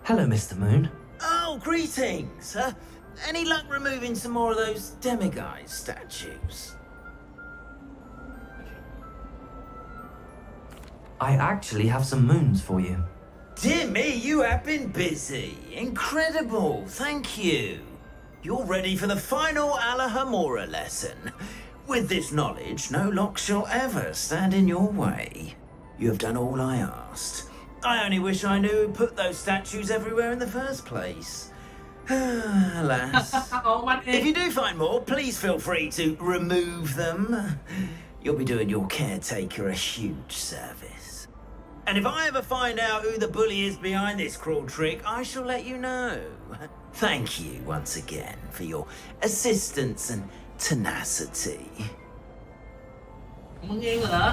Hello, Mr. Moon. Oh, greetings. Any luck removing some more of those demiguise statues? I actually have some moons for you. Dear me, you have been busy. Incredible. Thank you. You're ready for the final Alahamora lesson. With this knowledge, no lock shall ever stand in your way. You have done all I asked. I only wish I knew who put those statues everywhere in the first place. Alas. เอามันเอง If you do find more, please feel free to remove them. You'll be doing your caretaker a huge service. And if I ever find out who the bully is behind this cruel trick, I shall let you know. Thank you once again for your assistance and tenacity. มึงเองเหรอ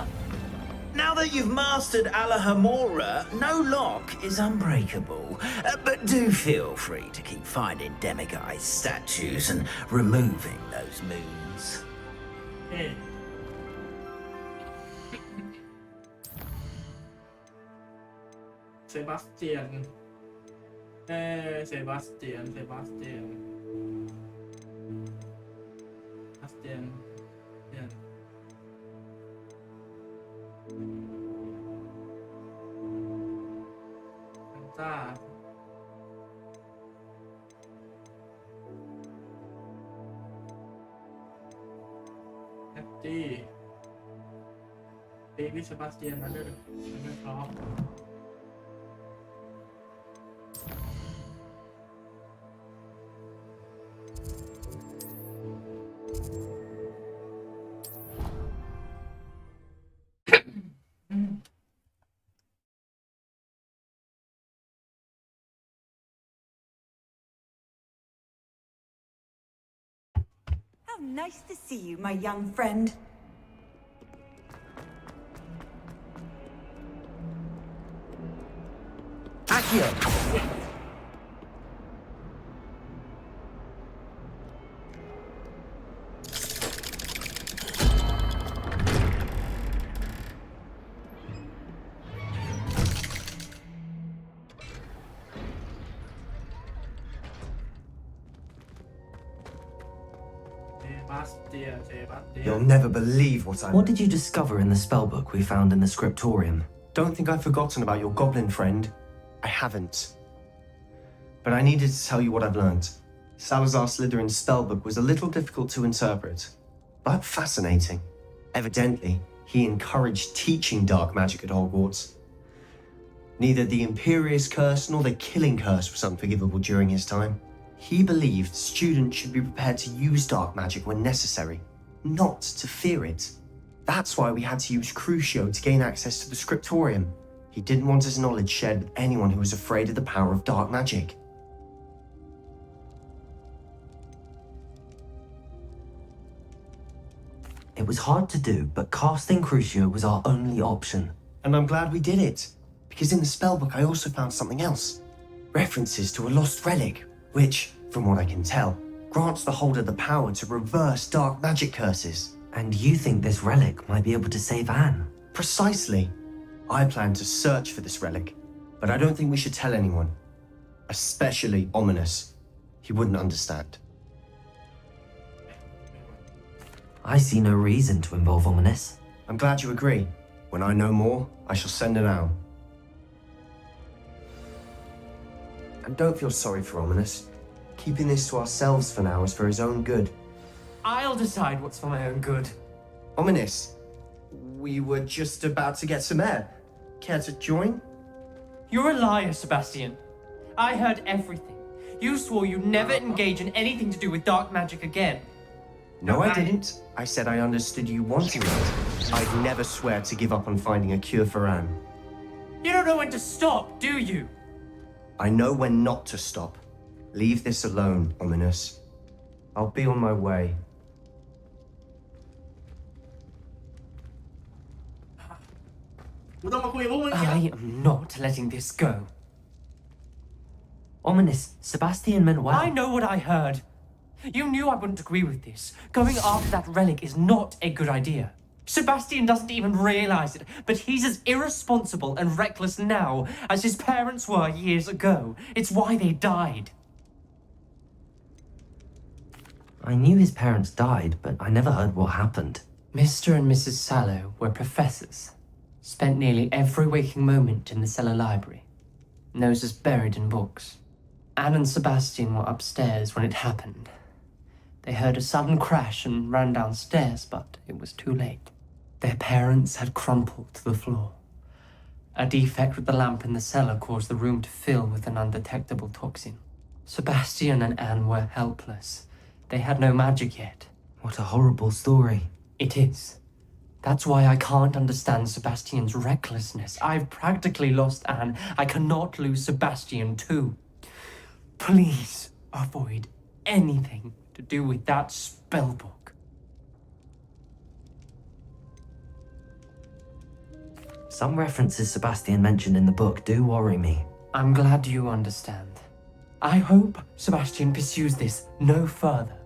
Now that you've mastered Alahamora, no lock is unbreakable. But do feel free to keep finding demiguise statues and removing those moons. เฮ้เซบาสเตียนเซบาสเตียนจ้าแฮปปี้เบบี้เซบาสเตียนมาด้วยไม่พร้อมHow nice to see you, my young friend. Accio! You'll never believe what I... What did you discover in the spellbook we found in the scriptorium? Don't think I've forgotten about your goblin friend. I haven't. But I needed to tell you what I've learned. Salazar Slytherin's spellbook was a little difficult to interpret, but fascinating. Evidently, he encouraged teaching dark magic at Hogwarts. Neither the Imperious Curse nor the Killing Curse was unforgivable during his time. He believed students should be prepared to use dark magic when necessary, not to fear it. That's why we had to use Crucio to gain access to the scriptorium. He didn't want his knowledge shared with anyone who was afraid of the power of dark magic. It was hard to do, but casting Crucio was our only option. And I'm glad we did it, because in the spellbook I also found something else. References to a lost relic, which, from what I can tell, grants the holder the power to reverse dark magic curses. And you think this relic might be able to save Anne? Precisely. I plan to search for this relic, but I don't think we should tell anyone. Especially Ominous. He wouldn't understand. I see no reason to involve Ominous. I'm glad you agree. When I know more, I shall send it out. And don't feel sorry for Ominous. Keeping this to ourselves for now is for his own good. I'll decide what's for my own good. Ominous, we were just about to get some air. Care to join? You're a liar, Sebastian. I heard everything. You swore you'd never engage in anything to do with dark magic again. No, I didn't. I said I understood you wanting it. I'd never swear to give up on finding a cure for Anne. You don't know when to stop, do you? I know when not to stop. Leave this alone, Ominous. I'll be on my way. I am not letting this go. Ominous, Sebastian meant well. I know what I heard. You knew I wouldn't agree with this. Going after that relic is not a good idea. Sebastian doesn't even realize it, but he's as irresponsible and reckless now as his parents were years ago. It's why they died. I knew his parents died, but I never heard what happened. Mr. and Mrs. Sallow were professors, spent nearly every waking moment in the cellar library, noses buried in books. Anne and Sebastian were upstairs when it happened. They heard a sudden crash and ran downstairs, but it was too late. Their parents had crumpled to the floor. A defect with the lamp in the cellar caused the room to fill with an undetectable toxin. Sebastian and Anne were helpless. They had no magic yet. What a horrible story. It is. That's why I can't understand Sebastian's recklessness. I've practically lost Anne. I cannot lose Sebastian too. Please avoid anything to do with that spellbook. Some references Sebastian mentioned in the book do worry me. I'm glad you understand. I hope Sebastian pursues this no further.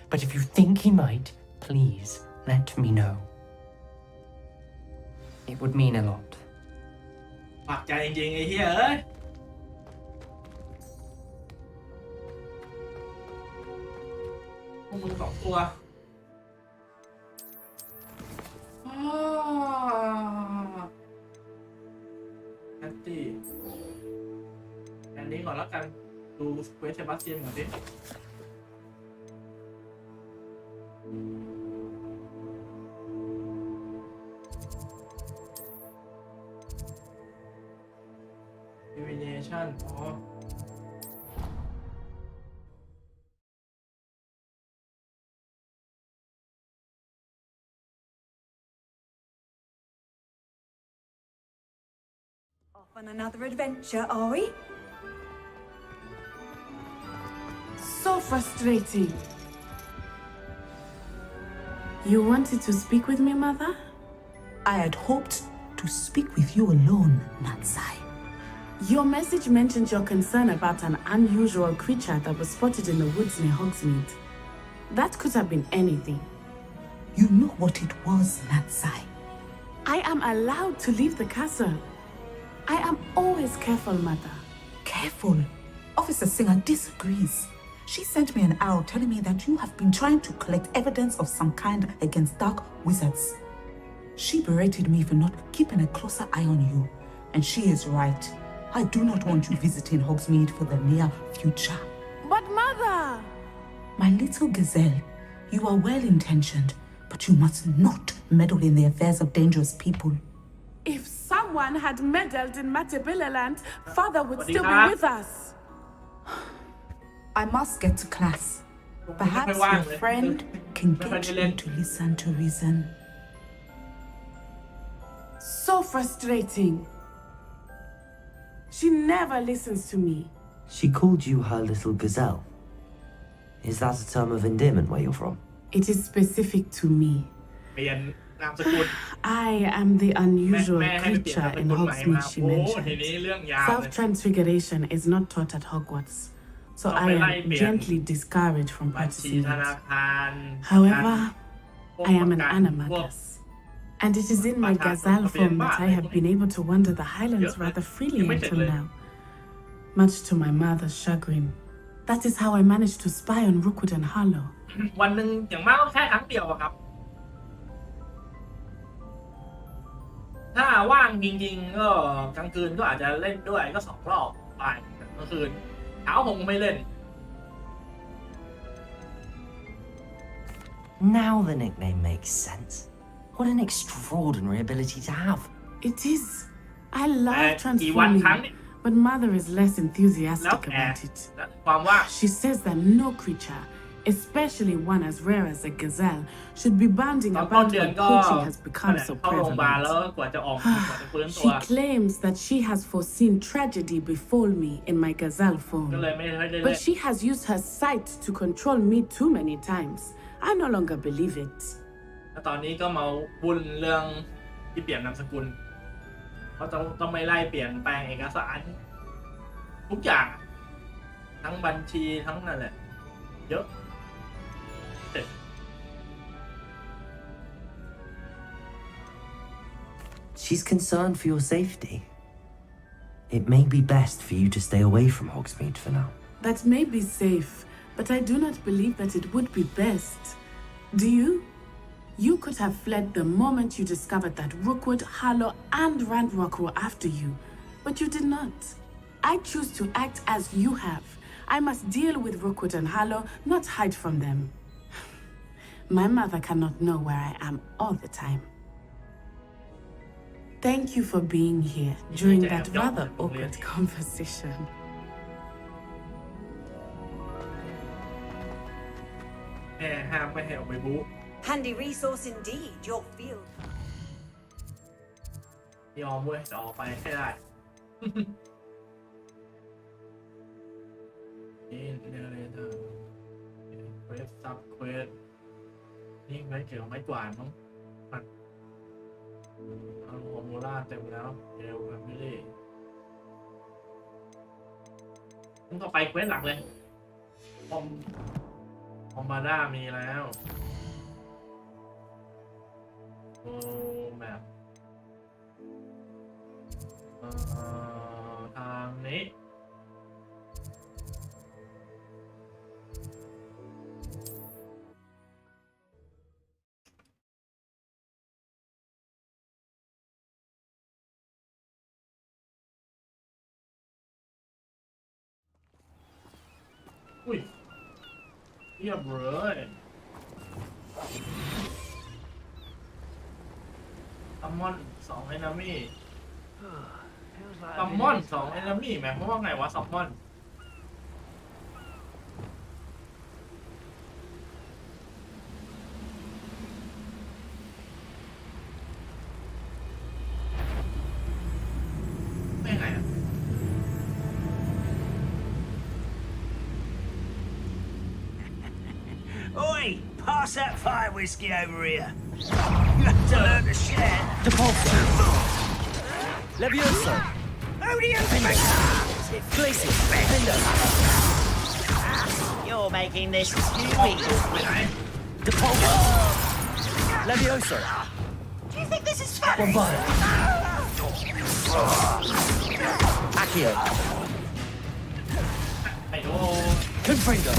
But if you think he might, please let me know. It would mean a lot. ปากใจจริงๆไอ้เหี้ยเอ้ยพวกมึงสองตัวแอนตี้อันนี้ก่อนแล้วกันดูเควสเซบาสเตียนก่อนดิdivination อ๋อOff on another adventure, are we? So frustrating. You wanted to speak with me, Mother? I had hoped to speak with you alone, Natsai. Your message mentioned your concern about an unusual creature that was spotted in the woods near Hogsmeade. That could have been anything. You know what it was, Natsai. I am allowed to leave the castle. I am always careful, Mother. Careful. Officer Singer disagrees. She sent me an arrow telling me that you have been trying to collect evidence of some kind against dark wizards. She berated me for not keeping a closer eye on you, and she is right. I do not want you visiting Hogsmeade for the near future. But Mother! My little gazelle, you are well-intentioned, but you must not meddle in the affairs of dangerous people. If someone had meddled in Matabeleland, Father would still be with us. I must get to class. Perhaps your friend can get you to listen to reason. So frustrating. She never listens to me. She called you her little gazelle. Is that a term of endearment where you're from? It is specific to me. เปลี่ยนนามสกุล I am the unusual แม่ให้เปลี่ยน creature นามส in กุลใหม่มา Hogsmeade she โอ้ทีนี้ mentioned. เรื่องยาวเลย Self-transfiguration is not taught at Hogwarts, so I am gently discouraged from บัญชี practicing ธนา it. คาร However, พวก I am an ประกันพวก animagus, and it is in my gazelle form that I have been able to wander the highlands rather freely until now, much to my mother's chagrin. That is how I managed to spy on Rookwood and Harlow. วันหนึ่งอย่างมากก็แค่ครั้งเดียวอะครับ ถ้าว่างจริงๆก็กลางคืนก็อาจจะเล่นด้วยก็2 รอบไปกลางคืนเช้าคงไม่เล่น Now the nickname makes sense. What an extraordinary ability to have. It is. I love กี่วันครั้ง transforming, เนี่ย but Mother is less แล้ว enthusiastic แอบ about it. ความว่า She says that no creature, especially one as rare as a gazelle, should be bounding ตอนต้น about เดือน when ก็ poaching has become so เข้าโรงพยาบาลแล้ว prevalent. กว่าจะออกกว่าจะฟื้นตัว She claims that she has foreseen tragedy befall me in my gazelle ก็ form. เลยไม่ค่อยได้เล่ But น she has used her sight to control me too many times. I no longer believe it. แล้วตอนนี้ก็มาวุ่นเรื่องที่เปลี่ยนนามสกุลเพราะต้องไม่ไล่เปลี่ยนแปลงเอกสารทุกอย่างทั้งบัญชีทั้งนั่นแหละเยอะเสร็จ She's concerned for your safety. It may be best for you to stay away from Hogsmeade for now. That may be safe, but I do not believe that it would be best. Do you? You could have fled the moment you discovered that Rookwood, Harlow, and Ranrock were after you, but you did not. I choose to act as you have. I must deal with Rookwood and Harlow, not hide from them. My mother cannot know where I am all the time. Thank you for being here during that rather awkward conversation. แม่ห้ามไม่ให้ออกไปบู๊ Handy resource indeed, your field. ยอมเว้ยจะออกไปให้ได้ นี่เรื่องอะไรเธอเควสซับเควสนี่ไว้เกี่ยวกับไม้กวาดมั้งมันเอาโมล่าเต็มแล้วเอลแฟมิลี่ต้องต่อไปเควสหลักเลยคอมบาด้ามีแล้วโอ้แบบทางนี้อุ้ยเรียบเลยซัมมอน2 enemy ซัมมอน2 enemy หมายความว่าไงวะซัมมอนไม่ไงอ่ะ Oi! Pass that fire whiskey over here. You have to learn to share. Depulso! Levioso! Who do you think? Glacier! Pindo! You're making this too easy. Depulso! Levioso! Do you think this is funny? Bombarda! Accio! ไอ้โด Confringo!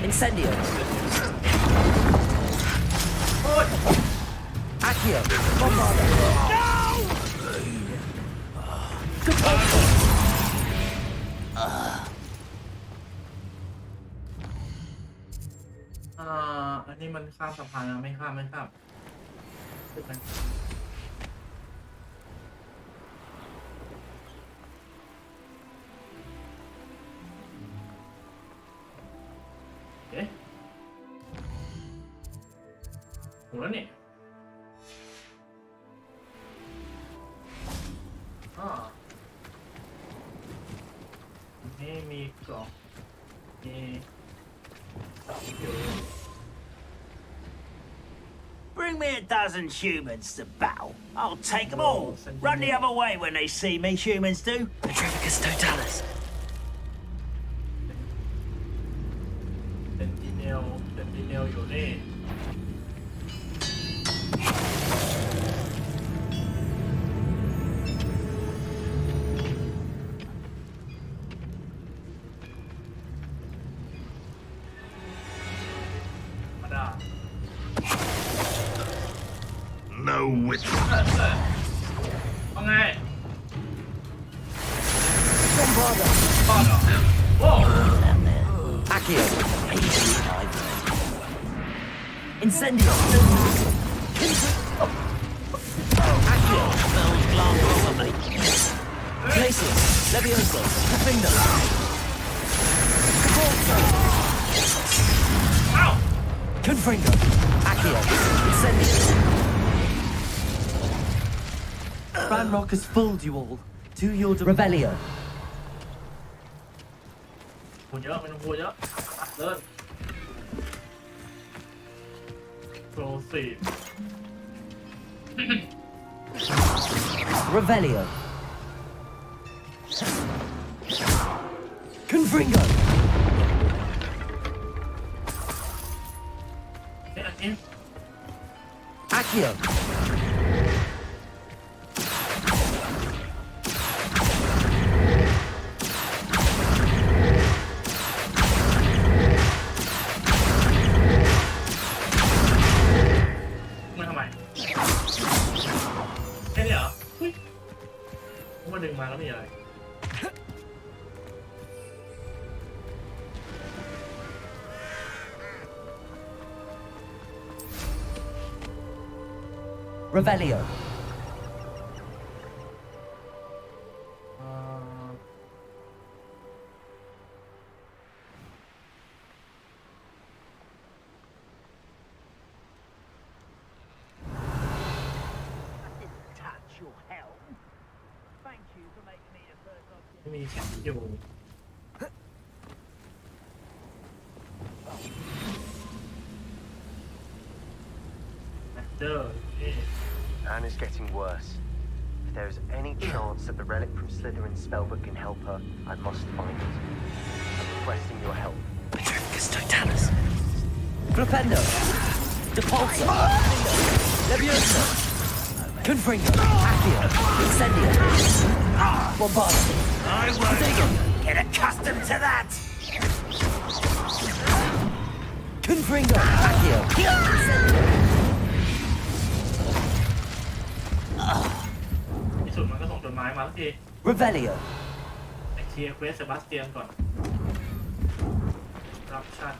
Incendio! Accio! Bombarda! Depulso! อันนี้มันข้ามสะพานนะไม่ข้ามขึ้นไปเอ๊ะถูกแล้วนี่นี่มีกล่องมี Bring me a dozen humans to battle. I'll take them all. Run the other way when they see me, humans do. Petrificus totalis! เซนติเนลอยู่นี่มาได้ No witch. ว่าไง Bombarda! ป้อนเหรอโอ้ Accio! Incendio! Accio! Glacier! Levioso! Defender! Depulso! เอ้า Confringo! Accio! Incendio! Ranrock has fooled you all. To your Rebellion. พูดเยอะไม่ต้องพูดเยอะเลิศโปรซีด Revelio. Confringo. เอ๊ะอันนี้ Accio. Accio. มาทำไมแค่นี้เหรอเฮ้ยผมมาดึงมาแล้วมีอะไร Revelio. ไม่มีแข็งอยู่เจอนี่ Anna's getting worse. If there is any chance that the relic from Slytherin's spellbook can help her, I must find it. I'm requesting your help. Petrificus totalis. Flipendo. Depulso. Levioso. Confringo. Accio. Incendio. Bombardo. I won't get accustomed to that. Confringo. Accio. Incendio. ที่สุดมันก็ส่งจดหมายมาสักที Revelio. แต่เคลียร์เควสเซบาสเตียนก่อนรับชั่น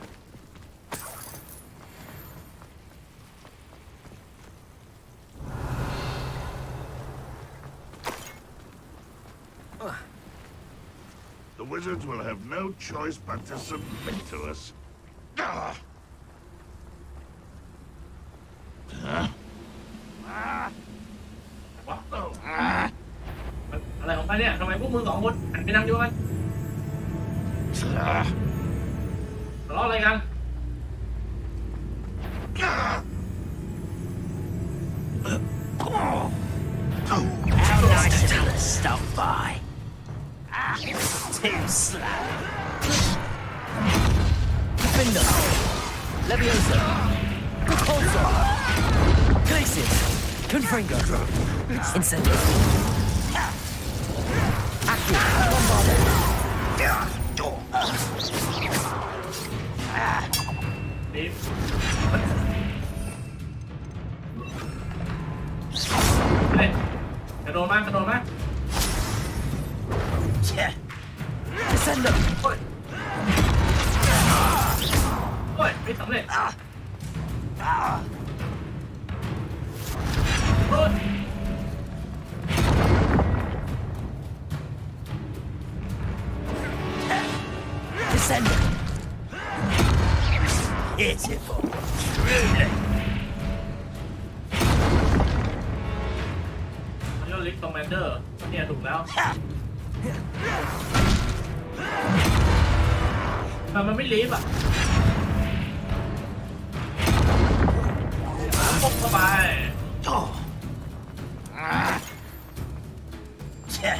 The wizards will have no choice but to submit to us. Ah! Huh? Ah! วะ Oh, ah! อะไรของใครเนี่ยทำไมพวกมึงสองคนหันไปนั่งอยู่กัน Ah! ทะเลาะอะไรกัน Ah! How nice to stop by. Too slow. Defendo. Levioso. Repulso. Glacius. Confringo. Incendio. Accio. Bombardo. นี่เฮ้ยกระโดดมากระโดดมา Yeah. Descendo. โอ้ยโอ้ยไม่สำเร็จโอ้ย Descendo. Pitiful. Truly. เรียกลิฟต์คอมมานเดอร์เนี่ยถูกแล้วมันไม่ลีฟอ่ะปุ๊บเข้าไป Oh. Ah. Yeah.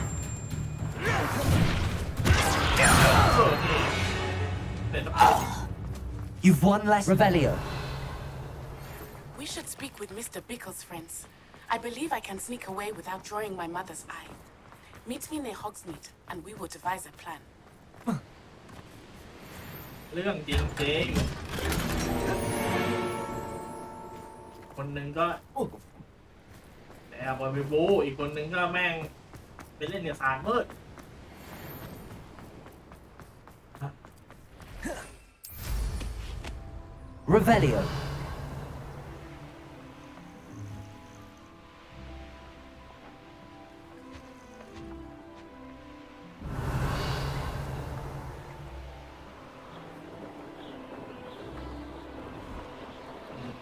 เด็ด You've won less. Revelio. We should speak with Mr. Bickle's friends. I believe I can sneak away without drawing my mother's eye. Meet me near Hogsmeade, and we will devise a plan. เรื่องจริงจริงคนหนึ่งก็แอบบอยไปบูอีกคนหนึ่งก็แม่งไปเล่นเนี่ยสารมืด Revelio.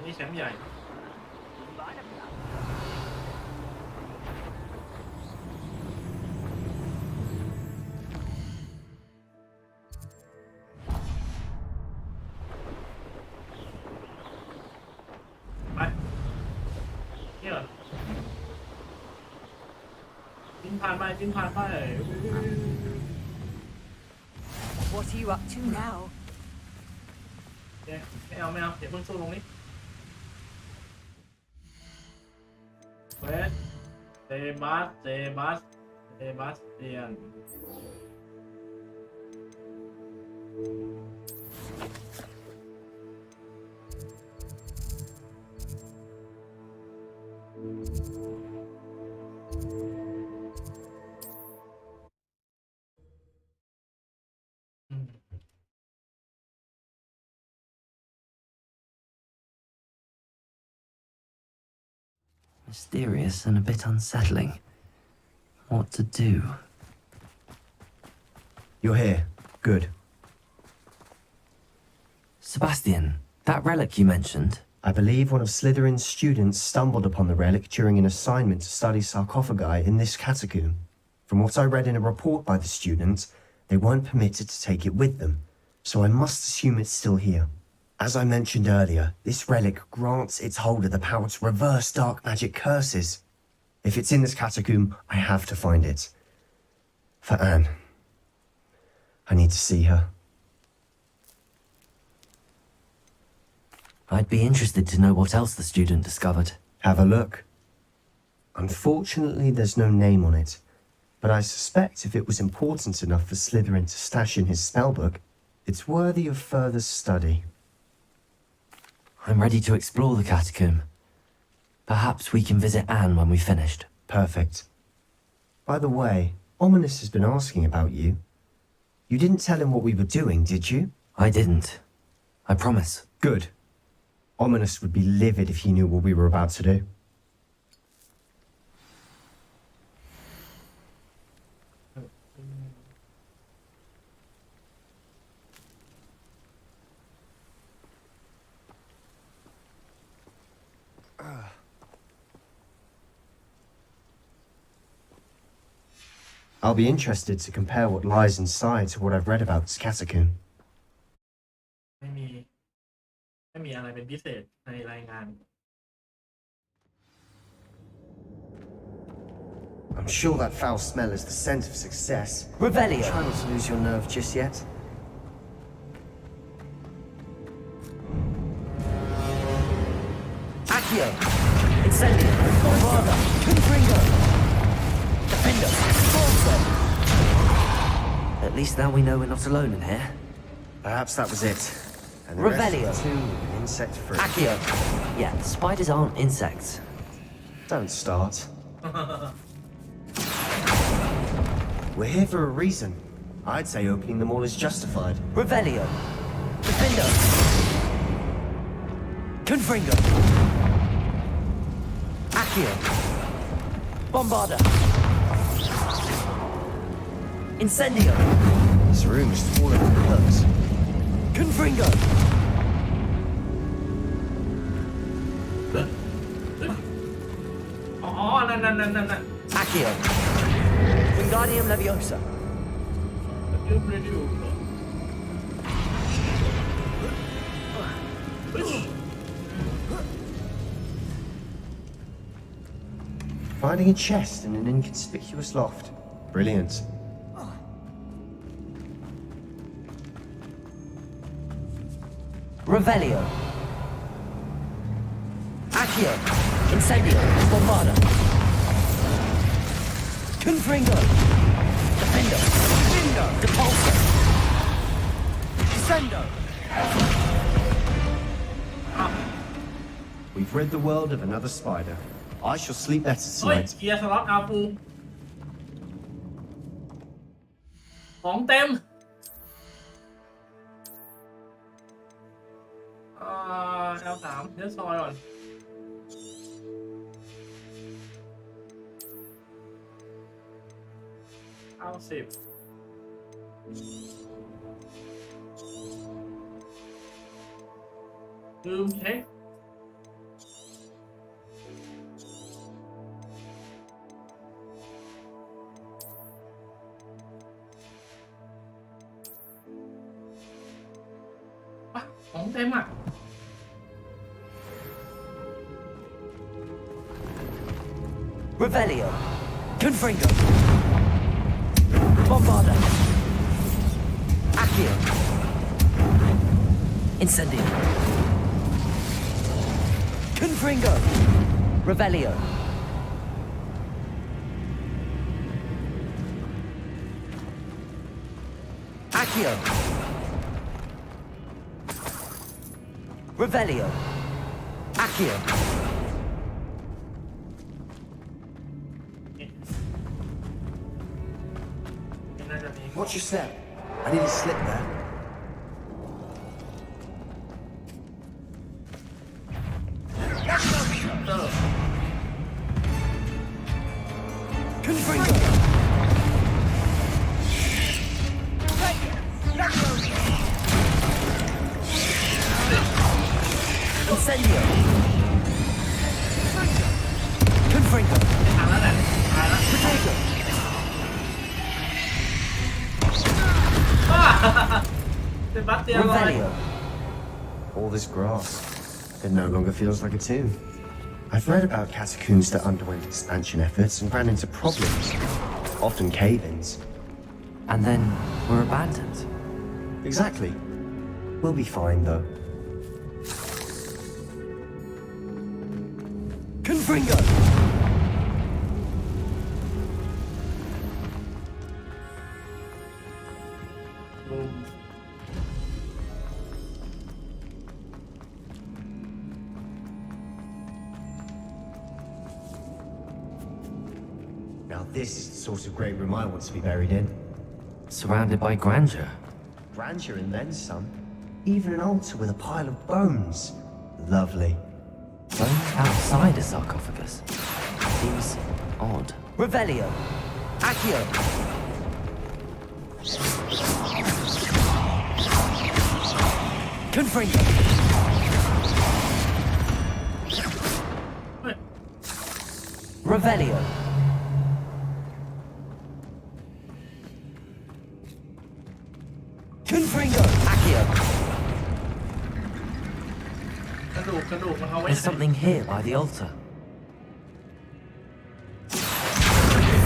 นี่แชมป์ใหญ่ไปเนี่ยจิ้มผ่านไปจิ้มผ่านไป What are you up to now? ไม่เอาเดี๋ยวเพิ่งสู้ตรงนี้ เวสเซบาสเตียนMysterious and a bit unsettling. What to do? You're here. Good. Sebastian, that relic you mentioned. I believe one of Slytherin's students stumbled upon the relic during an assignment to study sarcophagi in this catacomb. From what I read in a report by the students, they weren't permitted to take it with them, so I must assume it's still here. As I mentioned earlier, this relic grants its holder the power to reverse dark magic curses. If it's in this catacomb, I have to find it. For Anne. I need to see her. I'd be interested to know what else the student discovered. Have a look. Unfortunately, there's no name on it, but I suspect if it was important enough for Slytherin to stash in his spellbook, it's worthy of further study. I'm ready to explore the catacomb. Perhaps we can visit Anne when we've finished. Perfect. By the way, Ominous has been asking about you. You didn't tell him what we were doing, did you? I didn't. I promise. Good. Ominous would be livid if he knew what we were about to do. I'll be interested to compare what lies inside to what I've read about this catacomb. ไม่มีอะไรเป็นพิเศษในรายงาน I'm sure that foul smell is the scent of success. Revelio. Try not to lose your nerve just yet. Accio. Incendio. Bombarda. Confringo. Defender. Forza. At least now we know we're not alone in here. Perhaps that was it. And the Revelio. rest of the tomb insect-free. Accio. Yeah, spiders aren't insects. Don't start. We're here for a reason. I'd say opening them all is justified. Revelio. Defender. Confringo. Accio. Bombarda. Incendio. This room is full of pillars. Confringo. Oh, no. Accio. Wingardium Leviosa. Finding a chest in an inconspicuous loft. Brilliant. Revelio. Accio. Incendio. Bombarda. Confringo. Defender. Depulso. Descendo. We've rid the world of another spider. I shall sleep better เฮ้ย tonight. เกียร์สล็อตอาฟูของเต็มL3เดี๋ยวซอยก่อน10ลืมเช็คของเต็มอ่ะRevelio. Confringo. Bombarda. Accio. Incendio. Confringo. Revelio. Accio. Revelio. Accio. Watch your step. I need a slip there. Confringo. Incendio. Confringo. Potato. เซบาสเตียน Revelio. All this grass. It no longer feels like a tomb. I've read about catacombs that underwent expansion efforts and ran into problems, often cave-ins. And then were abandoned. Exactly. We'll be fine, though. Confringo. Now this is the sort of great room I want to be buried in. Surrounded by grandeur. Grandeur and then some. Even an altar with a pile of bones. Lovely. Bones outside a sarcophagus. Seems odd. Revelio. Accio. Confringo. Revelio. Confringo. Accio. กระดูกมันเอาไว้ There's something here by the altar.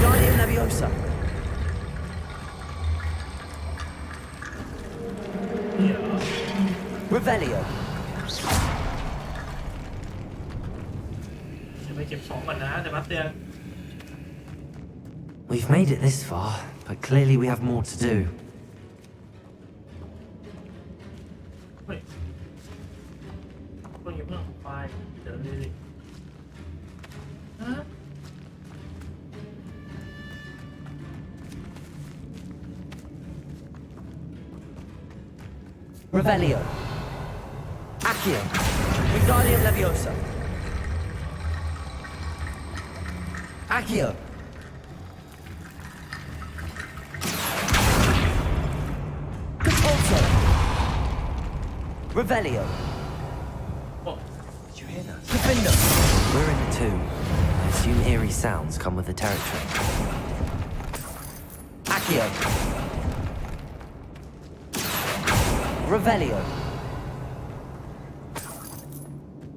Guardian Leviosa. Revelio. จะไปเก็บของก่อนนะเซบาสเตียน We've made it this far, but clearly we have more to do. เฮ้ยคนอยู่เพิ่งไปเดี๋ยวดิฮะ Revelio. Accio. Wingardium Leviosa. Accio. Compulso. Revelio. Oh. Did you hear that? Defender. We're in the tomb. I assume eerie sounds come with the territory. Accio. Revelio.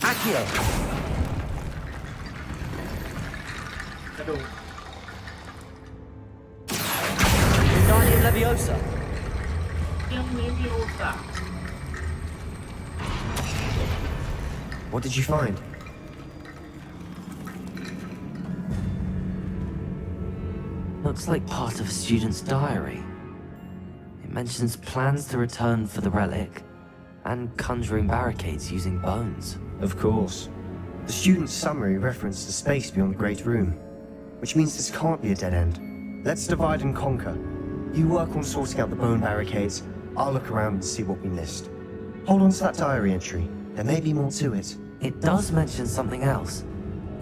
Accio. กระดูก Wingardium Leviosa. ยังมีวิวจ้ะ What did you find? Looks like part of a student's diary. It mentions plans to return for the relic and conjuring barricades using bones. Of course. The student's summary referenced the space beyond the Great Room, which means this can't be a dead end. Let's divide and conquer. You work on sorting out the bone barricades, I'll look around and see what we missed. Hold on to that diary entry. There may be more to it. It does mention something else.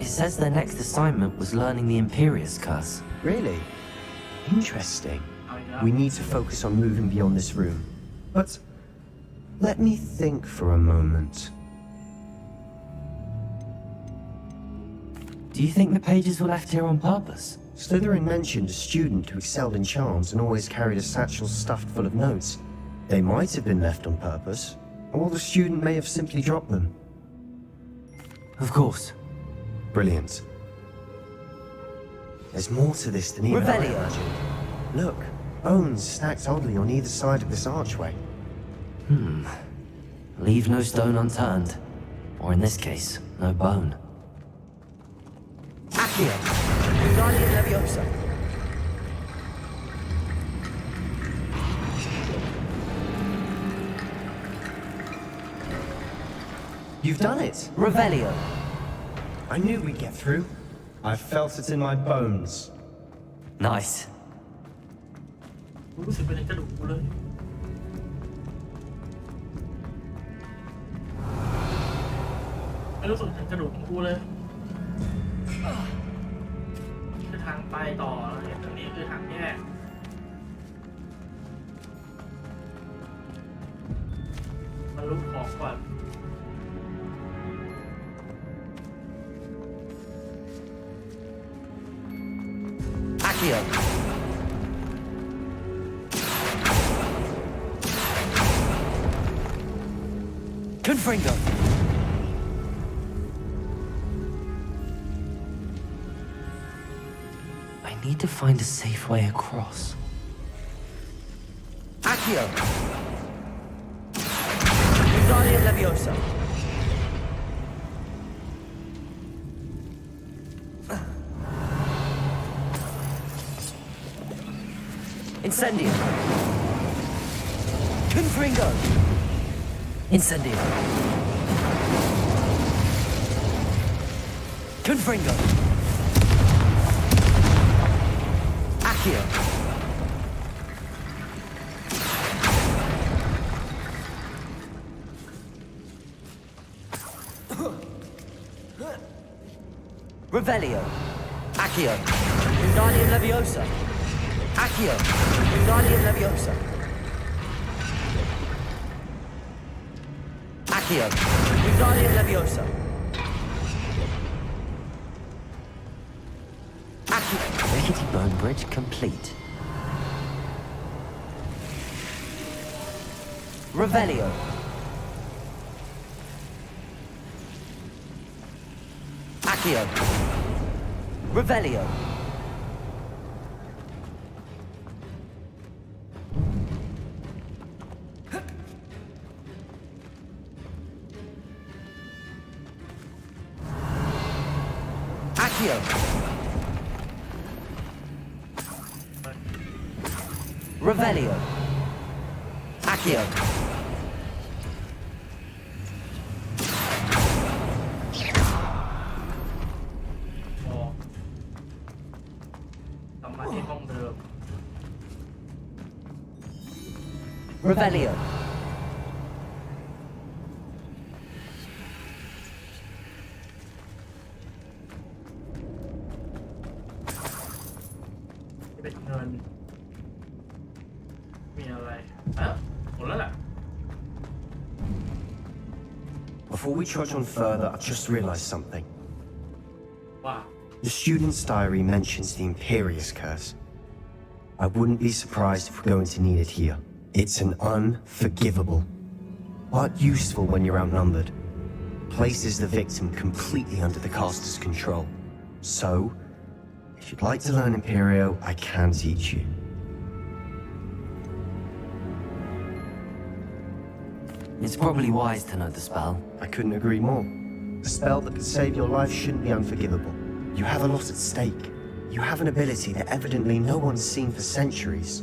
It says their next assignment was learning the Imperius Curse. Really? Interesting. เอาอีกแล้ว We need to focus on moving beyond this room. But let me think for a moment. Do you think the pages were left here on purpose? Slytherin mentioned a student who excelled in charms and always carried a satchel stuffed full of notes. They might have been left on purpose, or the student may have simply dropped them. Of course. Brilliant. There's more to this than even I Revelio. imagined. Look, bones stacked oddly on either side of this archway. Leave no stone unturned. Or in this case, no bone. Accio. Wingardium Leviosa. You've done it! Revelio. I knew we'd get through. I felt it in my bones. Nice. รู้สึกเป็นกระดูกกูเลยไม่รู้สึกถึงกระดูกของกูเลยคือทางไปต่อแล้วตรงนี้คือทางแยกมันลุกของก่อน Accio. Confringo. I need to find a safe way across. Accio. Wingardium Leviosa. Incendio. Confringo. Incendio. Confringo. Accio. Revelio. Accio. Wingardium Leviosa. Accio. Wingardium Leviosa. Accio. Wingardium Leviosa. Accio. Rickety Bone Bridge complete. Revelio. Accio. Revelio. Accio. Revelio. Accio. Revelio. Before we trudge on further, I just realized something. Wow. The student's diary mentions the Imperious Curse. I wouldn't be surprised if we're going to need it here. It's an unforgivable, but useful when you're outnumbered. Places the victim completely under the caster's control. So, if you'd like to learn Imperio, I can teach you. It's probably wise to know the spell. I couldn't agree more. A spell that could save your life shouldn't be unforgivable. You have a lot at stake. You have an ability that evidently no one's seen for centuries.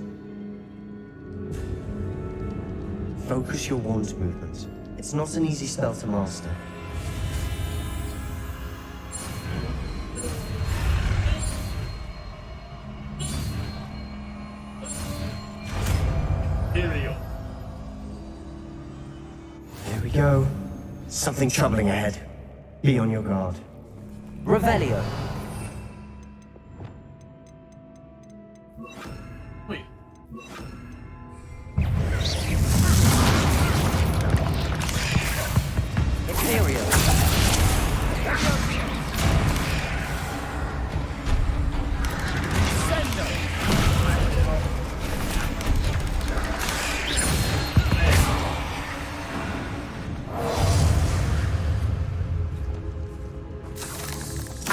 Focus your wand movements. It's not an easy spell to master. Imperial. There we go. Something troubling ahead. Be on your guard. Revelio. Wait. Imperial.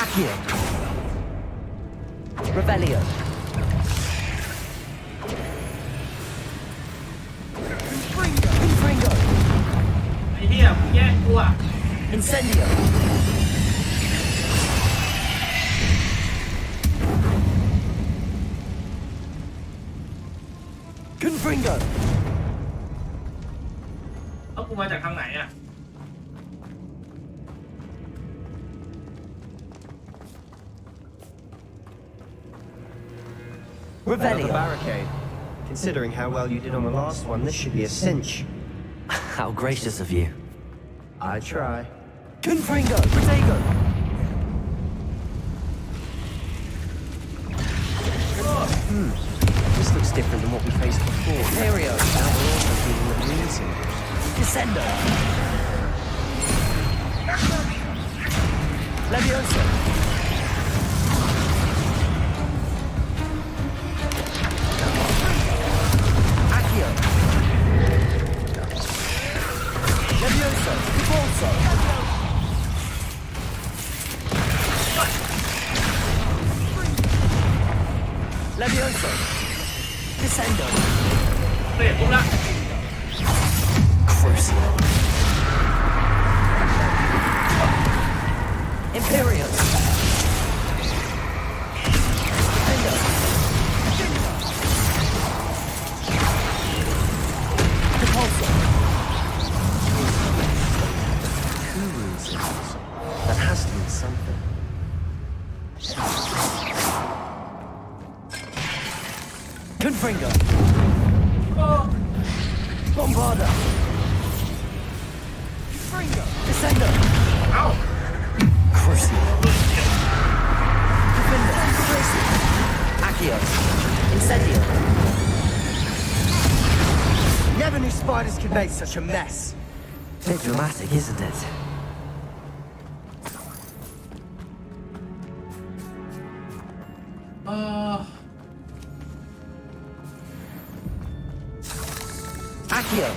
Accio. Revelio. Confringo. ไอ้เหี้ยมึงแย่งกูอ่ะ Incendio. Confringo. แล้วกูมาจากทางไหนอ่ะ Another Revelio. barricade. Considering how well you did on the last one, this should be a cinch. How gracious of you. I try. Confringo. Protego. This looks different than what we faced before. Imperio. Now we're also feeling the green symbols. Descendo. Levioso. Accio. Levioso. Convulso. Levioso. Descendo. เปลี่ยนปุ๊บละ Crucio. Imperius. Defendo. Repulso. Two green symbols. That has to mean something. Confringo. Bombarda. Confringo. Descendo. เอ้า Crucio. Defendo. Crucio. Accio. Incendio. Never knew spiders could make such a mess. Bit dramatic, isn't it? Accio.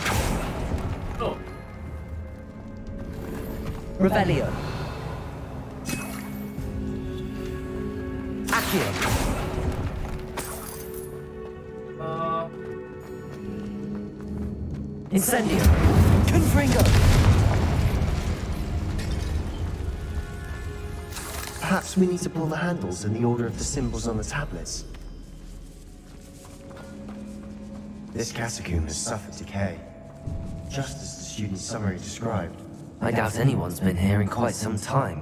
โอ้ Revelio. Accio. เอ่อ Incendio. Confringo. Perhaps we need to pull the handles in the order of the symbols on the tablets. This catacomb has suffered decay, just as the student's summary described. I doubt anyone's been here in quite some time.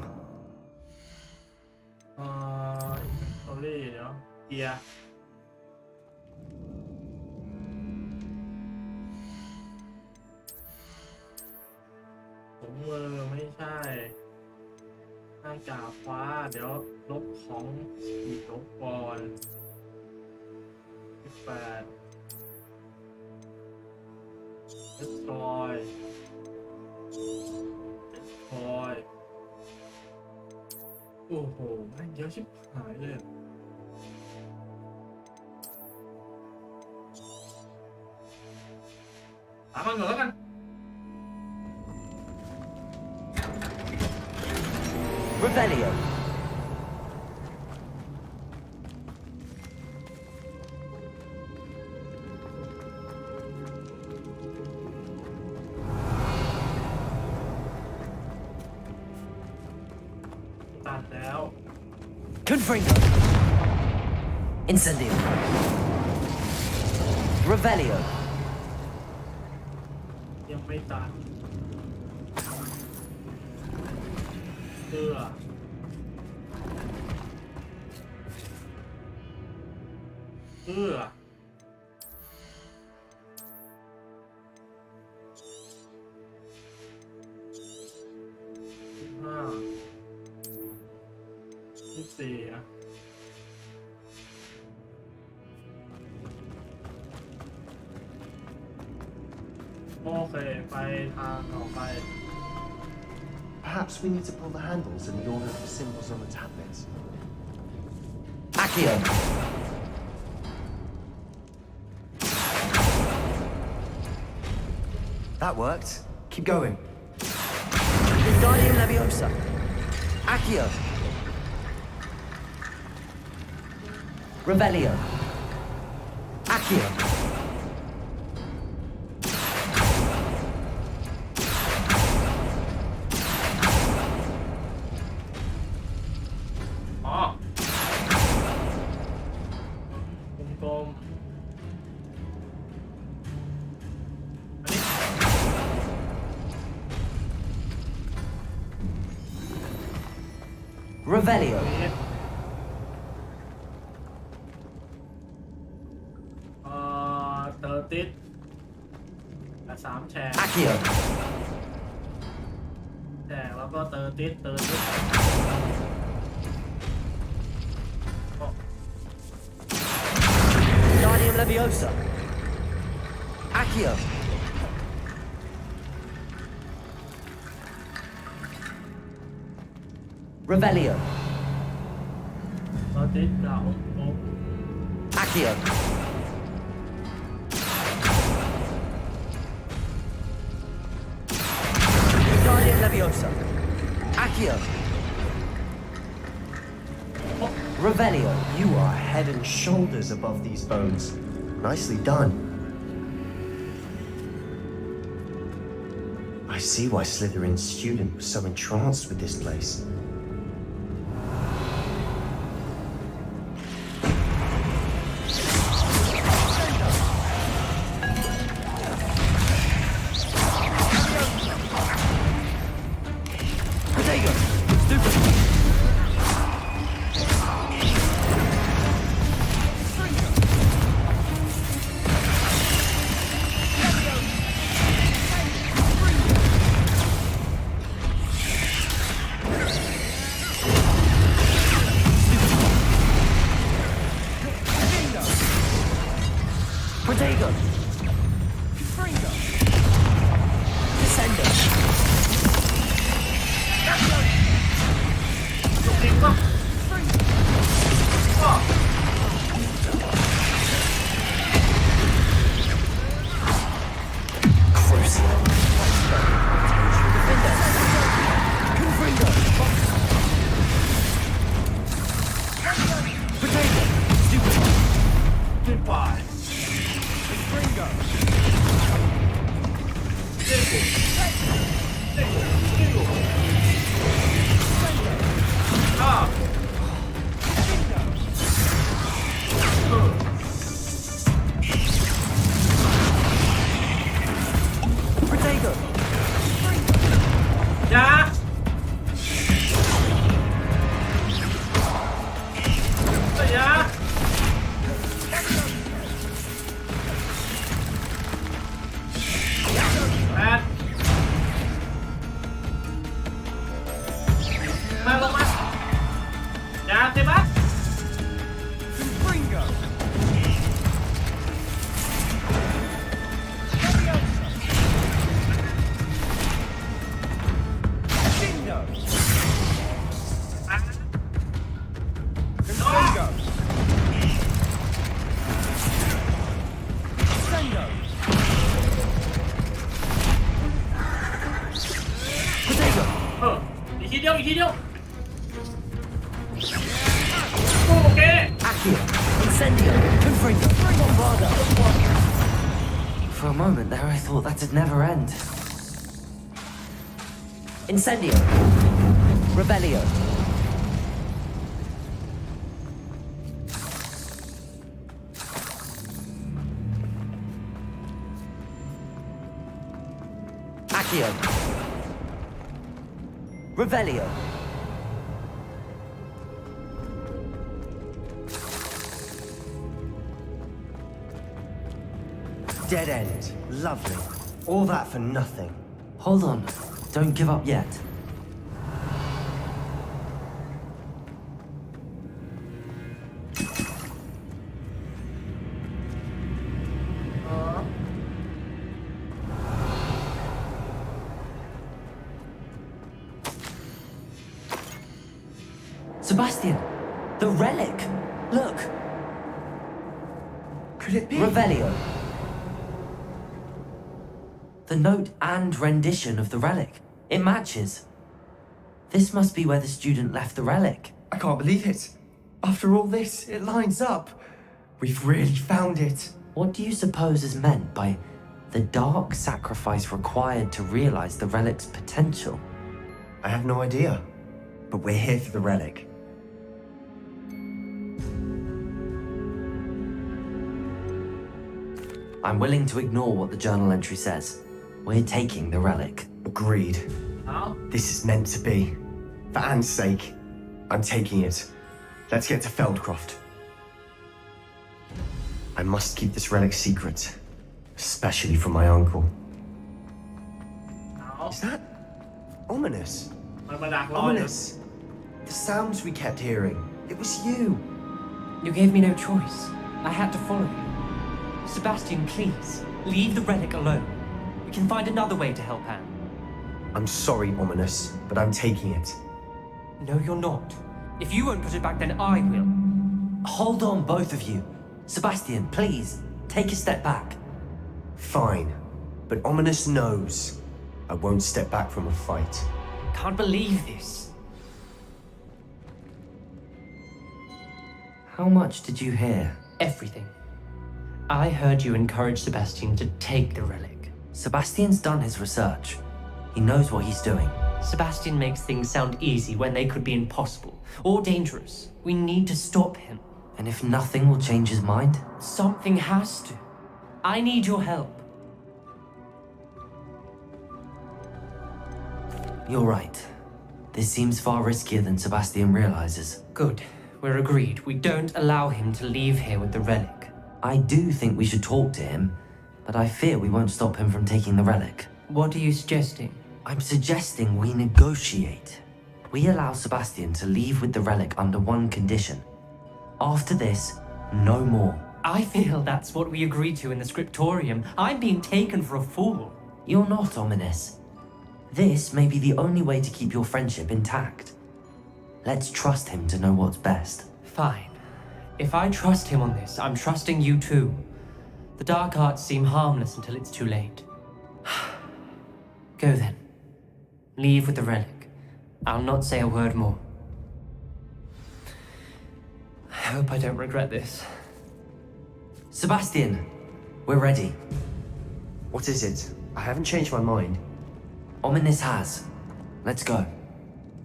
สตอรี่เดี๋ยวเกียร์ถุงมือไม่ใช่หน้ากากฟ้าเดี๋ยวลบของอีกลบก่อน18 destroy destroy โอ้โหแม่งเยอะชิบหายเลยตามมันก่อนแล้วกัน Revelio. Confringo. Incendio. Revelio. ยังไม่ตัดเพื่อ24อ่ะโอเคไปทางต่อไป Perhaps we need to pull the handles in the order of the symbols on the tablets. Accio. That worked. Keep going. Wingardium Leviosa. Accio. Revelio. Accio. Revelio. 3 แฉก Accio. แฉกแล้วก็เตอร์ติสโอ้ Guardian Leviosa. Accio. Revelio. เตอร์ติสดาวโอ้ Accio. Guardian Leviosa. Accio. Revelio, you are head and shoulders above these bones. Nicely done. I see why Slytherin's student was so entranced with this place. Protego. Stupid. Protego. Descender. จริงป่ะว้าว Crucio. Defender. Confringo. Protego. Stupid. Goodbye. Confringo. เด็กกูเด็กกูเด็กกูอ่าProtego. ยาเฮ้ยยาแปดมาลงมายาเต็มปะ Confringo. Dindo. อ่ะ Confringo. Sendo. Protego. อีกทีเดียวอีกทีเดียวโอเค Accio. Incendio. Confringo. Bombarda. For a moment there, I thought that'd never end. Incendio. Rebellio. Accio. Revelio. Dead end. Lovely. All that for nothing. Hold on. Don't give up yet. Sebastian, the relic. Look. Could it be? Revelio. The note and rendition of the relic. It matches. This must be where the student left the relic. I can't believe it. After all this, it lines up. We've really found it. What do you suppose is meant by the dark sacrifice required to realize the relic's potential? I have no idea. But we're here for the relic. I'm willing to ignore what the journal entry says. We're taking the relic. Agreed. เอา This is meant to be. For Anne's sake, I'm taking it. Let's get to Feldcroft. I must keep this relic secret, especially from my uncle. Is that ominous? มันมาดักรออยู่ Ominous. The sounds we kept hearing. It was you. You gave me no choice. I had to follow you. Sebastian, please, leave the relic alone. We can find another way to help Anne. I'm sorry, Ominous, but I'm taking it. No, you're not. If you won't put it back, then I will. Hold on, both of you. Sebastian, please, take a step back. Fine, but Ominous knows I won't step back from a fight. Can't believe this. How much did you hear? Everything. I heard you encourage Sebastian to take the relic. Sebastian's done his research. He knows what he's doing. Sebastian makes things sound easy when they could be impossible or dangerous. We need to stop him. And if nothing will change his mind? Something has to. I need your help. You're right. This seems far riskier than Sebastian realizes. Good. We're agreed. We don't allow him to leave here with the relic. I do think we should talk to him, but I fear we won't stop him from taking the relic. What are you suggesting? I'm suggesting we negotiate. We allow Sebastian to leave with the relic under one condition. After this, no more. I feel that's what we agreed to in the scriptorium. I'm being taken for a fool. You're not, Ominous. This may be the only way to keep your friendship intact. Let's trust him to know what's best. Fine. If I trust him on this, I'm trusting you too. The dark arts seem harmless until it's too late. Go then. Leave with the relic. I'll not say a word more. I hope I don't regret this. Sebastian, we're ready. What is it? I haven't changed my mind. Ominous has. Let's go.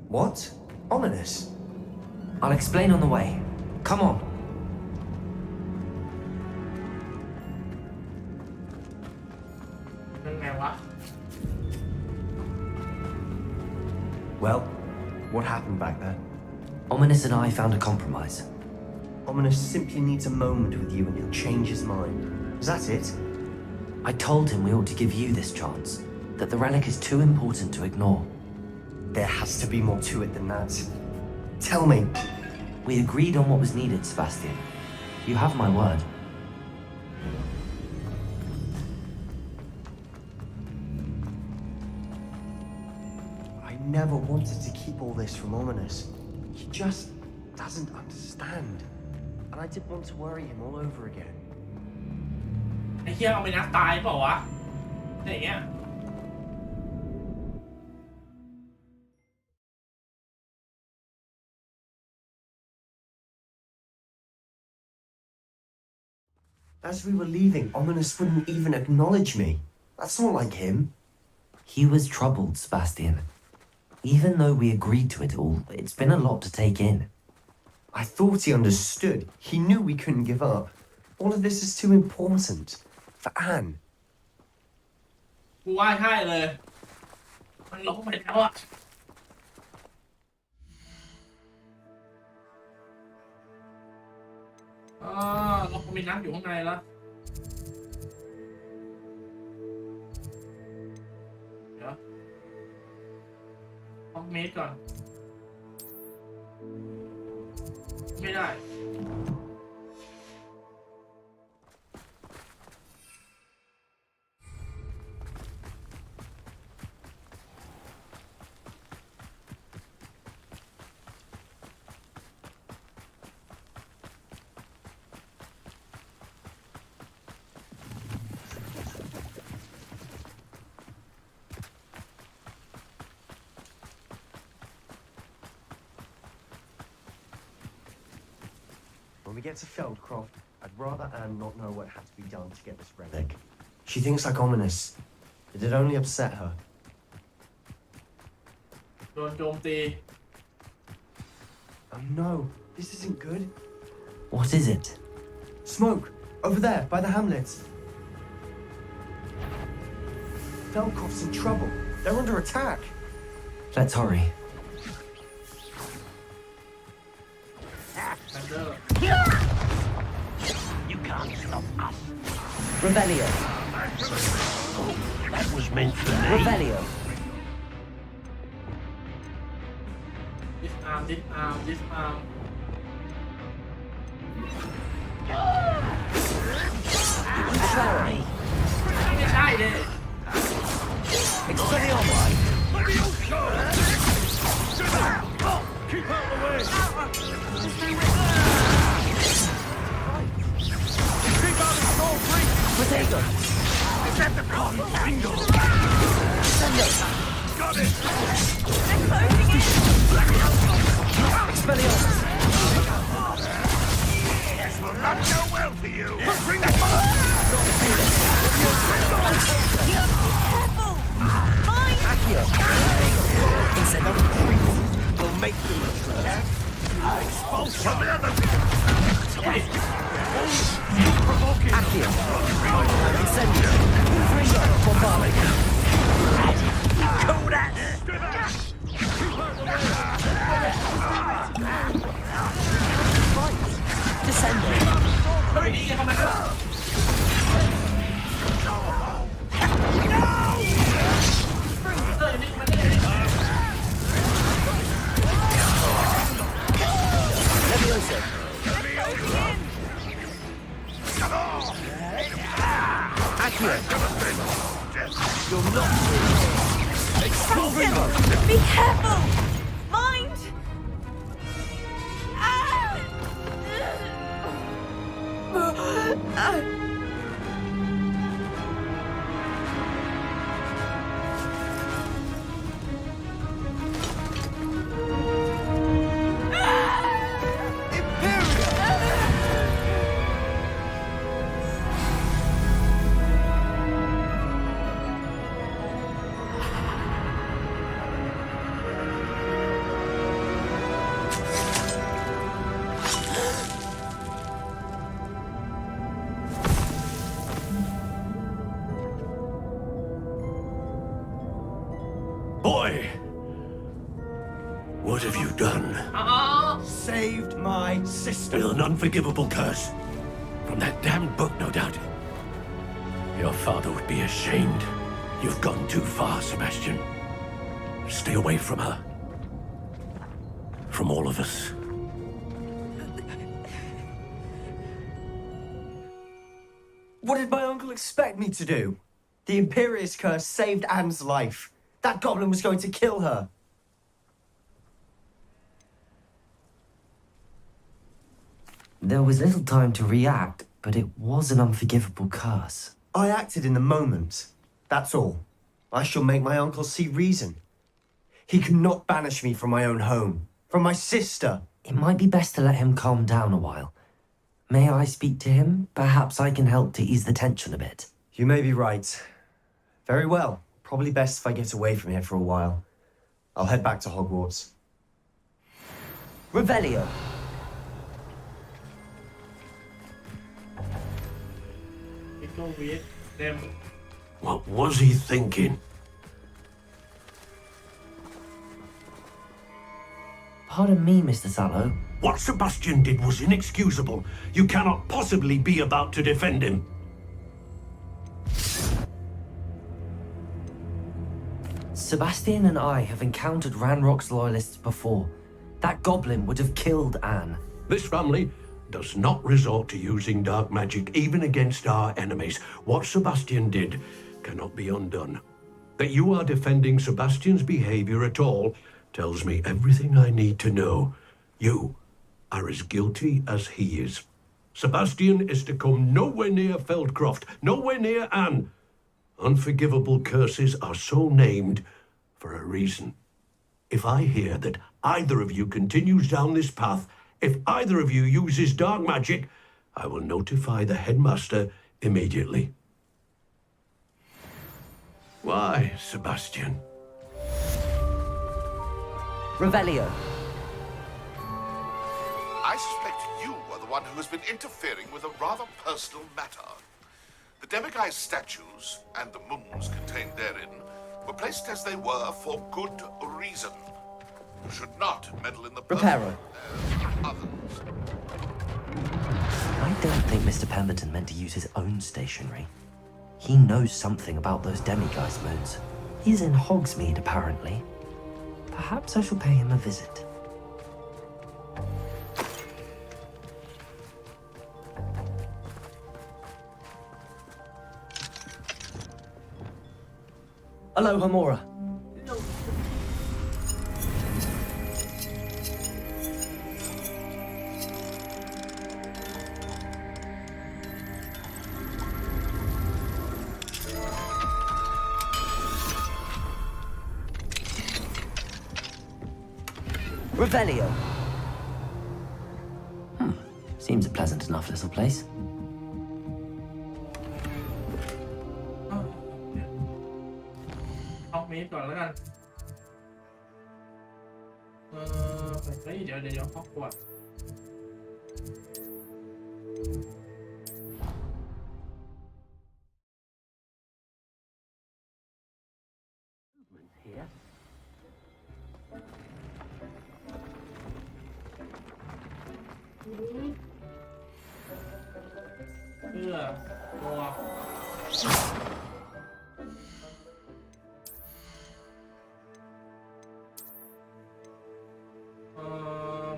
What? Ominous? I'll explain on the way. Come on. Well, what happened back there? Ominous and I found a compromise. Ominous simply needs a moment with you and he'll change his mind. Is that it? I told him we ought to give you this chance, that the relic is too important to ignore. There has to be more to it than that. Tell me. We agreed on what was needed, Sebastian. You have my word. I never wanted to keep all this from Ominous. He just doesn't understand. And I didn't want to worry him all over again. ไอ้เหี้ยเอาไปนักตายเปล่าวะอะไรอย่างเงี้ย As we were leaving, Ominous wouldn't even acknowledge me. That's not like him. He was troubled, Sebastian. Even though we agreed to it all, it's been a lot to take in. I thought he understood. He knew we couldn't give up. All of this is too important. For Anne. กูว่าใช่เลย มันลงไปแล้วอะเราคงมีนักอยู่ข้างในแล้ว เดี๋ยวห้องเมดก่อน ไม่ได้ When we get to Feldcroft, I'd rather Anne not know what had to be done to get this relic. She thinks like Ominous. It'd only upset her. โดนโจมตี Oh no, this isn't good. What is it? Smoke! Over there, by the hamlet. Feldcroft's in trouble. They're under attack. Let's hurry. แซนเดอร์ You can't stop us. Revelio. That was meant for me. Revelio. disarm ไม่ใช่เลย Expelliarmus! Keep out the way! Keep out of soul free! Potato! Bingo! Got it! Expelliarmus! This will not go well for you! Bring that mother! Accio! Incendio! We'll make you look close. Expulsion! The other! Accio! Incendio! Fringo! Bombardment! Cold ass! Descendo! เฮ้ยนี่เข้ามาแล้ว Levioso! Accio! You're not Fringo! Be careful! Mind! Boy! What have you done? Saved my sister. With an unforgivable curse. From that damned book, no doubt. Your father would be ashamed. You've gone too far, Sebastian. Stay away from her. From all of us. What did my uncle expect me to do? The Imperious curse saved Anne's life. That goblin was going to kill her. There was little time to react, but it was an unforgivable curse. I acted in the moment. That's all. I shall make my uncle see reason. He cannot banish me from my own home, from my sister. It might be best to let him calm down a while. May I speak to him? Perhaps I can help to ease the tension a bit. You may be right. Very well. Probably best if I get away from here for a while. I'll head back to Hogwarts. Revelio! Go with them. What was he thinking? Pardon me, Mr. Sallow. What Sebastian did was inexcusable. You cannot possibly be about to defend him. Sebastian and I have encountered Ranrock's loyalists before. That goblin would have killed Anne. This family does not resort to using dark magic even against our enemies. What Sebastian did cannot be undone. That you are defending Sebastian's behavior at all tells me everything I need to know. You are as guilty as he is. Sebastian is to come nowhere near Feldcroft, nowhere near Anne. Unforgivable curses are so named for a reason. If I hear that either of you continues down this path, if either of you uses dark magic, I will notify the headmaster immediately. Why, Sebastian? Revelio. I suspect you are the one who has been interfering with a rather personal matter. The demiguise statues and the mums contained therein were placed as they were for good reason. You should not meddle in the Reparo. of others. I don't think Mr. Pemberton meant to use his own stationery. He knows something about those demiguise moons. He's in Hogsmeade, apparently. Perhaps I shall pay him a visit. Aloha Mora. Revelio. Seems a pleasant enough little place. เอาเมสก่อนแล้วกันเฮ้ยเดี๋ยวฮอกวอตส์ เพื่อตัว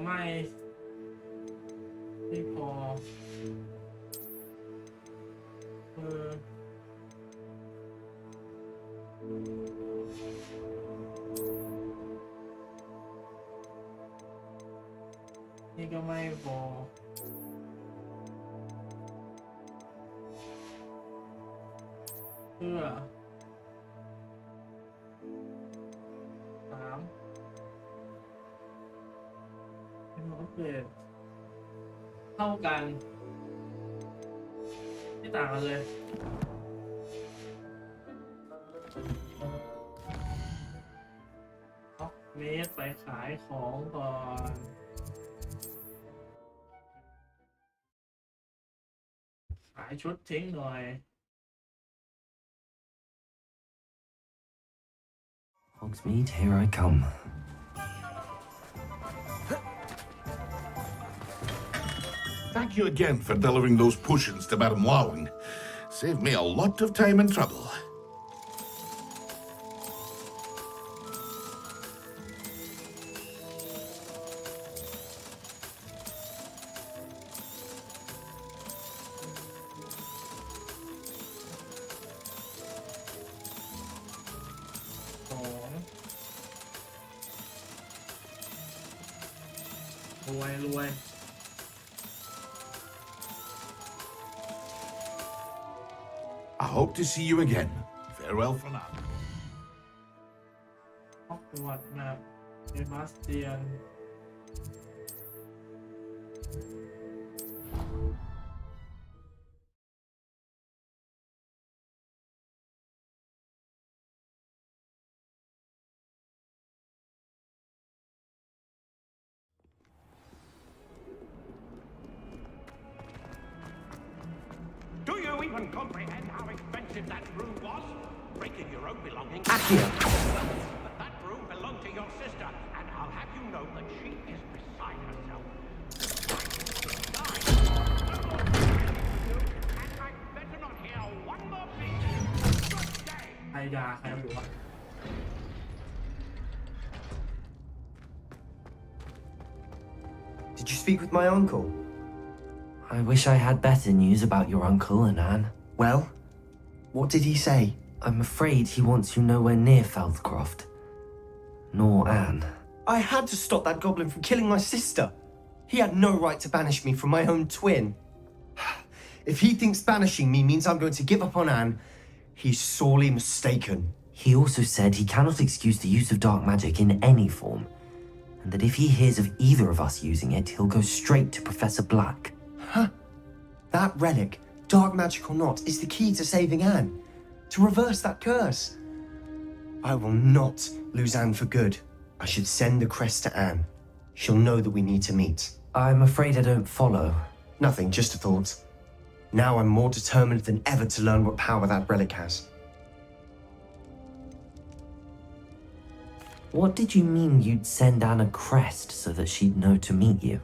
ไม่พอนี่ก็ไม่พอเพื่อ3เป็นอัปเกรดเท่ากันไม่ต่างกันเลยเอาเมสไปขายของก่อนขายชุดทิ้งหน่อย Hogsmeade, here I come. Thank you again for delivering those potions to Madame Wowing. Saved me a lot of time and trouble.รวย I hope to see you again. Farewell for now. ฮอกวอตส์แมปเซบาสเตียนDo you even comprehend how expensive that room was? Breaking your own belongings. Accio. But that room belonged to your sister, and I'll have you know that she is beside herself. And I'd better not hear one more thing. Good day. ใครด่าใครรู้วะ Did you speak with my uncle? I wish I had better news about your uncle and Anne. Well, what did he say? I'm afraid he wants you nowhere near Feldcroft. Nor Anne. I had to stop that goblin from killing my sister. He had no right to banish me from my own twin. If he thinks banishing me means I'm going to give up on Anne, he's sorely mistaken. He also said he cannot excuse the use of dark magic in any form, and that if he hears of either of us using it, he'll go straight to Professor Black. Huh? That relic, dark magic or not, is the key to saving Anne. To reverse that curse. I will not lose Anne for good. I should send the crest to Anne. She'll know that we need to meet. I'm afraid I don't follow. Nothing, just a thought. Now I'm more determined than ever to learn what power that relic has. What did you mean you'd send Anne a crest so that she'd know to meet you?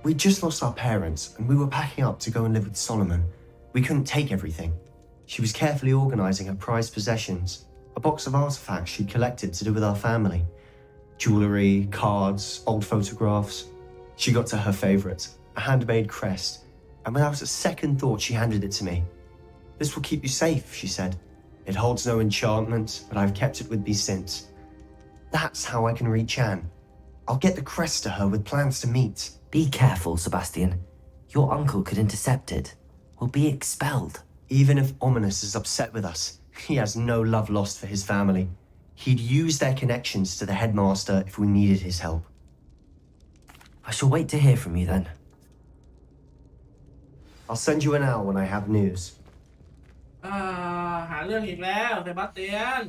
We just lost our parents, and we were packing up to go and live with Solomon. We couldn't take everything. She was carefully organizing her prized possessions, a box of artifacts she'd collected to do with our family. Jewelry, cards, old photographs. She got to her favorite, a handmade crest, and without a second thought she handed it to me. This will keep you safe, she said. It holds no enchantment, but I've kept it with me since. That's how I can reach Anne. I'll get the crest to her with plans to meet. Be careful, Sebastian. Your uncle could intercept it. We'll be expelled. Even if Ominous is upset with us, he has no love lost for his family. He'd use their connections to the headmaster if we needed his help. I shall wait to hear from you then. I'll send you an hour when I have news. หาเรื่องอีกแล้วเซบาสเตียน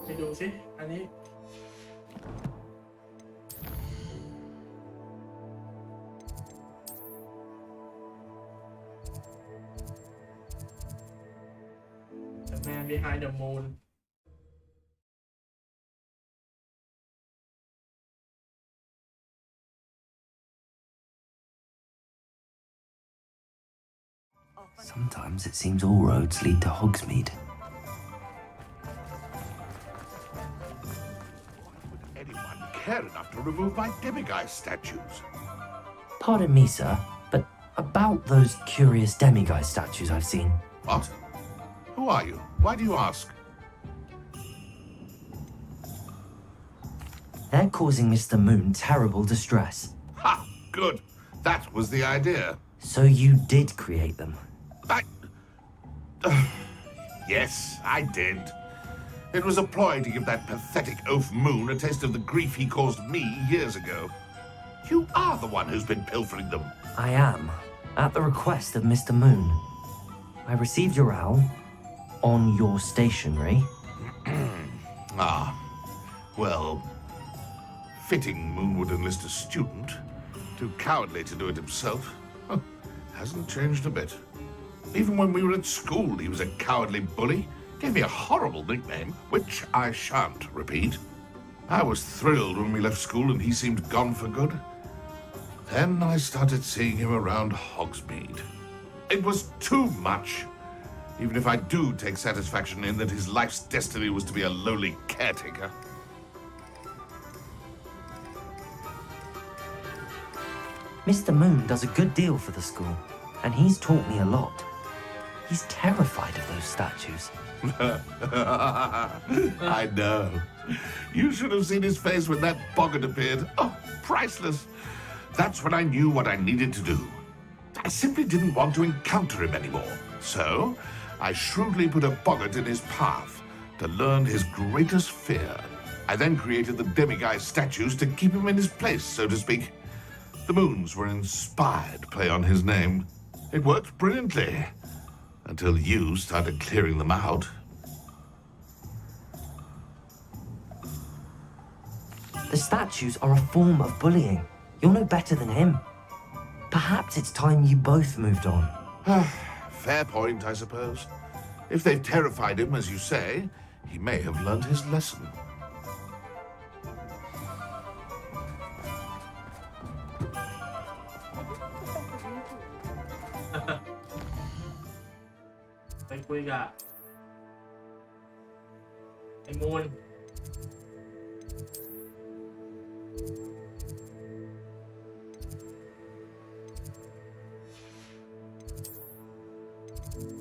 ไปดูสิอันนี้Man behind the moon. Sometimes it seems all roads lead to Hogsmeade. Would anyone care enough to remove my demiguise statues? Pardon me, sir, but about those curious demiguise statues I've seen. What? Who are you? Why do you ask? They're causing Mr. Moon terrible distress. Ha! Good. That was the idea. So you did create them? Yes, I did. It was a ploy to give that pathetic oaf Moon a taste of the grief he caused me years ago. You are the one who's been pilfering them. I am, at the request of Mr. Moon. I received your owl on your stationery. Well, fitting Moon would enlist a student. Too cowardly to do it himself. Hasn't changed a bit. Even when we were at school, he was a cowardly bully. Gave me a horrible nickname, which I shan't repeat. I was thrilled when we left school and he seemed gone for good. Then I started seeing him around Hogsmeade. It was too much. Even if I do take satisfaction in that his life's destiny was to be a lowly caretaker. Mr. Moon does a good deal for the school, and he's taught me a lot. He's terrified of those statues. I know. You should have seen his face when that boggart appeared. Oh, priceless. That's when I knew what I needed to do. I simply didn't want to encounter him anymore. So, I shrewdly put a boggart in his path to learn his greatest fear. I then created the demiguise statues to keep him in his place, so to speak. The moons were an inspired play on his name. It worked brilliantly. Until you started clearing them out. The statues are a form of bullying. You're no better than him. Perhaps it's time you both moved on. Fair point, I suppose. If they've terrified him, as you say, he may have learned his lesson. Moon.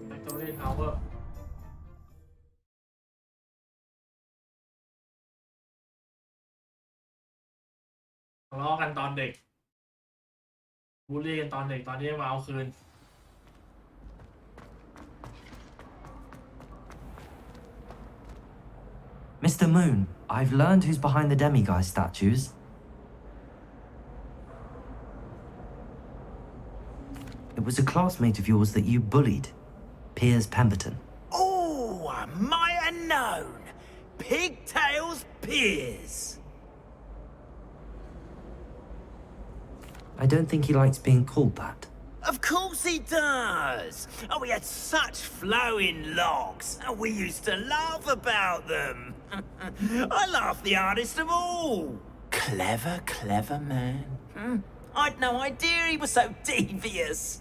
Victoria Tower. ทะเลาะกันตอนเด็กบูลลี่กันตอนเด็กตอนนี้มาเอาคืนMr. Moon, I've learned who's behind the demiguise statues. It was a classmate of yours that you bullied, Piers Pemberton. Oh, I might have known. Pigtails Piers. I don't think he likes being called that. Of course he does. Oh, we had such flowing locks, and we used to laugh about them. I laughed the hardest of all. Clever, clever man. I'd no idea he was so devious.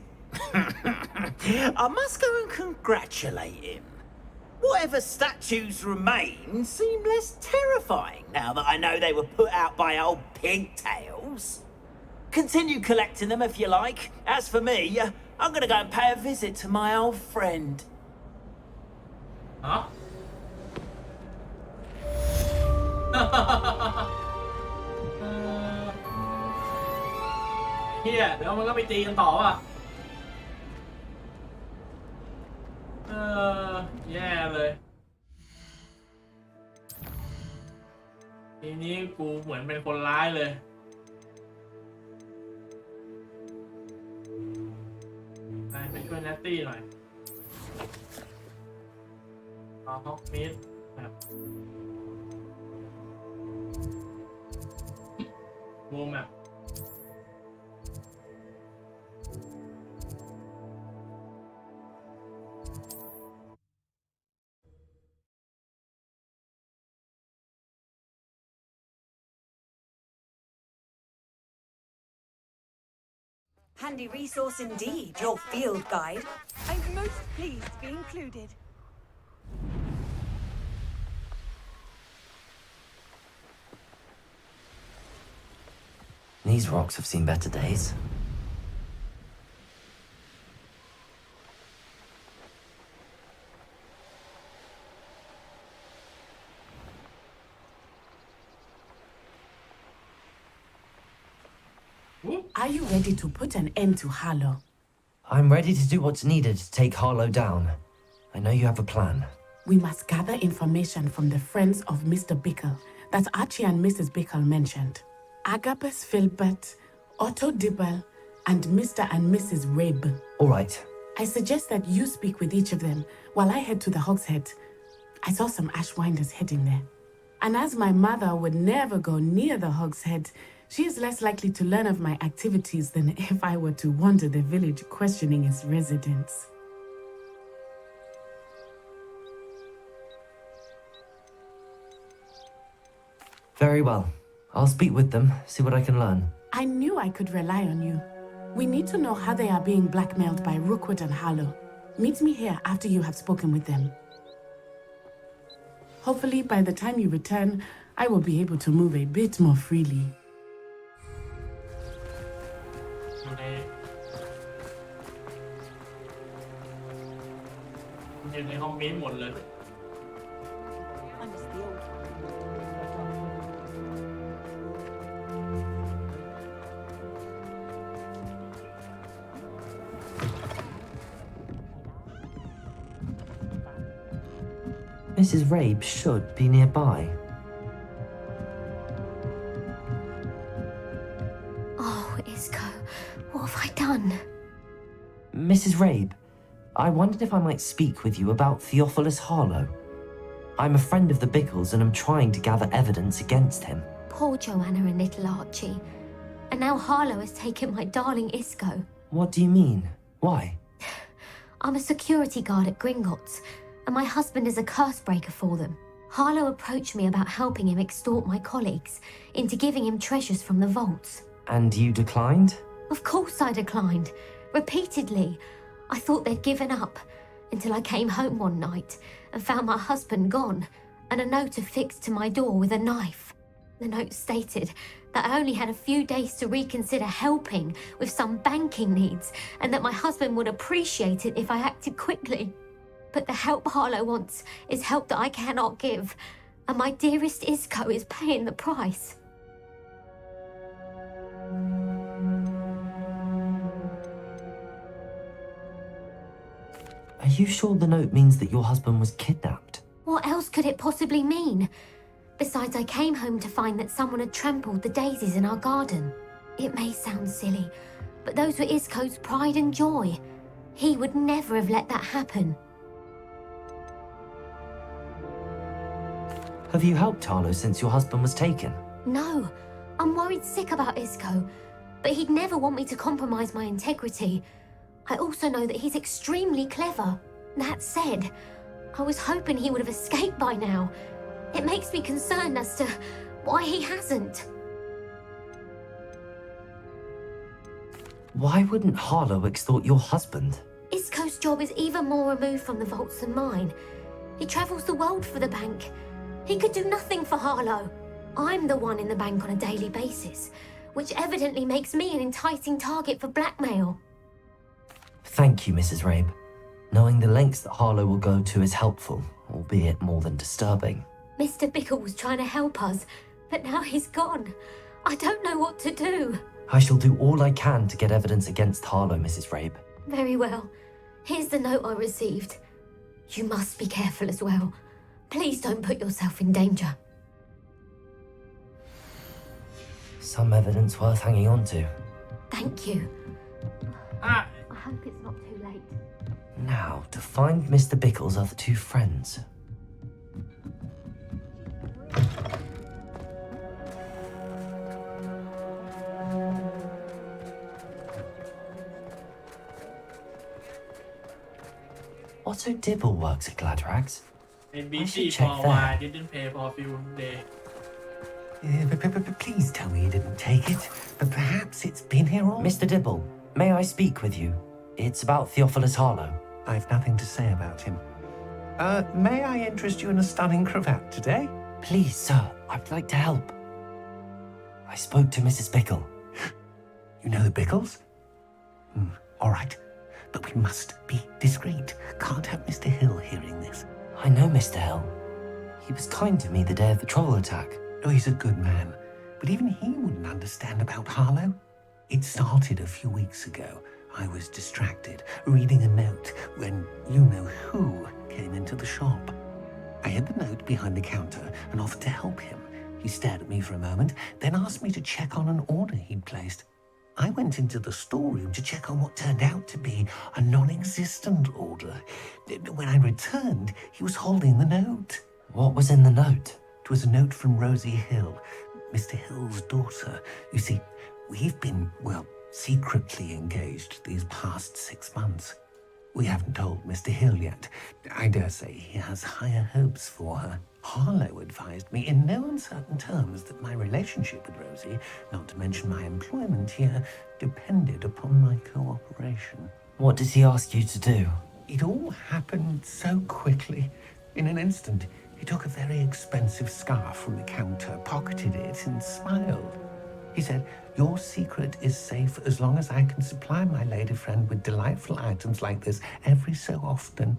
I must go and congratulate him. Whatever statues remain seem less terrifying now that I know they were put out by old pigtails. Continue collecting them if you like. As for me, I'm gonna go and pay a visit to my old friend. ฮะ เฮียแล้วมันก็ไปตีกันต่อว่ะแย่เลยทีนี้กูเหมือนเป็นคนร้ายเลยไปช่วยแนตตี้หน่อยเอาฮอกมิดแบบโวมแบบ Handy resource indeed, your field guide. I'm most pleased to be included. These rocks have seen better days. Are you ready to put an end to Harlow? I'm ready to do what's needed to take Harlow down. I know you have a plan. We must gather information from the friends of Mr. Bickle that Archie and Mrs. Bickle mentioned. Agabus Filbert, Otto Dibble, and Mr. and Mrs. Rabe. All right. I suggest that you speak with each of them while I head to the Hogshead. I saw some Ashwinders heading there. And as my mother would never go near the Hogshead, she is less likely to learn of my activities than if I were to wander the village questioning its residents. Very well. I'll speak with them, see what I can learn. I knew I could rely on you. We need to know how they are being blackmailed by Rookwood and Harlow. Meet me here after you have spoken with them. Hopefully, by the time you return, I will be able to move a bit more freely. อยู่ในห้องมิ้นหมดเลย Mrs. Rabe should be nearby. Oh, Isco, what have I done? Mrs. Rabe, I wondered if I might speak with you about Theophilus Harlow. I'm a friend of the Bickles and I'm trying to gather evidence against him. Poor Joanna and little Archie. And now Harlow has taken my darling Isco. What do you mean? Why? I'm a security guard at Gringotts, and my husband is a curse breaker for them. Harlow approached me about helping him extort my colleagues into giving him treasures from the vaults. And you declined? Of course I declined. Repeatedly. I thought they'd given up until I came home one night and found my husband gone and a note affixed to my door with a knife. The note stated that I only had a few days to reconsider helping with some banking needs and that my husband would appreciate it if I acted quickly. But the help Harlow wants is help that I cannot give, and my dearest Isco is paying the price. Are you sure the note means that your husband was kidnapped? What else could it possibly mean? Besides, I came home to find that someone had trampled the daisies in our garden. It may sound silly, but those were Isco's pride and joy. He would never have let that happen. Have you helped Harlow since your husband was taken? No, I'm worried sick about Isco, but he'd never want me to compromise my integrity. I also know that he's extremely clever. That said, I was hoping he would have escaped by now. It makes me concerned as to why he hasn't. Why wouldn't Harlow extort your husband? Isco's job is even more removed from the vaults than mine. He travels the world for the bank. He could do nothing for Harlow. I'm the one in the bank on a daily basis, which evidently makes me an enticing target for blackmail. Thank you, Mrs. Rabe. Knowing the lengths that Harlow will go to is helpful, albeit more than disturbing. Mr. Bickle was trying to help us, but now he's gone. I don't know what to do. I shall do all I can to get evidence against Harlow, Mrs. Rabe. Very well. Here's the note I received. You must be careful as well. Please don't put yourself in danger. Some evidence worth hanging on to. Thank you. Ah. I hope it's not too late. Now, to find Mr. Bickle's other two friends. Otto Dibble works at Gladrags. NBC for a while didn't pay for a few days. But please tell me you didn't take it. But perhaps it's been here all... Mr. Dibble, may I speak with you? It's about Theophilus Harlow. I've nothing to say about him. May I interest you in a stunning cravat today? Please, sir, I'd like to help. I spoke to Mrs. Bickle. You know the Bickles? All right. But we must be discreet. Can't have Mr. Hill hearing this. I know Mr. Hill. He was kind to me the day of the troll attack. Oh, he's a good man. But even he wouldn't understand about Harlow. It started a few weeks ago. I was distracted, reading a note, when you-know-who came into the shop. I hid the note behind the counter and offered to help him. He stared at me for a moment, then asked me to check on an order he'd placed. I went into the storeroom to check on what turned out to be a non-existent order. When I returned, he was holding the note. What was in the note? It was a note from Rosie Hill, Mr. Hill's daughter. You see, we've been, well, secretly engaged these past 6 months. We haven't told Mr. Hill yet. I dare say he has higher hopes for her. Harlow advised me in no uncertain terms that my relationship with Rosie, not to mention my employment here, depended upon my cooperation. What did he ask you to do? It all happened so quickly. In an instant, he took a very expensive scarf from the counter, pocketed it, and smiled. He said, "Your secret is safe as long as I can supply my lady friend with delightful items like this every so often."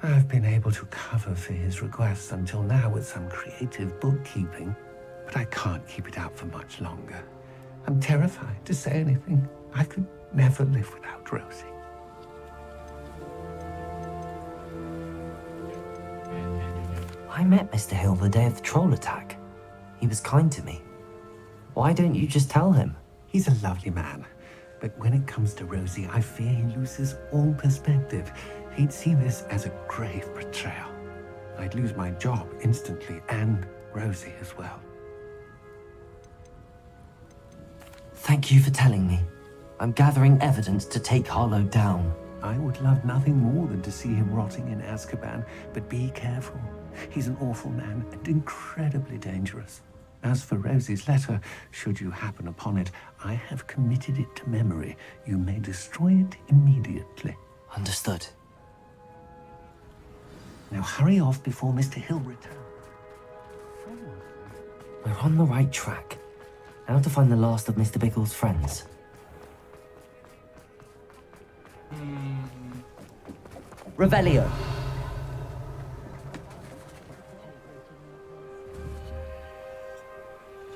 I've been able to cover for his requests until now with some creative bookkeeping, but I can't keep it up for much longer. I'm terrified to say anything. I could never live without Rosie. I met Mr. Hill the day of the troll attack. He was kind to me. Why don't you just tell him? He's a lovely man, but when it comes to Rosie, I fear he loses all perspective. He'd see this as a grave betrayal. I'd lose my job instantly, and Rosie as well. Thank you for telling me. I'm gathering evidence to take Harlow down. I would love nothing more than to see him rotting in Azkaban, but be careful. He's an awful man and incredibly dangerous. As for Rosie's letter, should you happen upon it, I have committed it to memory. You may destroy it immediately. Understood. Now hurry off before Mr. Hill returns. We're on the right track. Now to find the last of Mr. Bickle's friends. Revelio.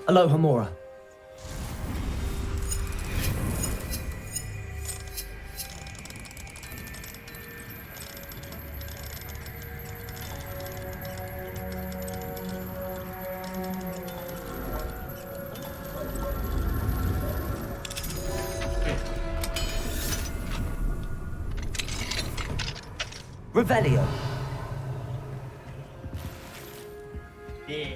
Aloha Mora. Revelio. Yeah.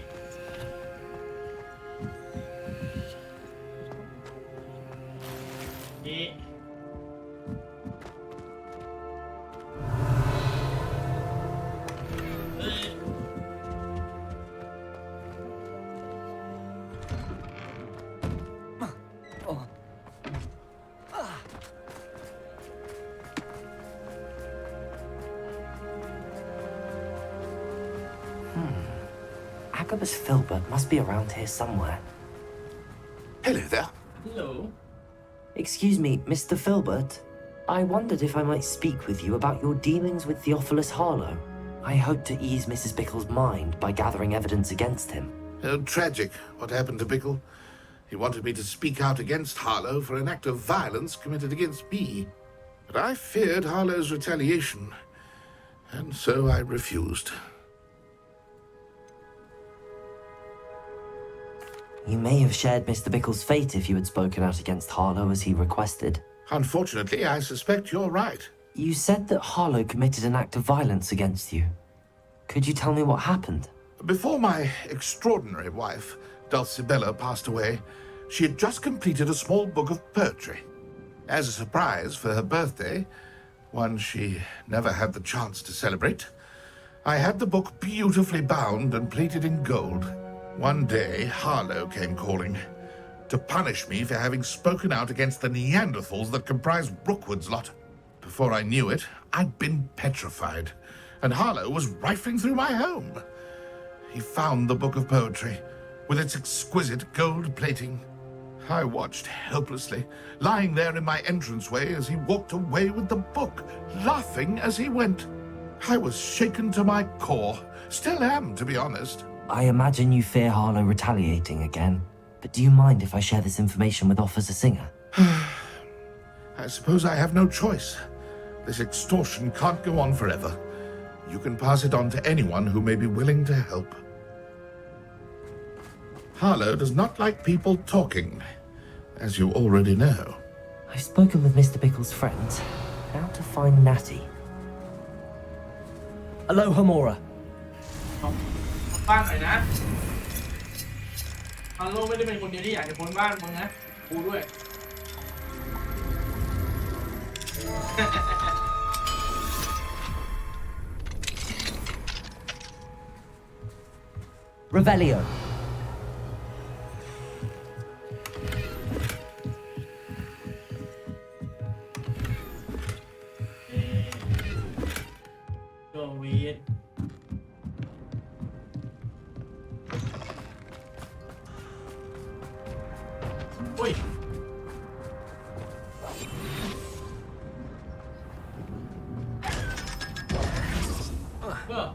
Yeah. Agabus Filbert must be around here somewhere. Hello there. Hello. Excuse me, Mr. Filbert. I wondered if I might speak with you about your dealings with Theophilus Harlow. I hope to ease Mrs. Bickle's mind by gathering evidence against him. Tragic what happened to Bickle. He wanted me to speak out against Harlow for an act of violence committed against me. But I feared Harlow's retaliation, and so I refused. You may have shared Mr. Bickle's fate if you had spoken out against Harlow as he requested. Unfortunately, I suspect you're right. You said that Harlow committed an act of violence against you. Could you tell me what happened? Before my extraordinary wife, Dulcibella, passed away, she had just completed a small book of poetry. As a surprise for her birthday, one she never had the chance to celebrate, I had the book beautifully bound and plated in gold. One day, Harlow came calling to punish me for having spoken out against the Neanderthals that comprised Rookwood's lot. Before I knew it, I'd been petrified, and Harlow was rifling through my home. He found the book of poetry, with its exquisite gold plating. I watched helplessly, lying there in my entranceway as he walked away with the book, laughing as he went. I was shaken to my core. Still am, to be honest. I imagine you fear Harlow retaliating again, but do you mind if I share this information with Officer Singer? I suppose I have no choice. This extortion can't go on forever. You can pass it on to anyone who may be willing to help. Harlow does not like people talking, as you already know. I've spoken with Mr. Bickle's friend. How to find Natty? Aloha Mora. บ้านหน่อยนะฮัลโหลไม่ได้เป็นคนเดียวที่อยากจะพ้นบ้านมึงนะกูด้วย Revelio. Go weird. Ui. Oh.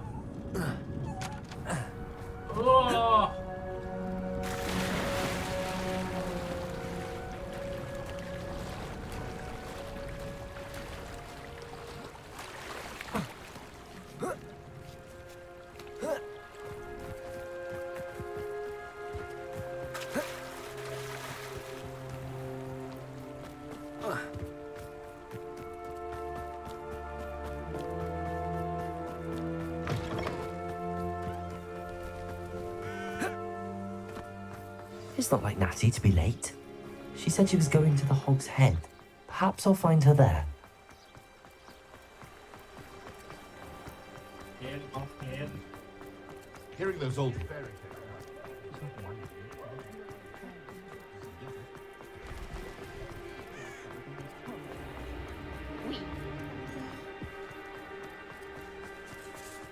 It's not like Natty to be late. She said she was going to the Hog's Head. Perhaps I'll find her there. Hearing those old fairy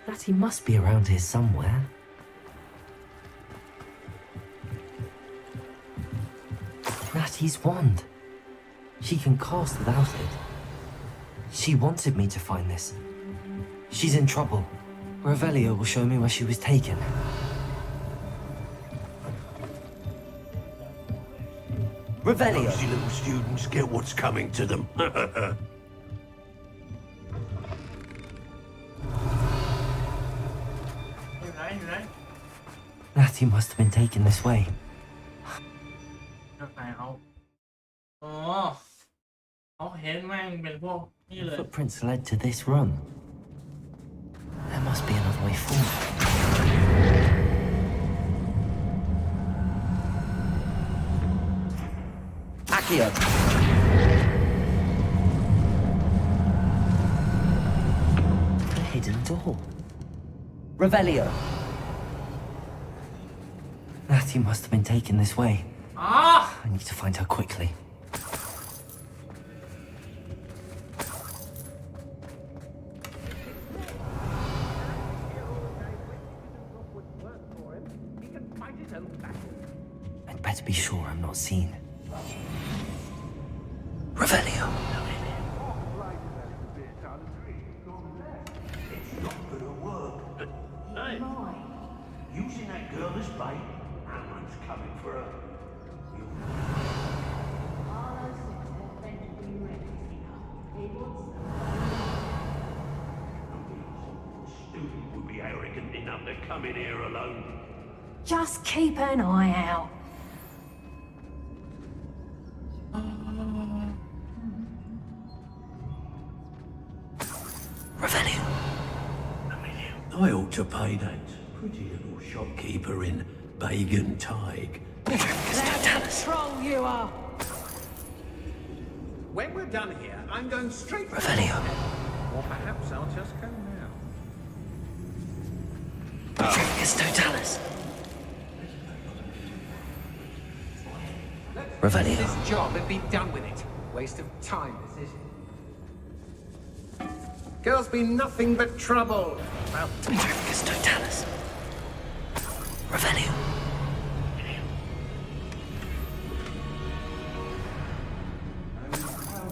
Natty must be around here somewhere. Natty's wand. She can cast without it. She wanted me to find this. She's in trouble. Revelio will show me where she was taken. Revelio! Nosy little students get what's coming to them. Natty must have been taken this way. อ๋อเขาเห็นแม่งเป็นพวกนี่เลย Footprints led to this room. There must be another way forward. Accio! A hidden door. Revelio! Natty must have been taken this way. I need to find her quickly. I'd better be sure I'm not seen. Revelio. It's not gonna work. Hey, using that girl as bait, Alan's coming for her. Student would be arrogant enough to come in here alone. Just keep an eye out. Revelio. I ought to pay that pretty little shopkeeper in Bagan Tig. That's the troll you are. When we're done here, I'm going straight to Revelio. Or perhaps I'll just go now. It's Totalis. Revelio. This job and be done with it. Waste of time, this is. Girls be nothing but trouble. Well, It's Totalis. Revelio.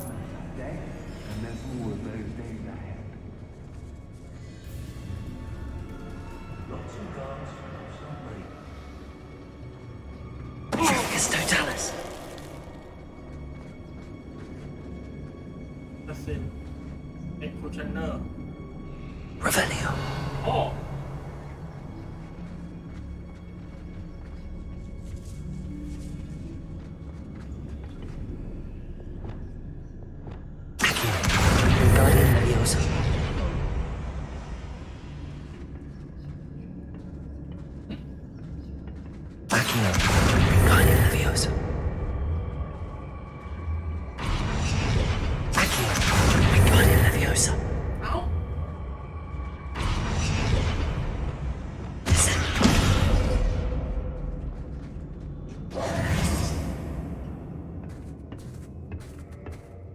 and there's more of those days ahead. Lots of guards, sorry. It's Totalis. Assassin Executioner Revelio. โอ้ Guardian Leviosa. Accio. Guardian Leviosa. Accio. Guardian Leviosa. เอ้า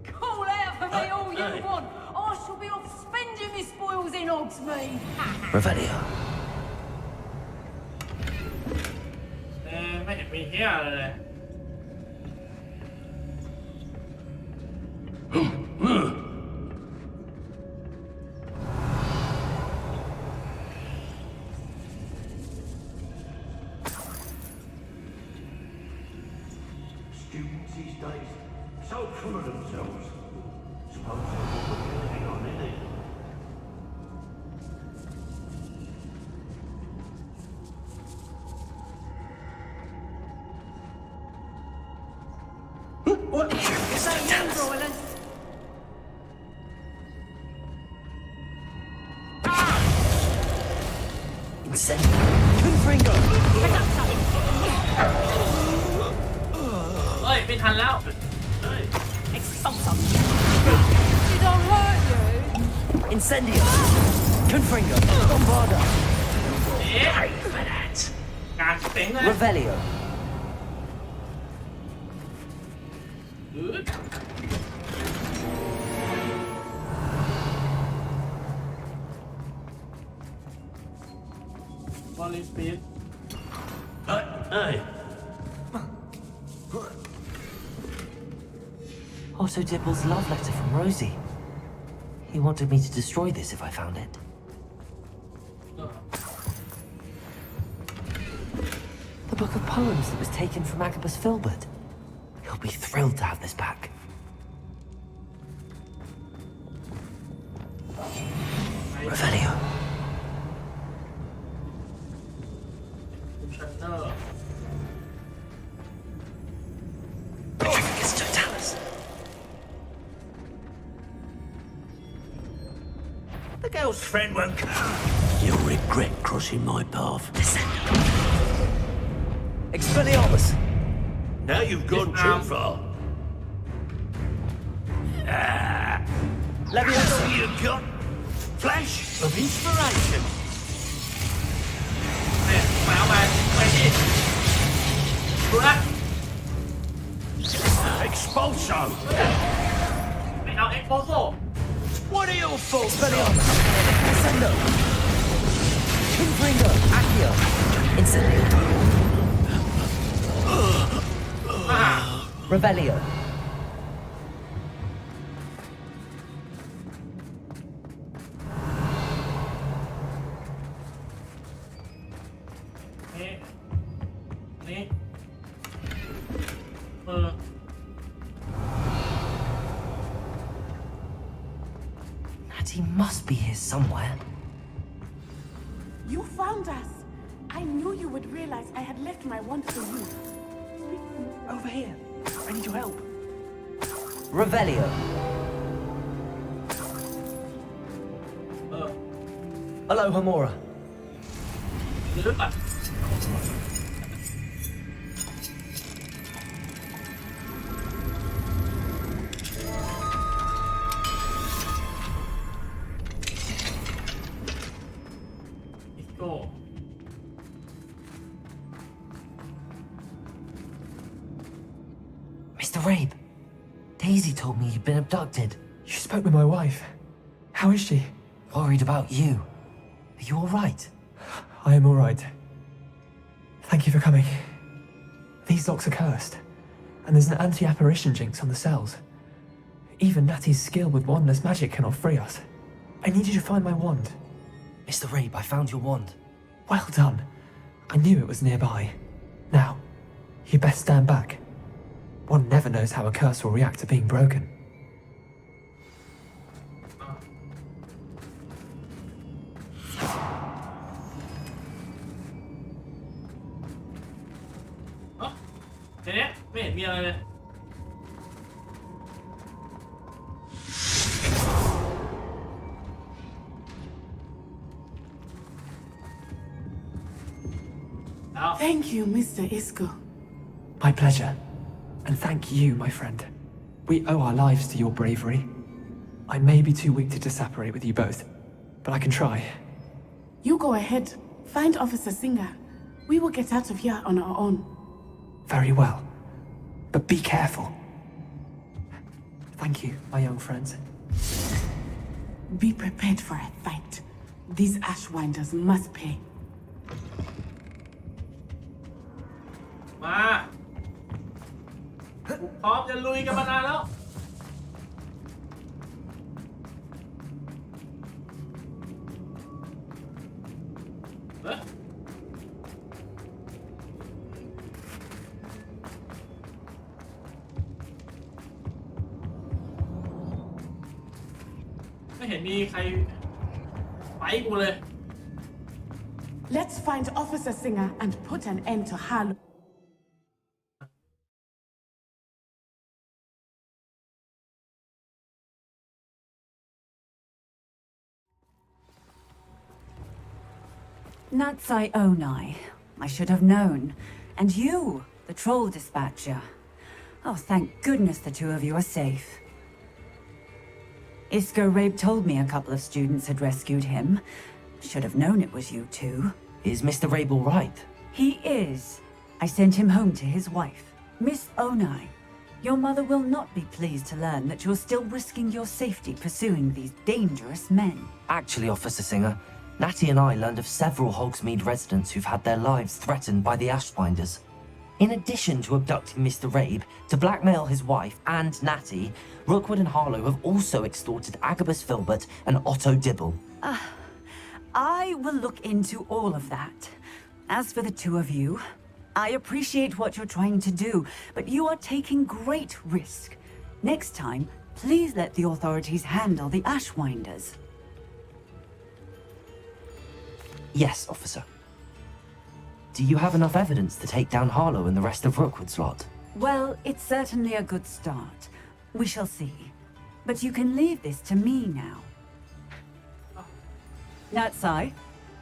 Call out for me all you want. I shall be off spending my spoils in Hogsmeade. Revelio. ไม่เห็นมีเฮียอะไรเลย Students these days, so full of themselves. Suppose they're all building on it. What? Is that you, Royland? Incendio. Confringo. เฮ้ยไม่ทันแล้ว Expulsum. Did I hurt you? Incendio. Confringo. Bombarda. เอ๊ะ Pay for that. การเต็งเลย Revelio. บอลลิสปีด Hey, Otto Dibble's love letter from Rosie. He wanted me to destroy this if I found it. The book of poems that was taken from Agabus Filbert. He'll be thrilled to have this back. Revelio. ชันเนอร์ Petricus Totalis. the girl's friend won't come. You'll regret crossing my path. Expelliarmus. Now you've gone too far. Leviosa. All you've got? Flash of inspiration. เนี่ยมาเอาไปดิดูนะ Expulso. ไม่เอาเอ็กโพโซ What are your faults, Expelliarmus? Ascendo. Confringo. Accio. Incendio. Revelio. Natty must be here somewhere. You found us. I knew you would realize I had left my wand for you. Over here. I need your help. Revelio. Hello, Hamura. Mr. Rabe, Daisy told me you'd been abducted. You spoke with my wife. How is she? Worried about you. Are you all right? I am all right. Thank you for coming. These locks are cursed, and there's an anti-apparition jinx on the cells. Even Natty's skill with wandless magic cannot free us. I need you to find my wand. Mr. Rabe, I found your wand. Well done. I knew it was nearby. Now, you best stand back. One never knows how a curse will react to being broken. Thank you, Mr. Isco. My pleasure. And thank you, my friend. We owe our lives to your bravery. I may be too weak to disapparate with you both, but I can try. You go ahead. Find Officer Singer. We will get out of here on our own. Very well. But be careful. Thank you, my young friends. Be prepared for a fight. These Ashwinders must pay. มาพร้อมจะลุยกันมานานแล้วไม่เห็นมีใครไปกูเลย Let's find Officer Singer and put an end to Harlow. Natsai Onai. I should have known. And you, the troll dispatcher. Oh, thank goodness the two of you are safe. Isco Rabe told me a couple of students had rescued him. Should have known it was you two. Is Mr. Rabe all right? He is. I sent him home to his wife. Miss Onai, your mother will not be pleased to learn that you're still risking your safety pursuing these dangerous men. Actually, Officer Singer, Natty and I learned of several Hogsmeade residents who've had their lives threatened by the Ashwinders. In addition to abducting Mr. Rabe to blackmail his wife and Natty, Rookwood and Harlow have also extorted Agabus Filbert and Otto Dibble. I will look into all of that. As for the two of you, I appreciate what you're trying to do, but you are taking great risk. Next time, please let the authorities handle the Ashwinders. Yes, officer. Do you have enough evidence to take down Harlow and the rest of Rookwood's lot? Well, it's certainly a good start. We shall see. But you can leave this to me now. Natsai,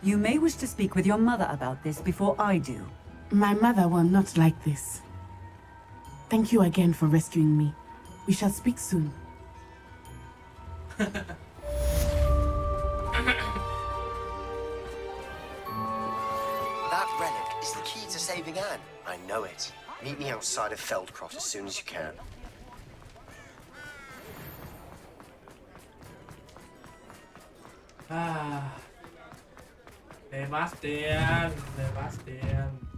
you may wish to speak with your mother about this before I do. My mother will not like this. Thank you again for rescuing me. We shall speak soon. That relic is the key to saving Anne. I know it. Meet me outside of Feldcroft as soon as you can. Sebastian.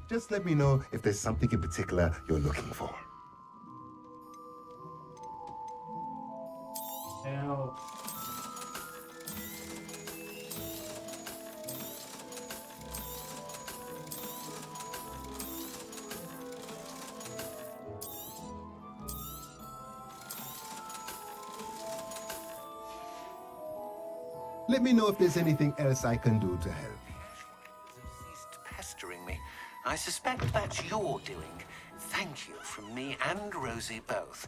Just let me know if there's something in particular you're looking for. Let me know if there's anything else I can do to help. Ceased pestering me. I suspect that's your doing. Thank you from me and Rosie both.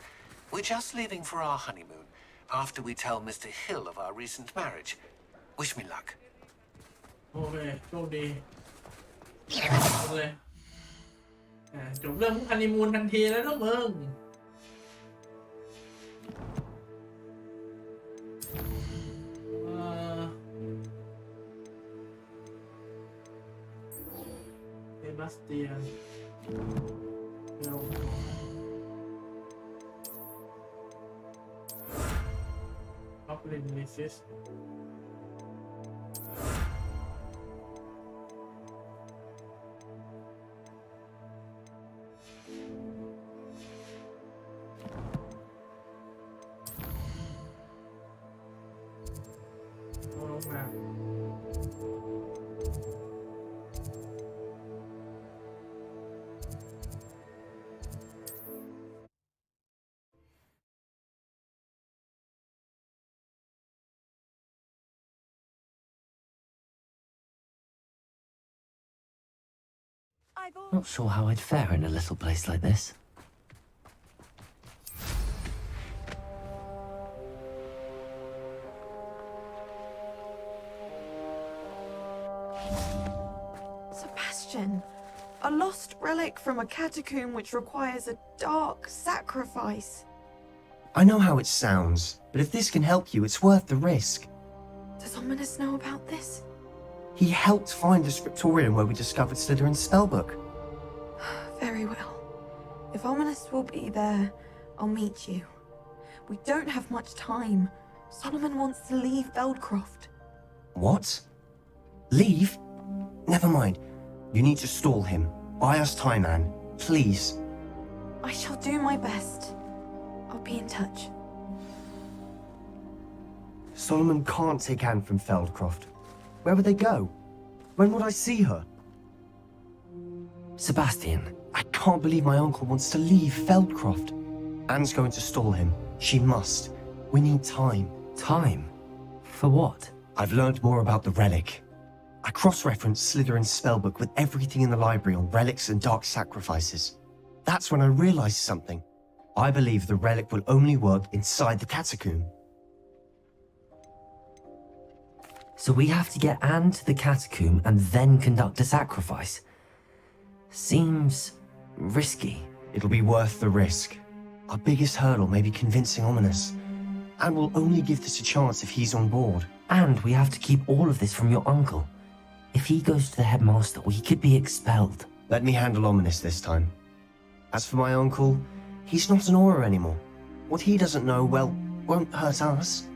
We're just leaving for our honeymoon after we tell Mr. Hill of our recent marriage. Wish me luck. โอเคโชคดีเลยจบเรื่องฮันนีมูนทันทีแล้วนะมึงเซบาสเตียนออฟลินลิซิสNot sure how I'd fare in a little place like this. Sebastian, a lost relic from a catacomb which requires a dark sacrifice. I know how it sounds, but if this can help you, it's worth the risk. Does Ominous know about this? He helped find the scriptorium where we discovered Slytherin's spellbook. Very well. If Ominous will be there, I'll meet you. We don't have much time. Solomon wants to leave Feldcroft. What? Leave? Never mind. You need to stall him. Buy us time, Anne. Please. I shall do my best. I'll be in touch. Solomon can't take Anne from Feldcroft. Where would they go? When would I see her? Sebastian. I can't believe my uncle wants to leave Feldcroft. Anne's going to stall him. She must. We need time. Time? For what? I've learned more about the relic. I cross-referenced Slytherin's spellbook with everything in the library on relics and dark sacrifices. That's when I realized something. I believe the relic will only work inside the catacomb. So we have to get Anne to the catacomb and then conduct a sacrifice. Seems risky. It'll be worth the risk. Our biggest hurdle may be convincing Ominous. Anne will only give this a chance if he's on board. And we have to keep all of this from your uncle. If he goes to the headmaster, we could be expelled. Let me handle Ominous this time. As for my uncle, he's not an Auror anymore. What he doesn't know, well, won't hurt us.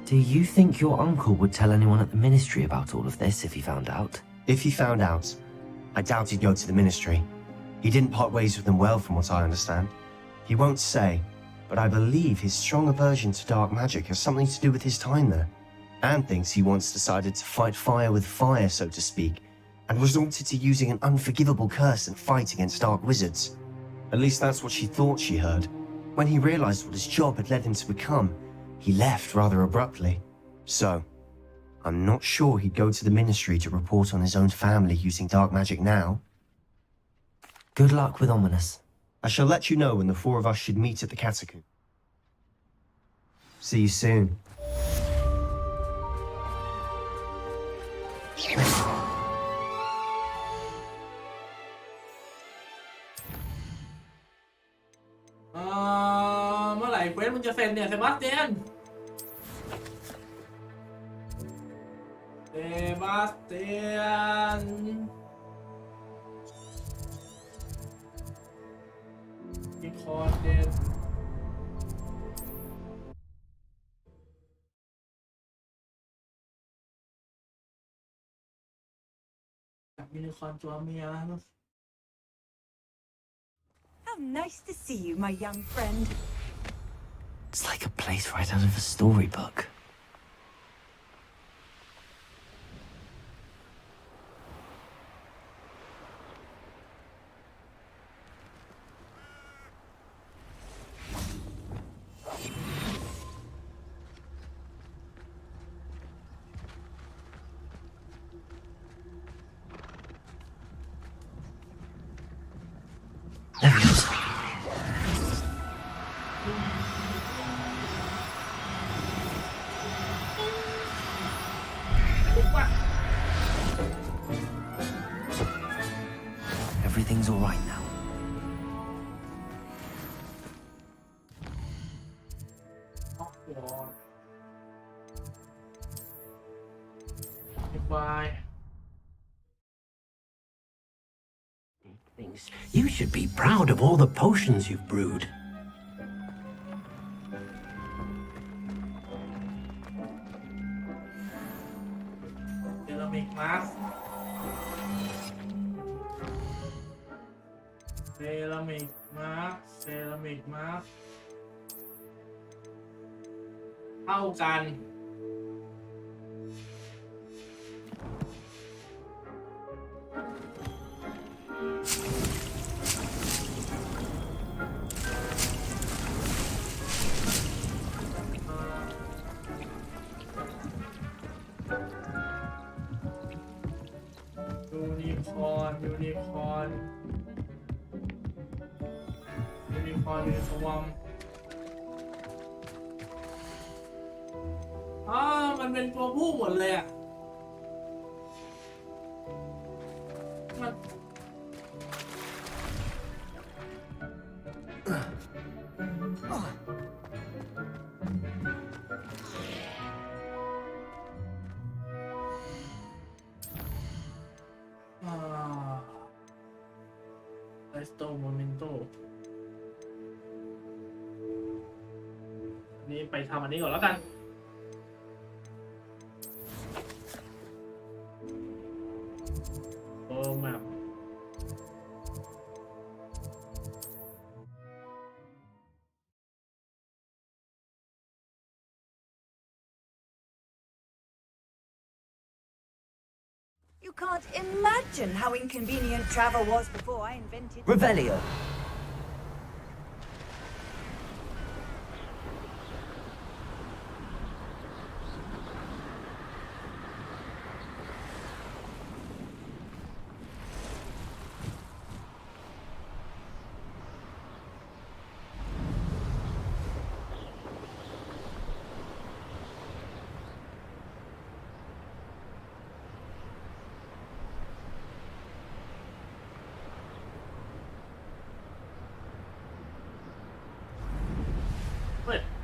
Do you think your uncle would tell anyone at the ministry about all of this if he found out? If he found out, I doubt he'd go to the ministry. He didn't part ways with them well, from what I understand. He won't say, but I believe his strong aversion to dark magic has something to do with his time there. Anne thinks he once decided to fight fire with fire, so to speak, and resorted to using an unforgivable curse and fight against dark wizards. At least that's what she thought she heard. When he realized what his job had led him to become, he left rather abruptly. So, I'm not sure he'd go to the ministry to report on his own family using dark magic now. Good luck with Ominous. I shall let you know when the four of us should meet at the catacomb. See you soon. Quên มึงจะเซ็นเนี่ยเซบาสเตียนอีคอนเดนยูนิคอร์นตัวเมีย How nice to see you, my young friend. It's like a place right out of a storybook. Everything's all right now. Goodbye. You should be proud of all the potions you've brewed. Ceramic mask. Ceramic mask. Ceramic mask. เท่ากันยูนิคอร์นสวอมมันเป็นตัวผู้หมดเลยอ่ะมันไลสโตโมเมนโตนี่ไปทำอันนี้ก่อนแล้วกันแมปYou can't imagine how inconvenient travel was before I invented Revelio.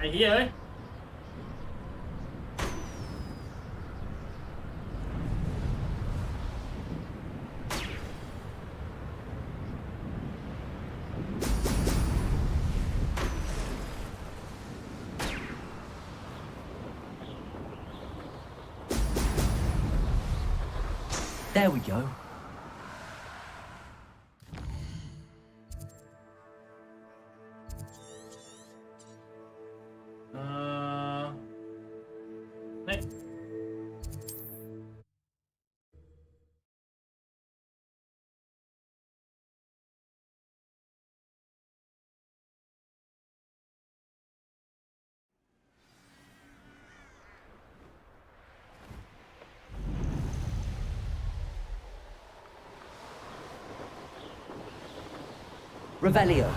ไอ้เหี้ยเอ้ยThere we go. Revelio.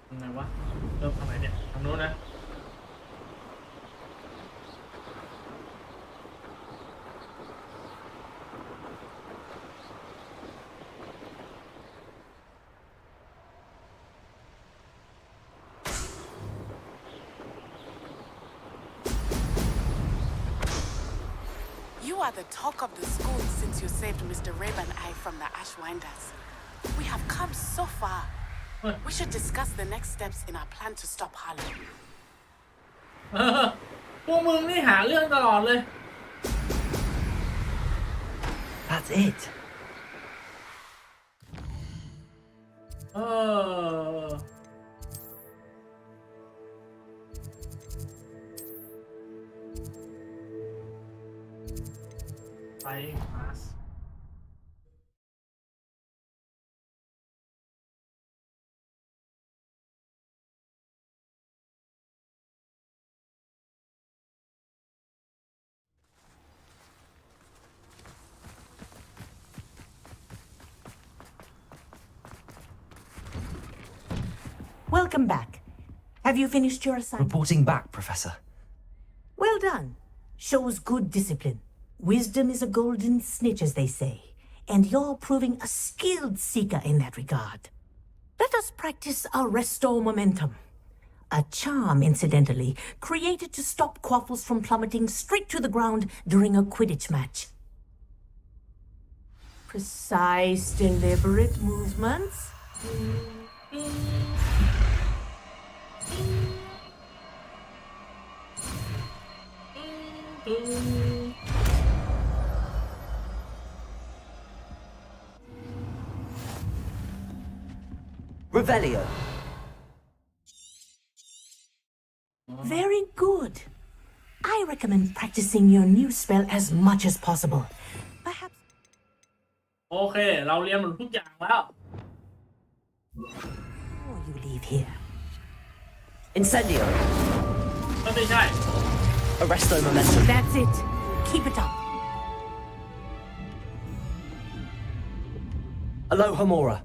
ทางไหนวะเริ่มทางไหนเนี่ยทางโน้นนะYou are the talk of the school since you saved Mr. Rabe and I from the Ashwinders. We have come so far. We should discuss the next steps in our plan to stop Harlow. พวกมึงนี่หาเรื่องตลอดเลย That's it. เออไปมาส Welcome back. Have you finished your assignment? Reporting back, Professor. Well done. Shows good discipline. Wisdom is a golden snitch, as they say, and you're proving a skilled seeker in that regard. Let us practice Arresto Momentum. A charm, incidentally, created to stop quaffles from plummeting straight to the ground during a Quidditch match. Precise, deliberate movements. Revelio. Very good. I recommend practicing your new spell as much as possible. Perhaps. โอเคเราเรียนหมดทุกอย่างแล้ว Before you leave here. Incendio. ไม่ใช่ Arresto Momentum. That's it. Keep it up. Alohomora.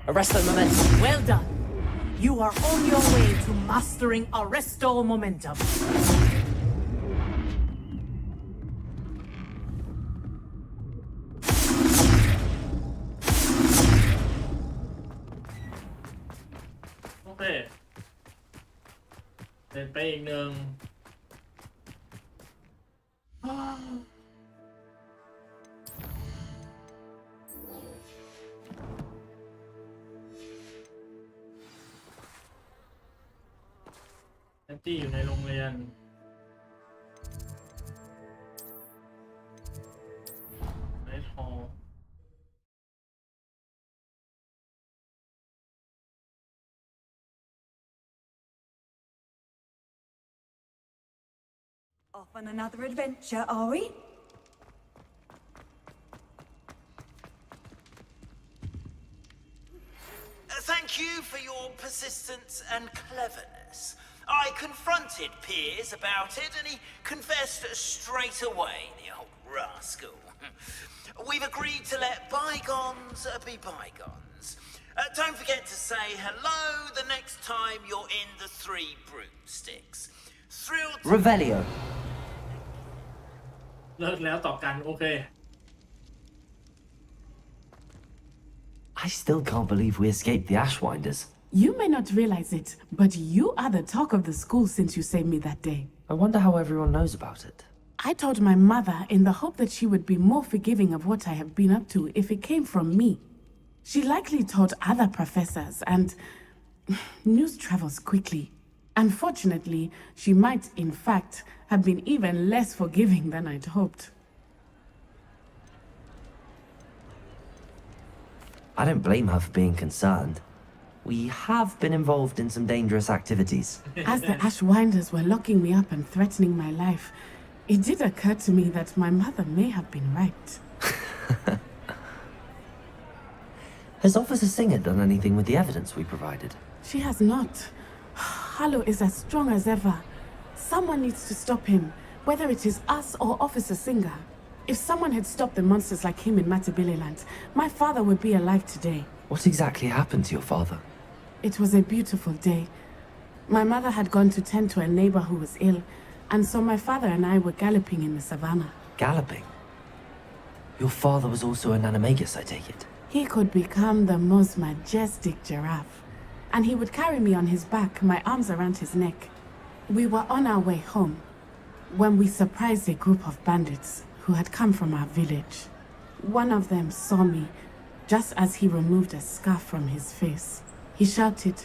Arresto Momentum. Well done. You are on your way to mastering Arresto Momentum. Okay. เดินไปอีกหนึ่งแอนตี้อยู่ในโรงเรียนไนท์ฮอลล์ Off on another adventure, are we? Thank you for your persistence and cleverness. I confronted Piers about it, and he confessed straight away, the old rascal. We've agreed to let bygones be bygones. Don't forget to say hello the next time you're in the Three Broomsticks. Thrilled. Revelio. เลิกแล้วต่อกันโอเค I still can't believe we escaped the Ashwinders. You may not realize it, but you are the talk of the school since you saved me that day. I wonder how everyone knows about it. I told my mother in the hope that she would be more forgiving of what I have been up to if it came from me. She likely told other professors, and news travels quickly. Unfortunately, she might, in fact, have been even less forgiving than I'd hoped. I don't blame her for being concerned. We have been involved in some dangerous activities. As the Ashwinders were locking me up and threatening my life, it did occur to me that my mother may have been right. Has Officer Singer done anything with the evidence we provided? She has not. Harlow is as strong as ever. Someone needs to stop him, whether it is us or Officer Singer. If someone had stopped the monsters like him in Matabeleland, my father would be alive today. What exactly happened to your father? It was a beautiful day. My mother had gone to tend to a neighbor who was ill, and so my father and I were galloping in the savannah. Galloping? Your father was also an animagus, I take it? He could become the most majestic giraffe, and he would carry me on his back, my arms around his neck. We were on our way home when we surprised a group of bandits who had come from our village. One of them saw me Just as he removed a scarf from his face, he shouted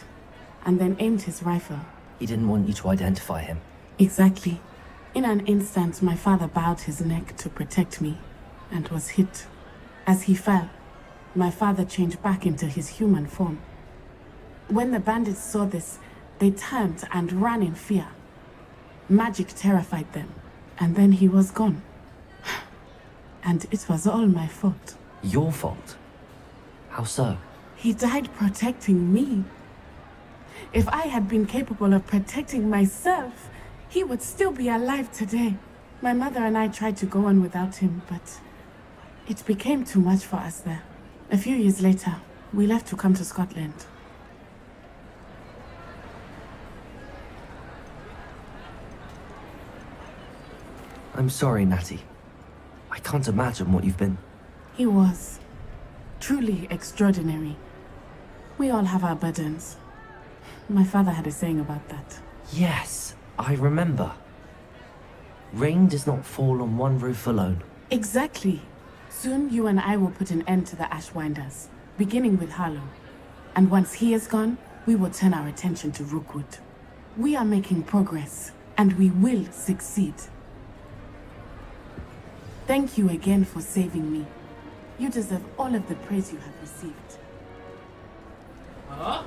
and then aimed his rifle. He didn't want you to identify him. Exactly. In an instant, my father bowed his neck to protect me and was hit. As he fell, my father changed back into his human form. When the bandits saw this, they turned and ran in fear. Magic terrified them, and then he was gone. And it was all my fault. Your fault? How so? He died protecting me. If I had been capable of protecting myself, he would still be alive today. My mother and I tried to go on without him, but it became too much for us there. A few years later, we left to come to Scotland. I'm sorry, Natty. I can't imagine what you've been. He was truly extraordinary. We all have our burdens. My father had a saying about that. Yes, I remember. Rain does not fall on one roof alone. Exactly. Soon you and I will put an end to the Ashwinders, beginning with Harlow. And once he is gone, we will turn our attention to Rookwood. We are making progress, and we will succeed. Thank you again for saving me. You deserve all of the praise you have received. Huh?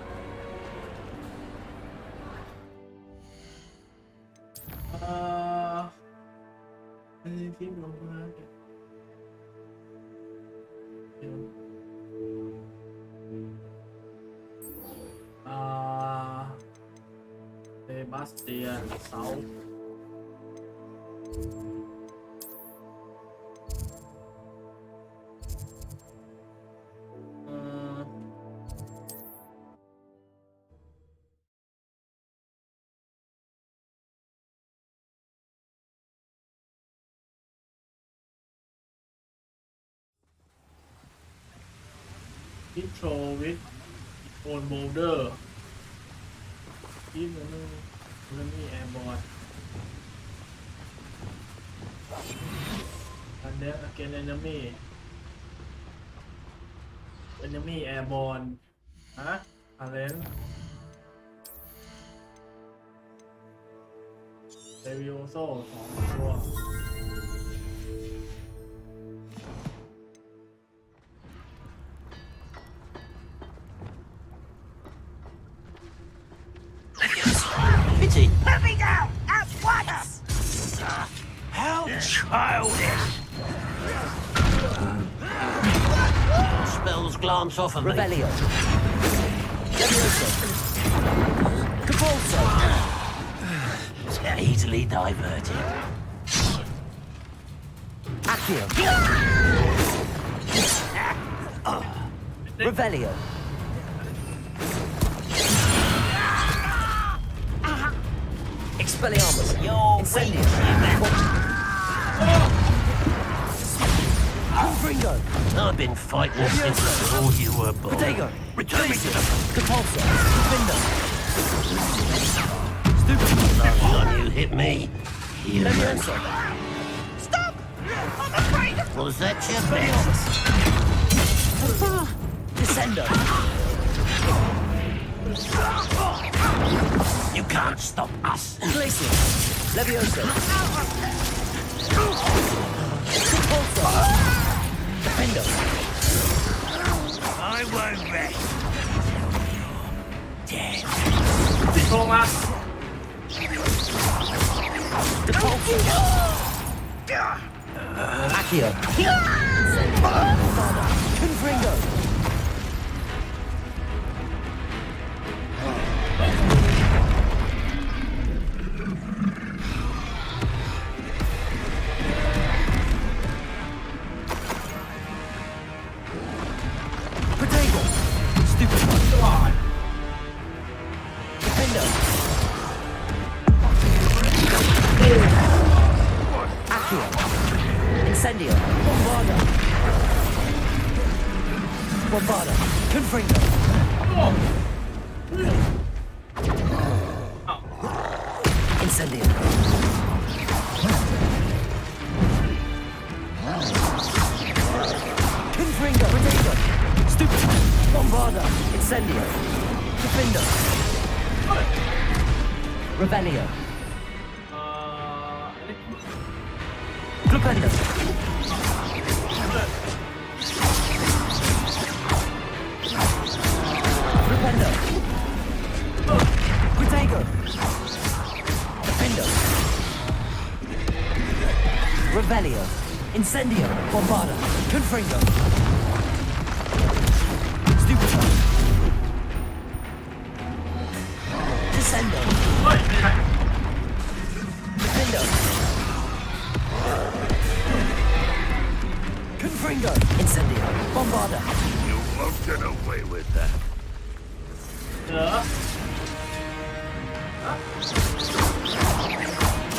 Sebastian South. Intro with own boulder. Enemy airborne. And then again enemy airborne. Huh? And then Levioso 2 ตัว Pity. Let me down at once! How childish! Spells glance off of me. Revelio. Levioso. Capolso. Easily diverted. Accio. Revelio. Expelliarmus. Incendio. Confringo. I've been fighting this since before you were born. Protego. Return me to the Capolso. Findo. last time you hit me. Human. Stop! I'm afraid of... Was that your best? Descendo. You can't stop us. Glacier. Levioso. Capolso. Defendo. I won't rest. Dead. โทรมา Accio. Confringo. Protego. Stupid. Defendo. Accio. Incendio. Bombarda. Bombarda. Confringo. Incendio. Confringo. Protego. Bombarda, Incendio, Defender, Revelio, Flipendo, Flipendo, Protego, Defender, Revelio, Incendio, Bombarda, Confringo, Stupido, Descendo, Defendo, Confringo, Incendio, Bombarda. You won't get away with that.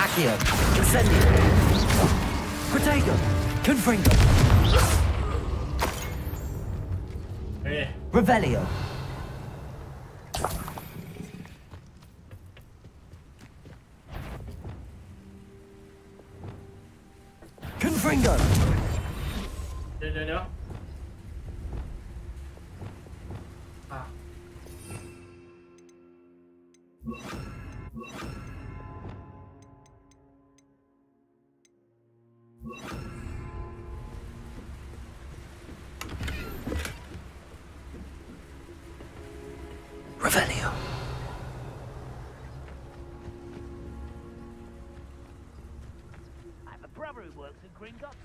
Accio, Incendio, Protego, Confringo, Revelio, Confringo, เดี๋ยวอ่ะ Revelio. I have a brother who works at Gringotts.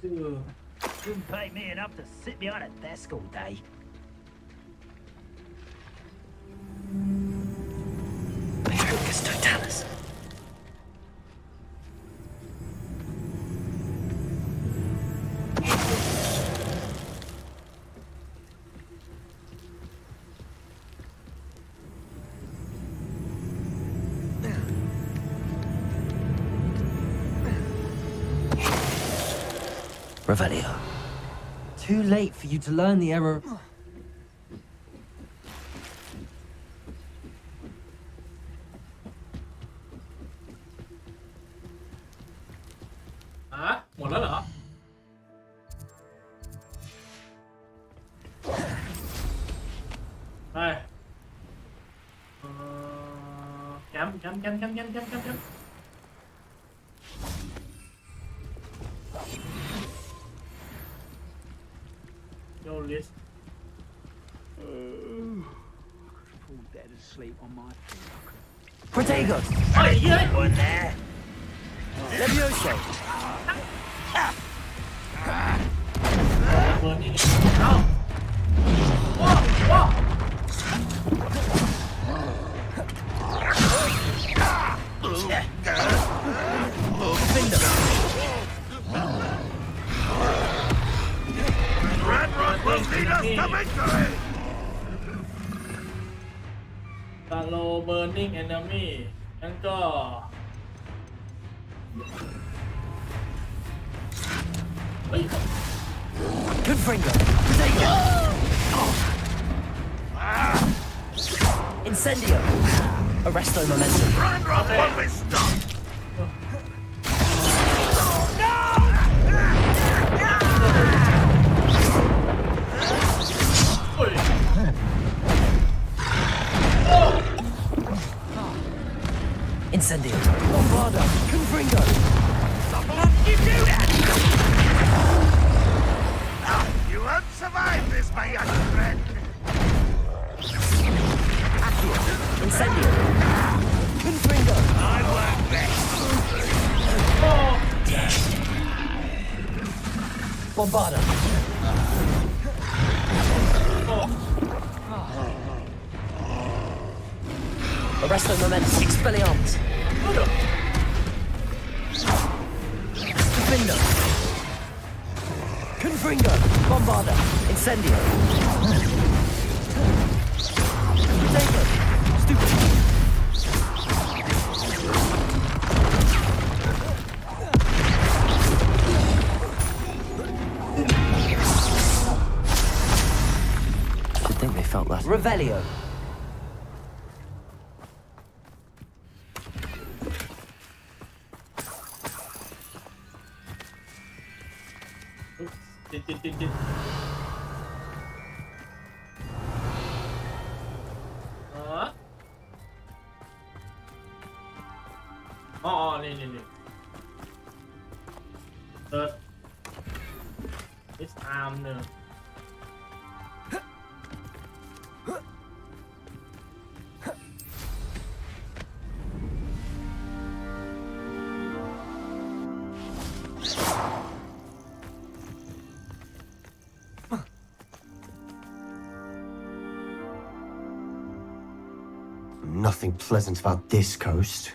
Wouldn't pay me enough to sit behind a desk all day. Patroclus Totalis. Revelio. Too late for you to learn the error. Ah, หมดแล้วเหรอไปแคมป์ Yo list Fall dead asleep on my floor. Protego. Oi, yeah. Anyone there? Levioso. เบอร์นี่เอ้าว้าว Red Rock will lead us to victory! ตาโลเบอร์นิ่งแอนนามีงั้นก็เฮ้ย Confringo. Protego. Incendio. Arresto momentum. Red Rock won't be stopped! Incendio. Bombarda. Confringo. You do that! You won't survive this, my young friend! Accio. Incendio. Confringo. I work best! Bombarda. Arresto momentum. Expelliarmus. Defender. Confringo. Bombarda. Incendio. Protego. Stupid. Should think they felt that. Revelio. อ๋อนี่เติร์ดดิสอาร์มเนี่ย Nothing pleasant about this coast.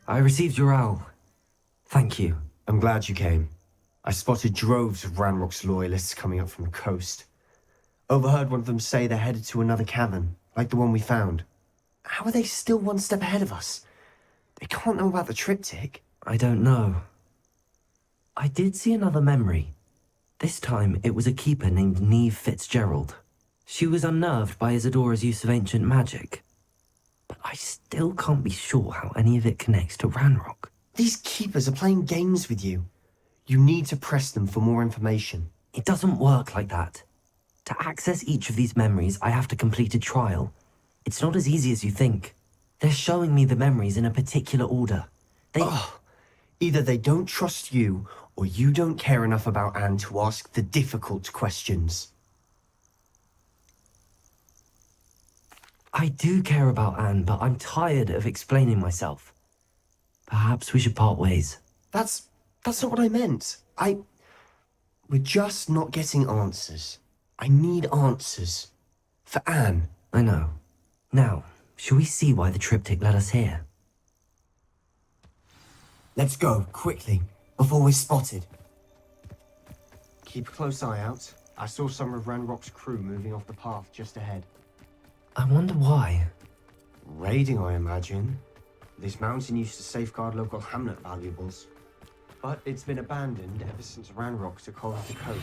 I received your owl. Thank you. I'm glad you came. I spotted droves of Ranrock's loyalists coming up from the coast. Overheard one of them say they're headed to another cavern, like the one we found. How are they still one step ahead of us? They can't know about the triptych. I don't know. I did see another memory. This time it was a keeper named Neve Fitzgerald. She was unnerved by Isadora's use of ancient magic. But I still can't be sure how any of it connects to Ranrock. These keepers are playing games with you. You need to press them for more information. It doesn't work like that. To access each of these memories, I have to complete a trial. It's not as easy as you think. They're showing me the memories in a particular order. Either they don't trust you, or you don't care enough about Anne to ask the difficult questions. I do care about Anne, but I'm tired of explaining myself. Perhaps we should part ways. That's not what I meant. We're just not getting answers. I need answers. For Anne. I know. Now, shall we see why the triptych led us here? Let's go, quickly, before we're spotted. Keep a close eye out. I saw some of Ranrock's crew moving off the path just ahead. I wonder why. Raiding, I imagine. This mountain used to safeguard local hamlet valuables. But it's been abandoned ever since Ranrock took hold of the coast.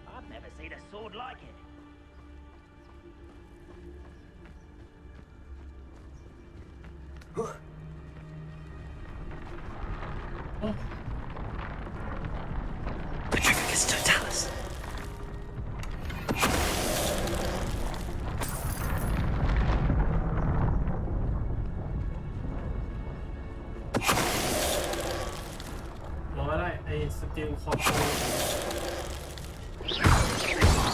I've never seen a sword like it. Patricus Totalis.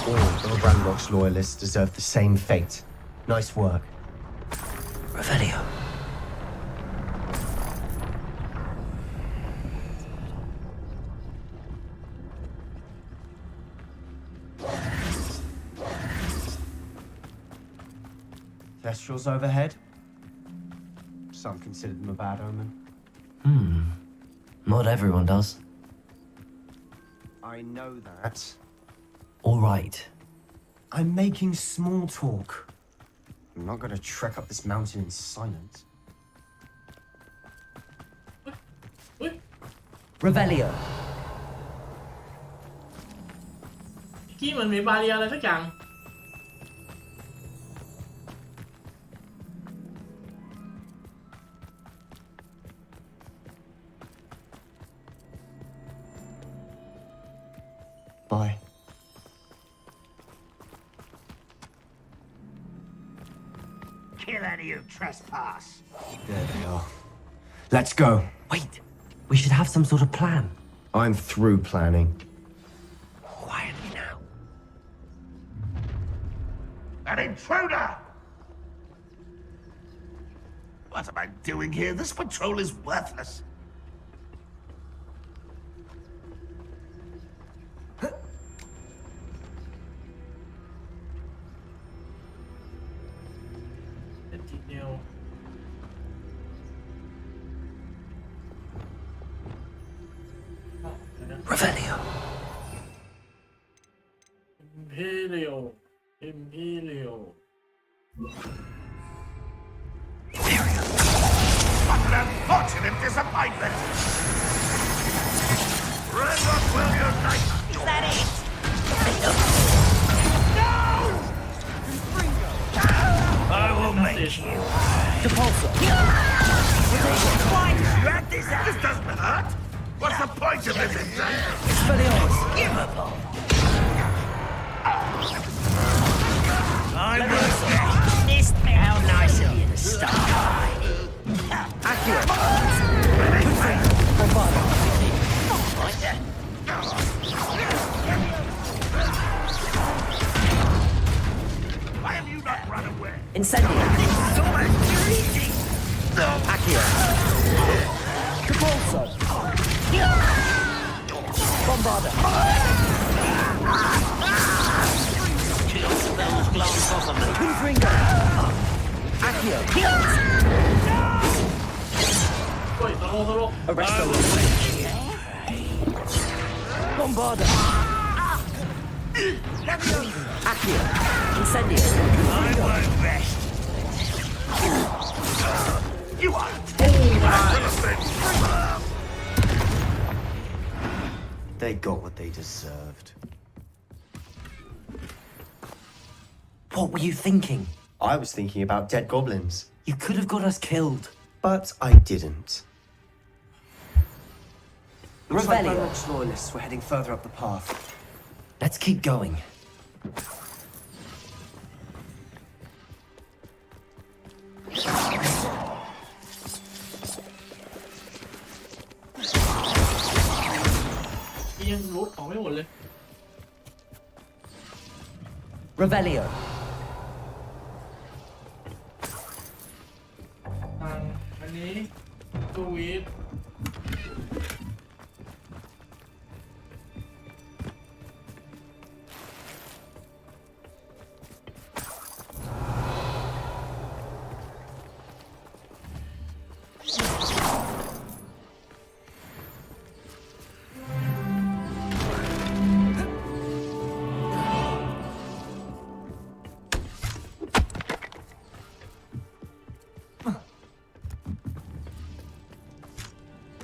All of Ranrock's loyalists deserve the same fate. Nice work. Revelio. Thestrals overhead? Some consider them a bad omen. Not everyone does. I know that. All right. I'm making small talk. I'm not gonna trek up this mountain in silence. Revelio. ที่มันมีบาเรียอะไรสักอย่าง Bye. Kill any who trespass. There they are. Let's go. Wait. We should have some sort of plan. I'm through planning. Quietly now. An intruder! What am I doing here? This patrol is worthless. Revelio. Imperial. What an unfortunate disappointment! Ranrock will unite! Is that it? I will make you. Depulso. Why did you add this out? This doesn't hurt! What's the point of this entangle? Unforgivable. I will say. How nice of Incendio. Accio. Capulso. Bombarda. Confringo. Accio. Arresto. Bombarda. Accio. Incendio. I won't rest. You are They got what they deserved. What were you thinking? I was thinking about dead goblins. You could have got us killed. But I didn't. Looks like Revelio. Ranrock's loyalists were heading further up the path. Let's keep going. Revelio. อันนี้ตูวีด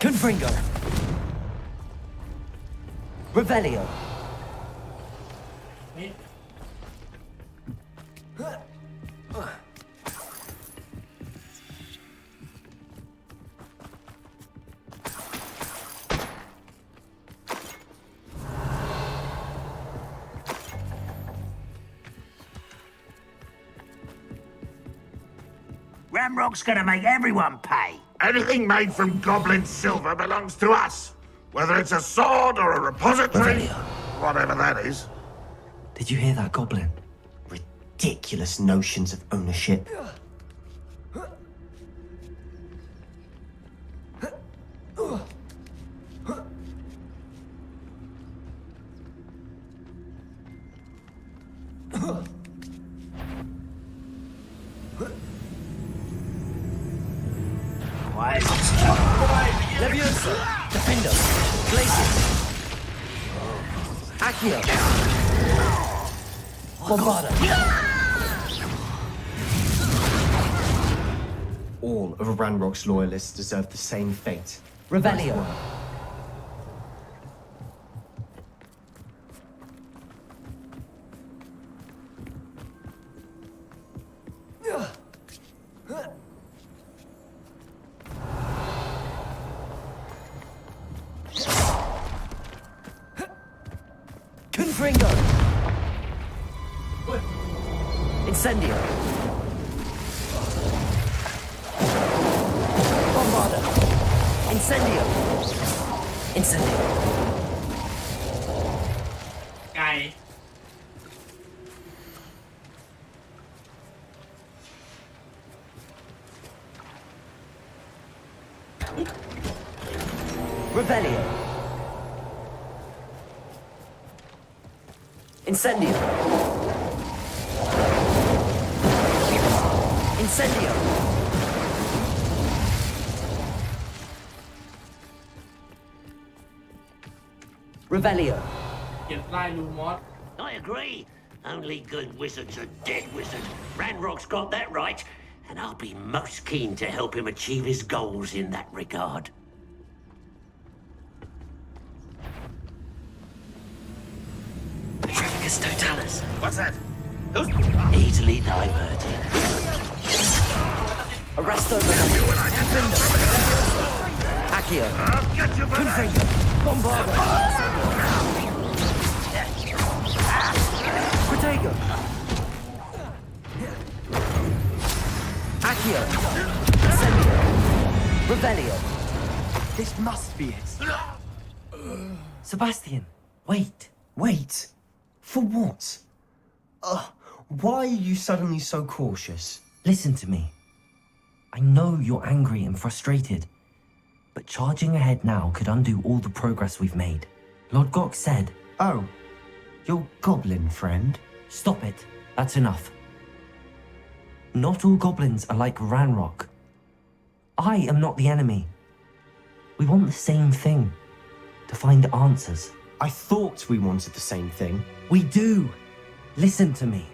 Confringo. Revelio. นี่ Ramrock's gonna make everyone pay. Anything made from goblin silver belongs to us. Whether it's a sword or a repository, whatever that is. Did you hear that, Goblin? Ridiculous notions of ownership. Leviosa. Defendo. Glacier. Accio. Bombarda. All of Ranrock's loyalists deserve the same fate. Revelio. Confringo. Incendio. Bombarda. Incendio. Incendio. ไก่ Revelio. Incendio. Incendio. Revelio. เก็บไล่ลูมอส I agree. Only good wizards are dead wizards. Ranrock's got that right, and I'll be most keen to help him achieve his goals in that regard. Trafficus Totalis. What's that? Easily diverted. Arresto. Accio. Confringo. Bombarda. Protego. Accio. Incendio. Revelio. This must be it. Sebastian, wait. Wait. For what? Why are you suddenly so cautious? Listen to me. I know you're angry and frustrated, but charging ahead now could undo all the progress we've made. Lord Gok said... Oh, your goblin friend? Stop it. That's enough. Not all goblins are like Ranrock. I am not the enemy. We want the same thing. To find answers. I thought we wanted the same thing. We do. Listen to me.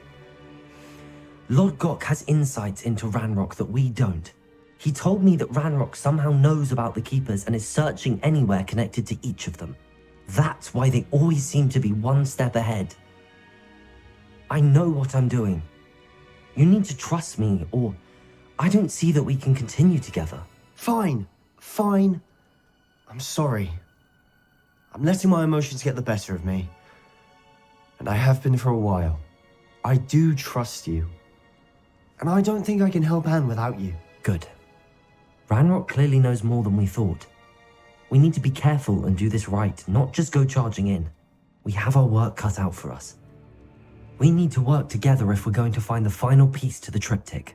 Lord Gok has insights into Ranrock that we don't. He told me that Ranrock somehow knows about the Keepers and is searching anywhere connected to each of them. That's why they always seem to be one step ahead. I know what I'm doing. You need to trust me, or I don't see that we can continue together. Fine. I'm sorry. I'm letting my emotions get the better of me. And I have been for a while. I do trust you. And I don't think I can help Anne without you. Good. Ranrock clearly knows more than we thought. We need to be careful and do this right, not just go charging in. We have our work cut out for us. We need to work together if we're going to find the final piece to the triptych.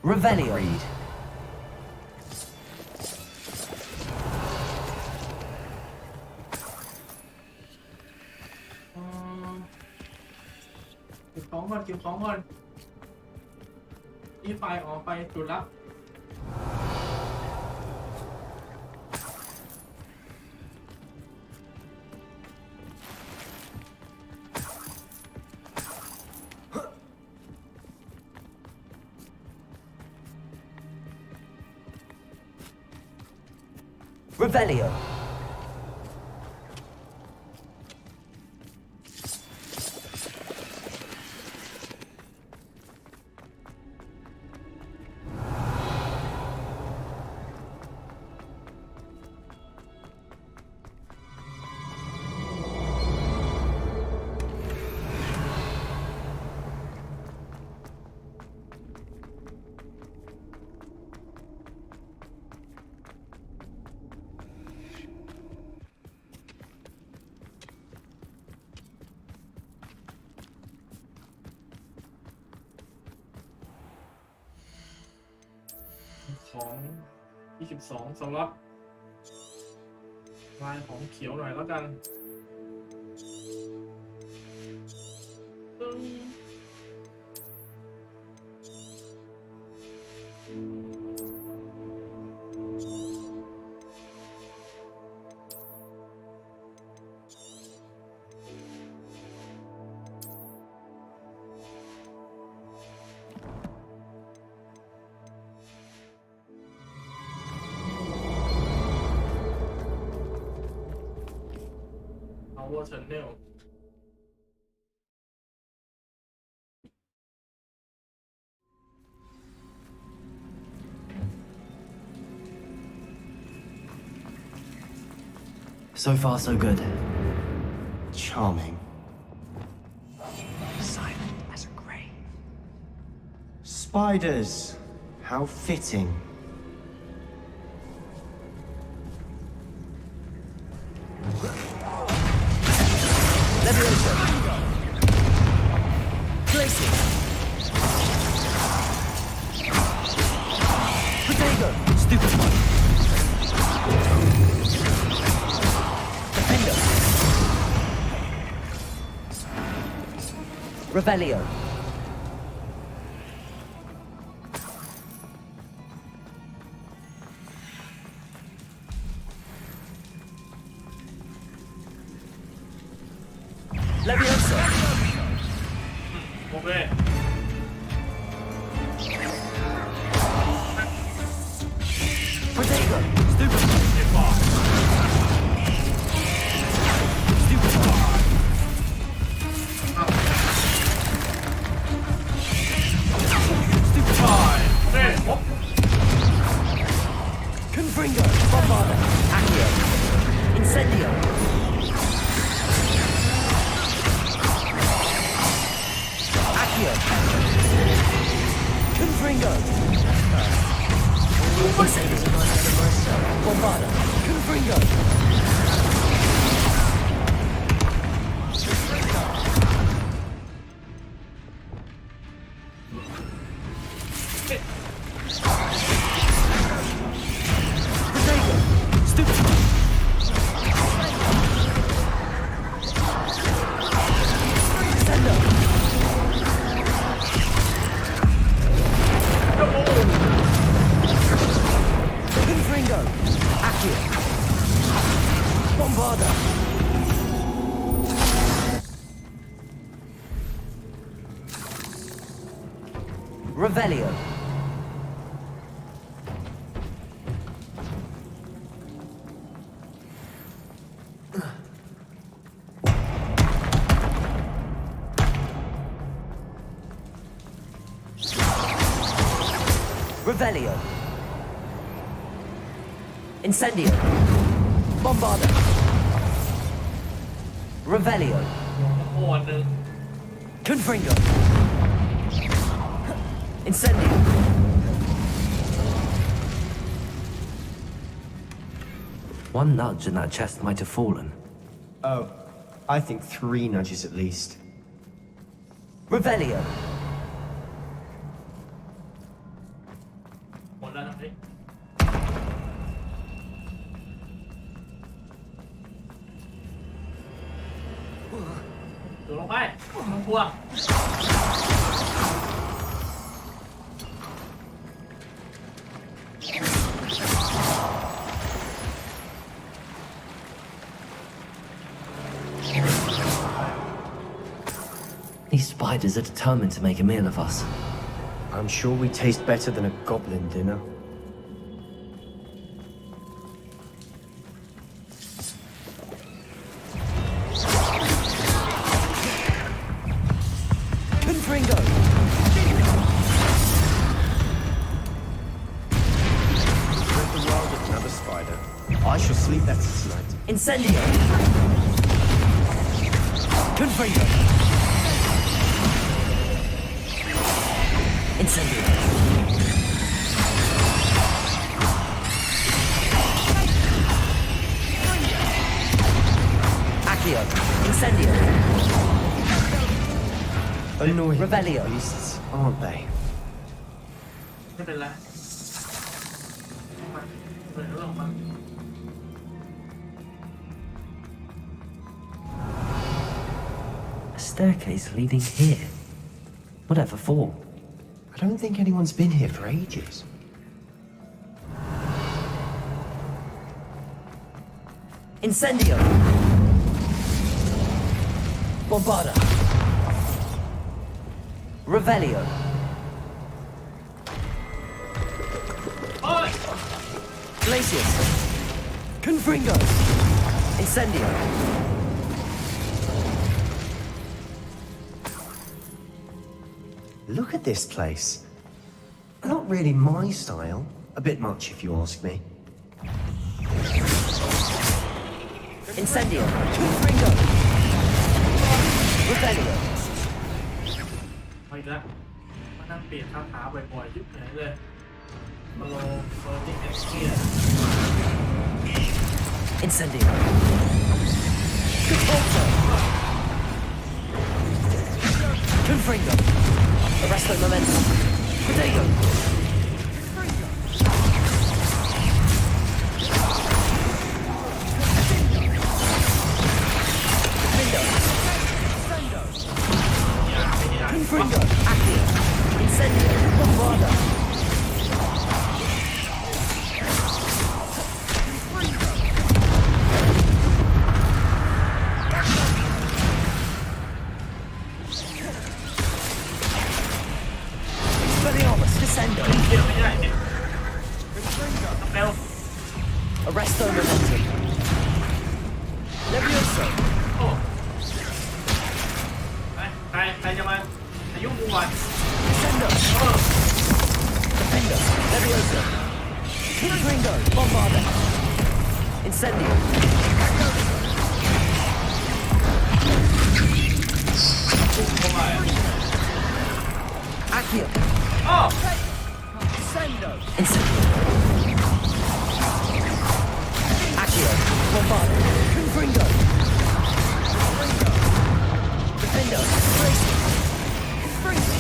Revelio. Agreed. เก็บของก่อนที่ไฟออกไปจุดลับ Revelio.ของ22สล็อตลายของเขียวหน่อยแล้วกันChannel. So far, so good. Charming. Silent as a grave. Spiders. How fitting. Revelio. Leviosa. Okay. Protego. Stupid. Confringo, Bombarda, Accio, Incendio. Accio. Confringo. Bombarda, Confringo. Potato. Stupid. Sender. Confringo. Accio. Bombarda. Revelio. Revelio. Incendio. Bombarda. Revelio. Confringo. Incendio. One nudge and that chest might have fallen. Oh, I think 3 nudges at least. Revelio. หมดแล้วนะดูลงไปลงพวง These spiders are determined to make a meal of us. I'm sure we taste better than a goblin dinner. Confringo. Let the world with another spider. I shall sleep better tonight. Incendio. Confringo. Incendio. Accio. Incendio. Annoying Revelio. beasts, aren't they? ไม่เป็นไรมันเป็นเรื่องของมัน A staircase leading here. Whatever for? I don't think anyone's been here for ages. Incendio. Bombarda. Revelio. Glacius. Confringo. Incendio. Look at this place. Not really my style. A bit much, if you ask me. Incendio. Confringo. Revelio. มาอีกแล้วมานั่งเปลี่ยนคาถาบ่อยๆยุบไหนเลยมาโลเฟอร์ติ้งเอ็กซ์เกีย Incendio. Conforto. Confringo. Arresto momentum. Potato. Confringo. Accio. Incendio. Bombarda. Expelliarmus. Descendo. Arresto momentum. Levioso. ใครจะมาอายุกูก่อน Descendo. Defendo. Levioso. Confringo. Bombarda. Incendio. Accio. Incendio. Accio. Bombarda. Confringo. Defendo. Confringo.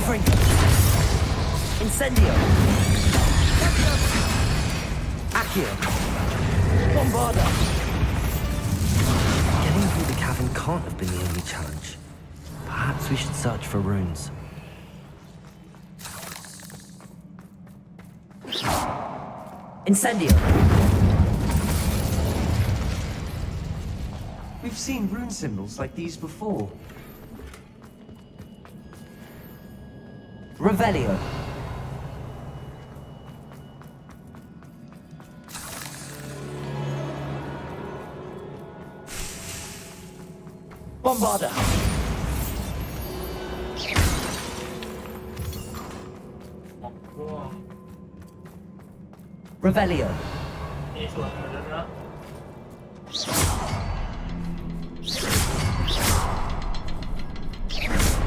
Confringo. Incendio. Accio. Bombarda. Getting through the cavern can't have been the only challenge. Perhaps we should search for runes. Incendio. We've seen rune symbols like these before. Revelio. Bombarda. Revelio. มีส่วนอยู่แล้วนะ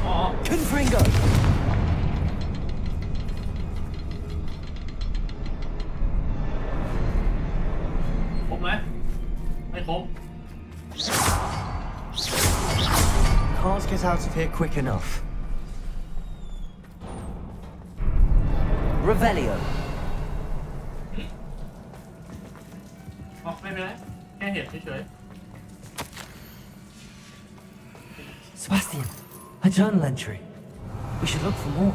อ๋อ Confringo. ครบไหมไม่ครบ Can't get out of here quick enough. Revelio. อ๋อไม่เป็นไรแค่เห็นเฉย Sebastian, a journal entry. We should look for more.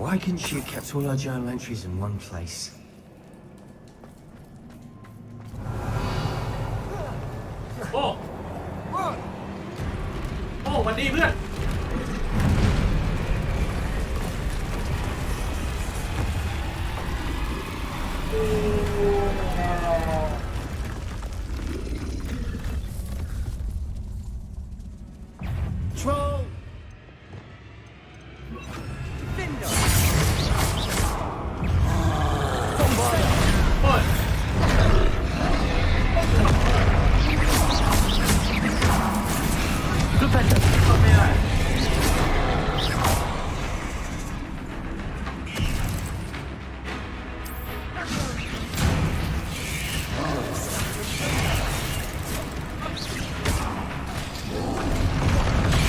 Why couldn't she have kept all her journal entries in one place? ๆโอ้โอ้วันดีเพื่อน Troll. Findo. Bombarda. โอ้ย Flipendo. เข้าไม่ได้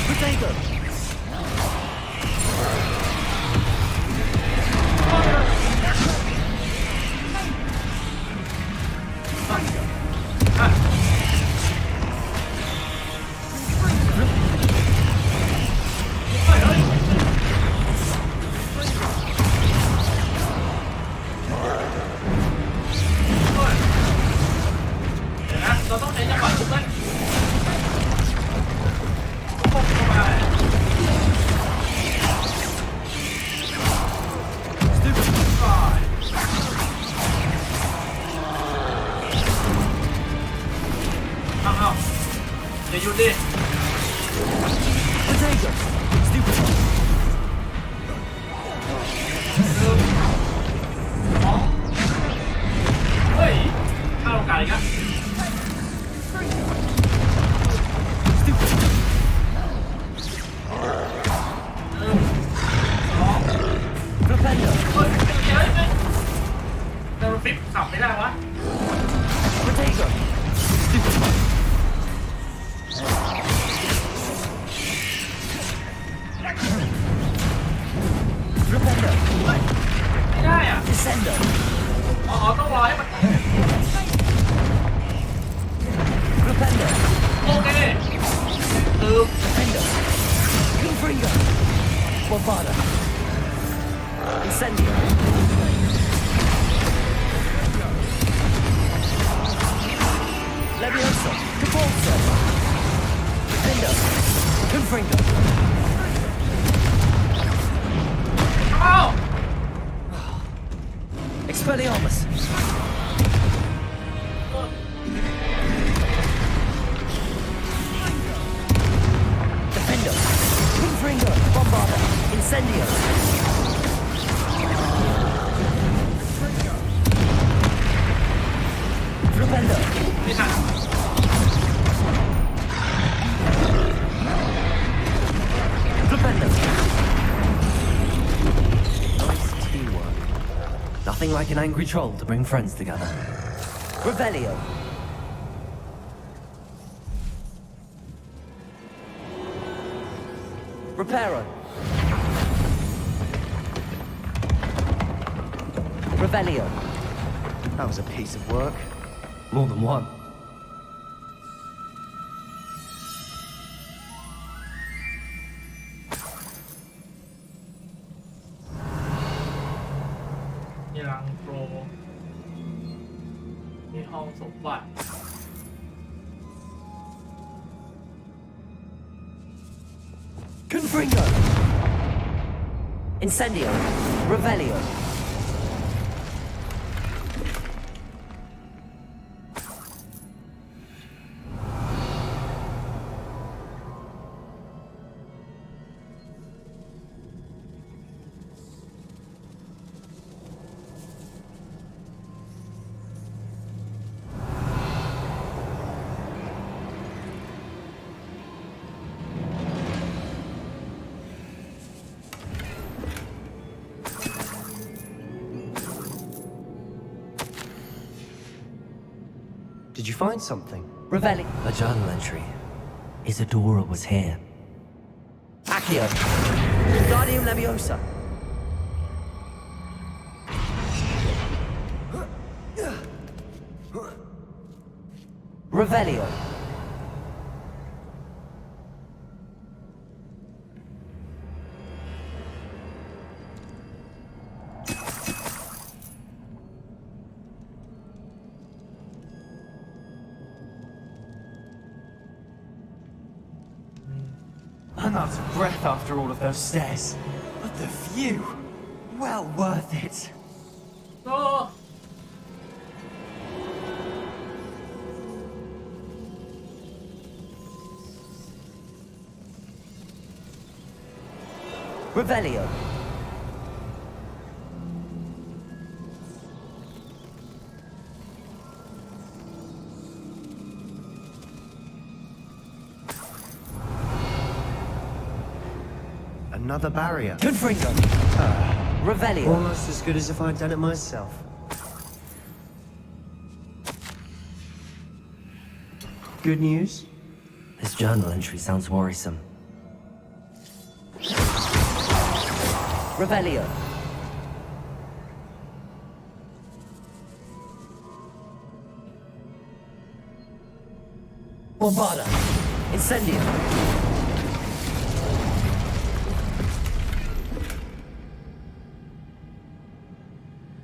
Potato.อย่าหยุดดิ Potato. Stupid. เฮ้ยข้าวโอกาสอีกแล้ว Flipendo. เฮ้ยเฮ้ยแต่มันฟิปขับไม่ได้วะ Potato. Stupid. Flipendo. ไม่ได้อ่ะ Descendo. อ๋อต้องรอให้มัน Flipendo. โอเคลืม Defendo. Confringo. Bombarda. Incendio. Levioso. Capolso. Defendo. Confringo. อ้าว Expelliarmus. Defendo. Confringo. Bombarda. Incendio. Flipendo. ไม่ทัน Flipendo. Nice teamwork. Nothing like an angry troll to bring friends together. Revelio. Reparo. Revelio. That was a piece of work. More than one. Confringo. Incendio. Revelio. Did you find something? Revelli. A journal entry. Isadora was here. Accio. Guardium Leviosa. Revelio. I'm out of breath after all of those stairs. But the view, well worth it. Oh. Revelio. Another barrier. Confringo. Revelio. Almost as good as if I'd done it myself. Good news? This journal entry sounds worrisome. Revelio. Bombada. Incendio.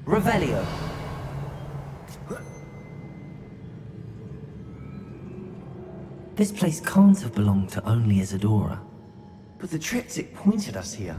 Revelio. This place can't have belonged to only Isadora. But the triptych pointed us here.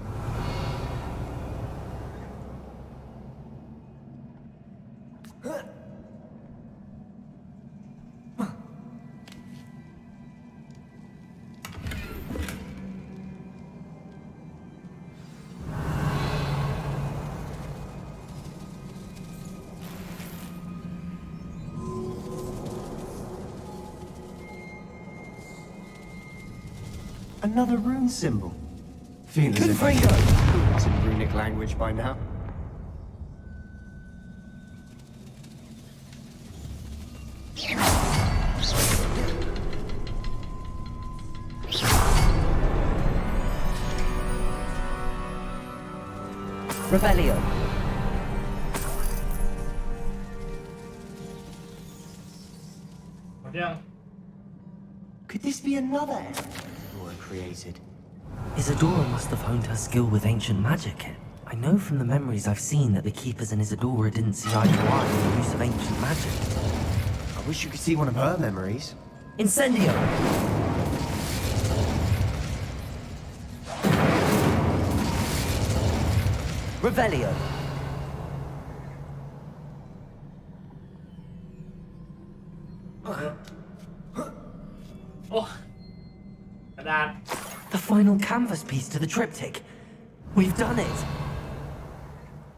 Another rune symbol. Feel as if I'm fluent in runic language by now. Revelio. Could this be another error created? Isadora must have honed her skill with ancient magic. I know from the memories I've seen that the Keepers and Isadora didn't see eye to eye on the use of ancient magic. I wish you could see one of her memories. Incendio. Revelio. Oh. The final canvas piece to the triptych. We've done it.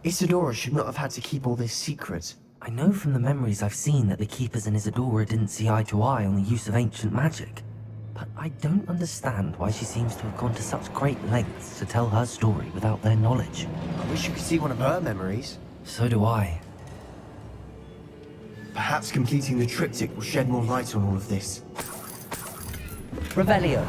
Isadora should not have had to keep all this secret. I know from the memories I've seen that the Keepers and Isadora didn't see eye to eye on the use of ancient magic. But I don't understand why she seems to have gone to such great lengths to tell her story without their knowledge. I wish you could see one of her memories. So do I. Perhaps completing the triptych will shed more light on all of this. Revelio.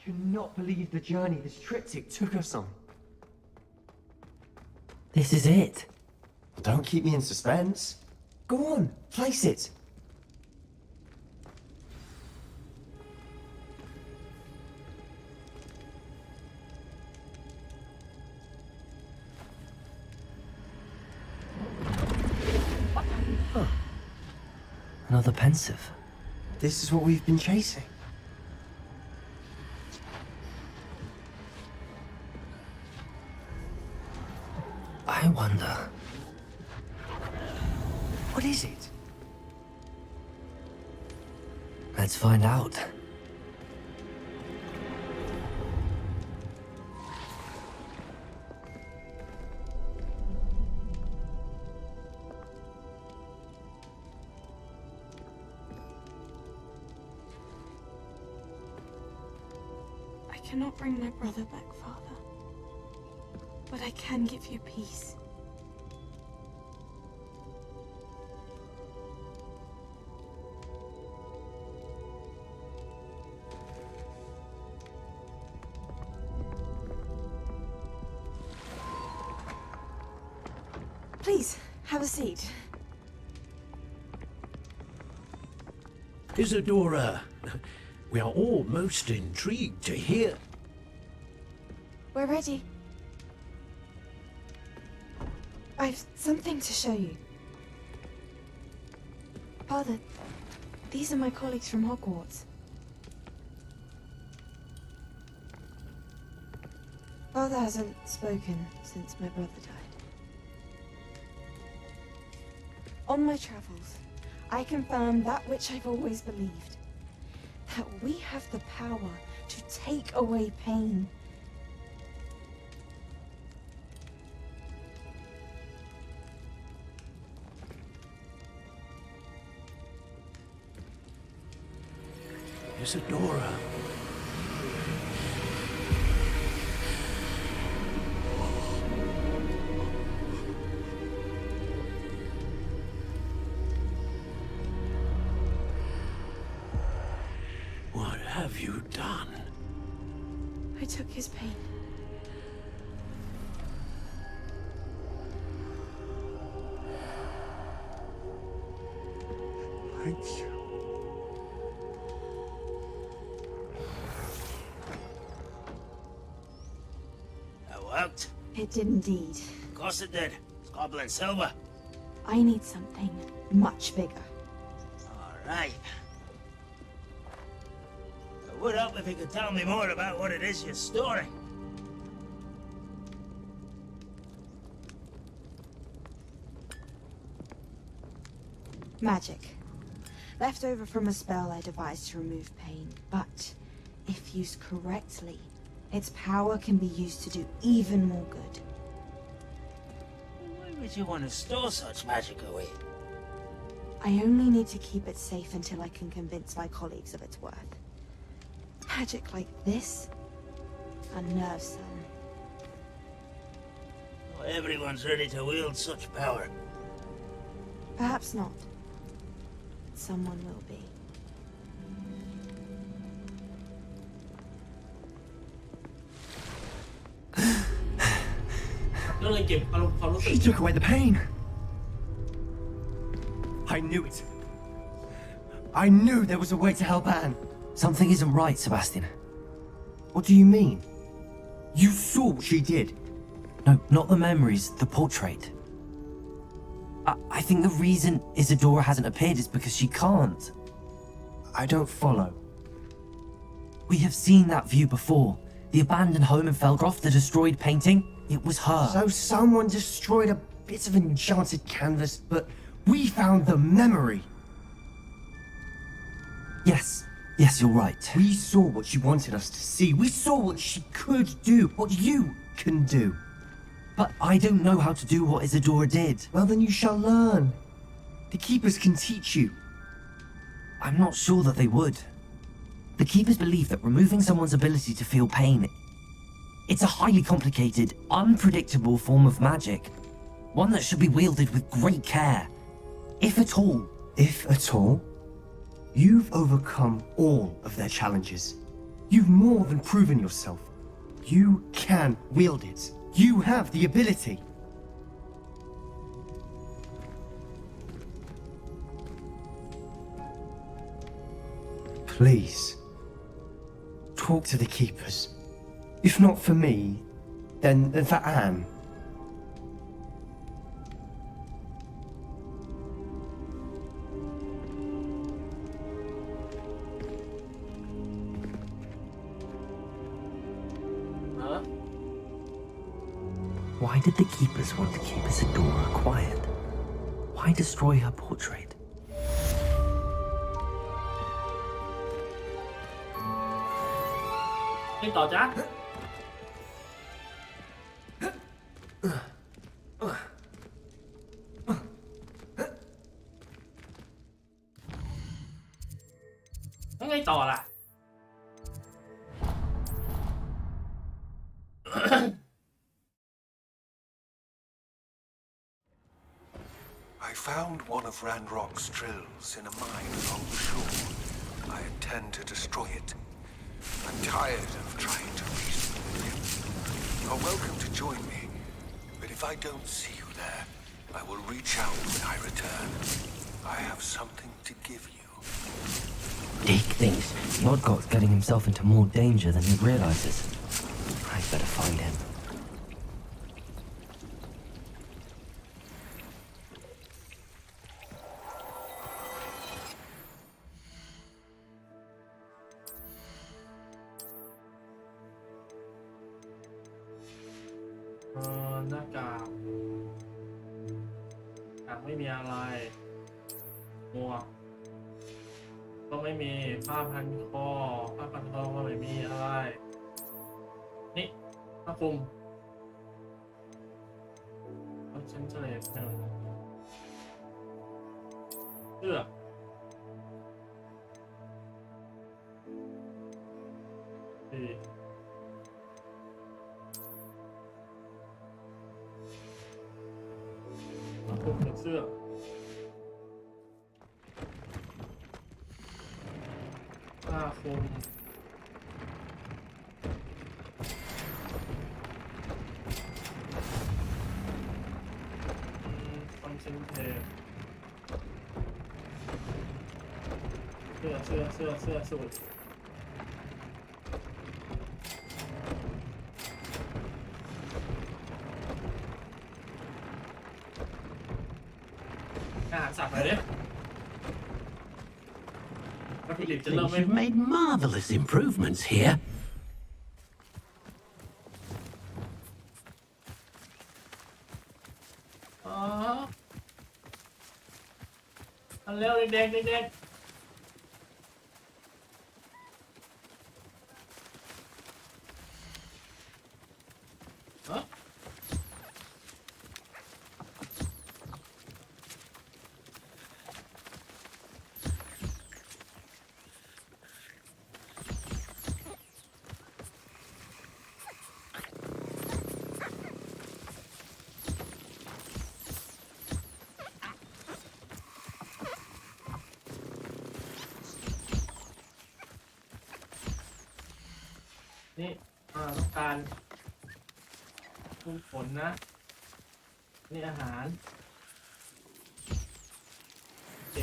cannot believe the journey this triptych took us on. This is it. Don't keep me in suspense. Go on, place it. Huh. Another pensive. This is what we've been chasing. I wonder. What is it? Let's find out. I cannot bring my brother back, Father. But I can give you peace. Please, have a seat. Isadora, we are all most intrigued to hear. We're ready. I've something to show you. Father, these are my colleagues from Hogwarts. Father hasn't spoken since my brother died. On my travels, I confirmed that which I've always believed. That we have the power to take away pain. Isadora. What have you done? I took his pain. Thank you. That worked? It did indeed. Of course it did. It's goblin silver. I need something much bigger. All right. I would help if you could tell me more about what it is you're storing. Magic. Left over from a spell I devised to remove pain, but if used correctly, its power can be used to do even more good. Why would you want to store such magic away? I only need to keep it safe until I can convince my colleagues of its worth. Magic like this unnerves some. Not everyone's ready to wield such power. Perhaps not. Someone will be. He took away the pain. I knew it. I knew there was a way to help Anne. Something isn't right, Sebastian. What do you mean? You saw what she did. No, not the memories, the portrait. I think the reason Isadora hasn't appeared is because she can't. I don't follow. We have seen that view before. The abandoned home in Felgroth, the destroyed painting. It was her. So someone destroyed a bit of enchanted canvas, but we found the memory. Yes, you're right. We saw what she wanted us to see. We saw what she could do, what you can do. But I don't know how to do what Isadora did. Well, then you shall learn. The Keepers can teach you. I'm not sure that they would. The Keepers believe that removing someone's ability to feel pain, it's a highly complicated, unpredictable form of magic. One that should be wielded with great care. If at all. If at all? You've overcome all of their challenges. You've more than proven yourself. You can wield it. You have the ability. Please, talk to the keepers. If not for me, then for Anne. Why did the keepers want to keep Isadora quiet? Why destroy her portrait? ให้ต่อจ้ะแล้วไงต่อล่ะ I found one of Ranrock's drills in a mine along the shore. I intend to destroy it. I'm tired of trying to reason with him. You're welcome to join me, but if I don't see you there, I will reach out when I return. I have something to give you. Dick thinks Lodgott's getting himself into more danger than he realizes. I better find him.หน้ากากไม่มีอะไรหมวกก็ไม่มีผ้าพันคอก็ไม่มีอะไรนี่ผ้าคลุมฉันเฉลยเสื้อเสื้อผ้าคลุมคอนเซนเทรตเสื้อสูทYou've made marvelous improvements here. Hello, เด็กนี่ต้องการคุมฝนนะนี่อาหารเก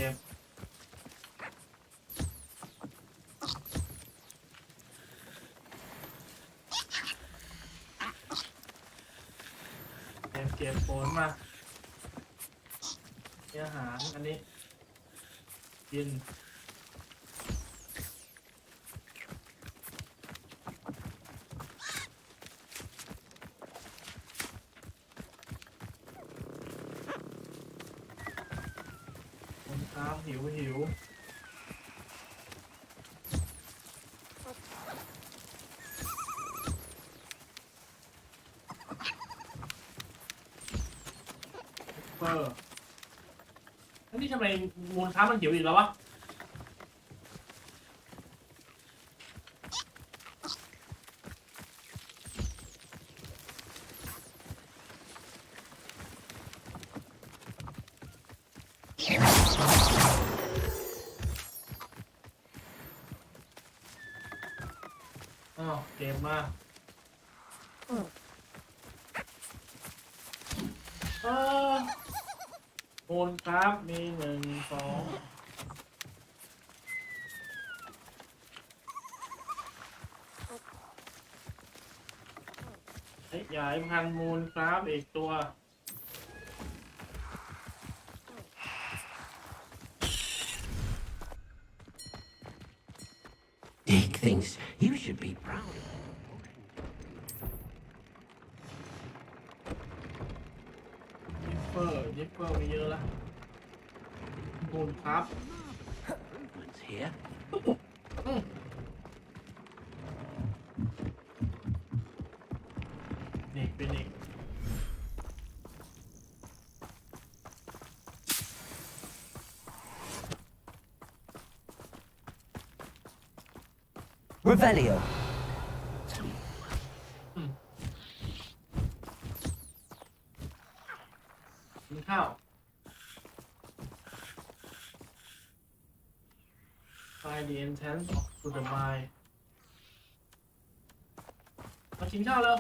็บฝนมานี่อาหารอันนี้กินหิวอันนี้ทำไมมูลค้ามันหิวอีกแล้ววะ อ๋อเก็บมาโอนครับมี1 2ขยายพันธุ์มูลครับอีกตัว Dick thinks you should be proud of him. ยิปเปอร์มีเยอะละมูลครับ One's here. นี่เป็นอีก Revelio. กินข้าวFind the intent of the mind มากินข้าวแล้ว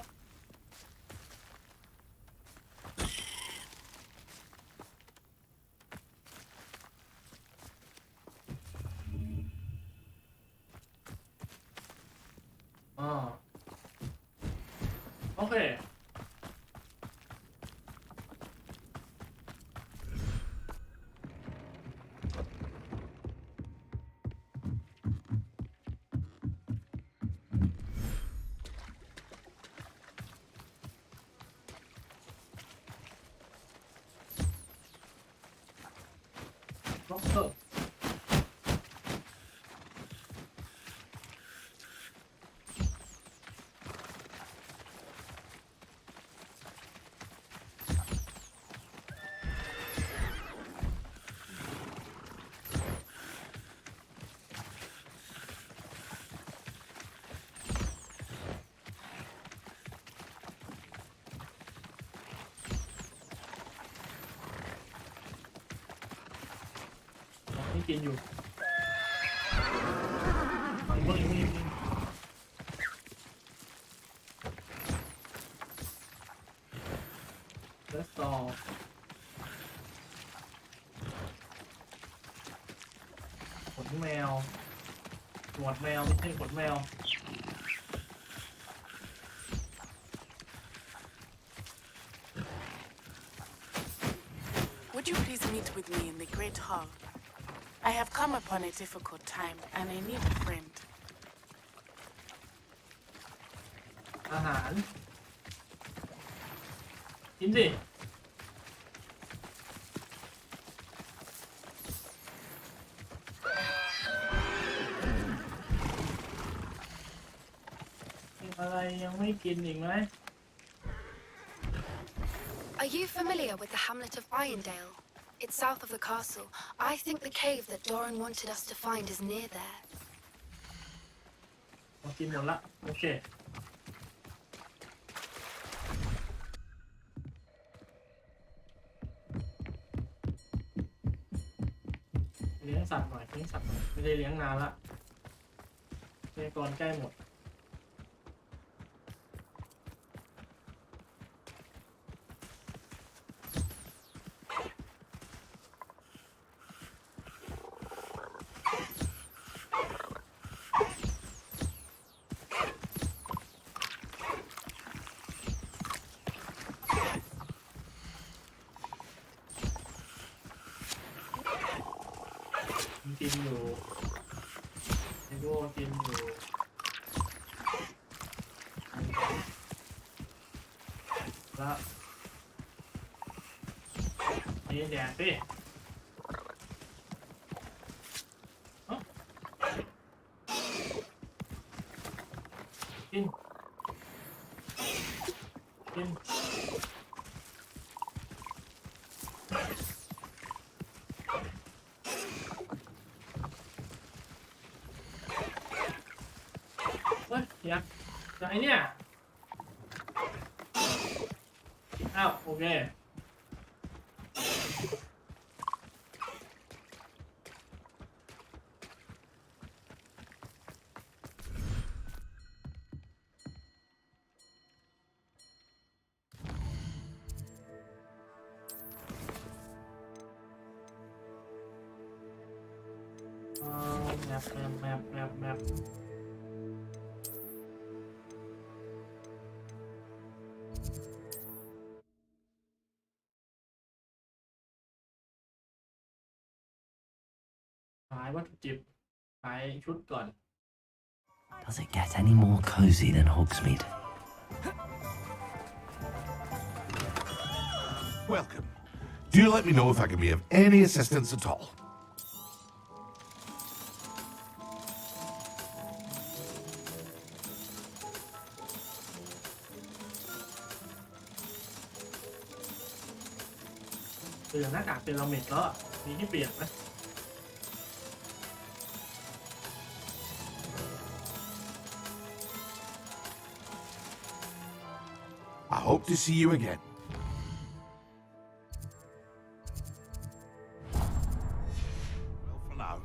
โอเคล็อกเกอร์นี่กินอยู่อีกคนแล้วต่อขนแมวหนวดแมวไม่ใช่ขนแมวWould you please meet with me in the Great Hall? I have come upon a difficult time and I need a friend. อาหารกินสิมีอะไรยังไม่กินอีกไหม Are you familiar with the hamlet of Irondale? It's south of the castle. I think the cave that Doran wanted us to find is near there. กินหมดละโอเคเลี้ยงสัตว์หน่อยเลี้ยงสัตว์หน่อยไม่ได้เลี้ยงนานละเลี้ยงก่อนใกล้หมดกินอยู่ไอ้โง่กินอยู่แล้วนี่แดดสิกินกินอยากไอ้เนี่ยอ้าวโอเค แมปขายวัตถุดิบขายชุดก่อน Does it get any more cozy than Hogsmeade? Welcome. Do let me know if I can be of any assistance at all. เปลี่ยนหน้ากากเซรามิกแล้วมีที่เปลี่ยนไหม I hope to see you again. Well, for now.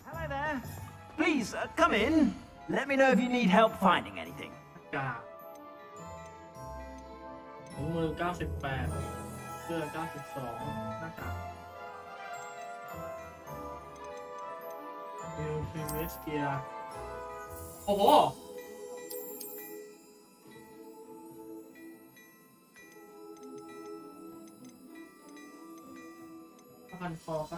Hello there. Please, come in. Let me know if you need help finding anything. กากถุงมือ98เสื้อ92หน้ากากนิวพรีเวสเกียร์โอ้โหพันคอ95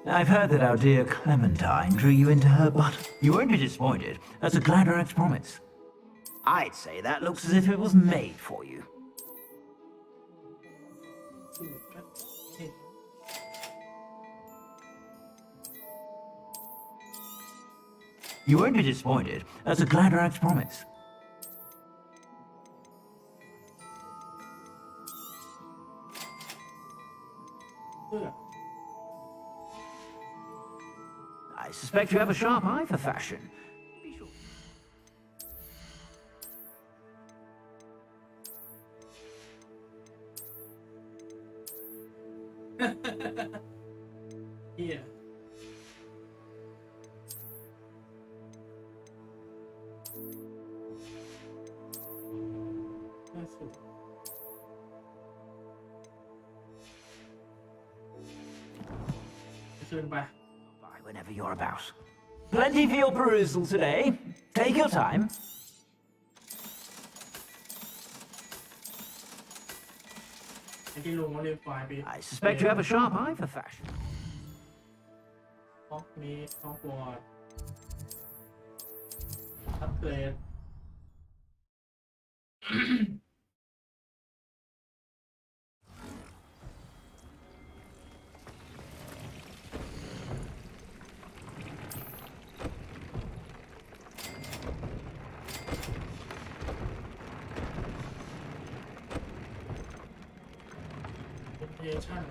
I've heard that our dear Clementine drew you into her butt. You won't be disappointed. That's a Gladerax promise. I'd say that looks as if it was made for you. You won't be disappointed. That's a Gladerax promise. I suspect you have a sharp eye for fashion. Be sure. Yeah. That's it. Bye. Whenever you're about. Plenty for your perusal today. Take your time. I suspect you have a sharp eye for fashion. Hogwarts. Upgrade. Concentration.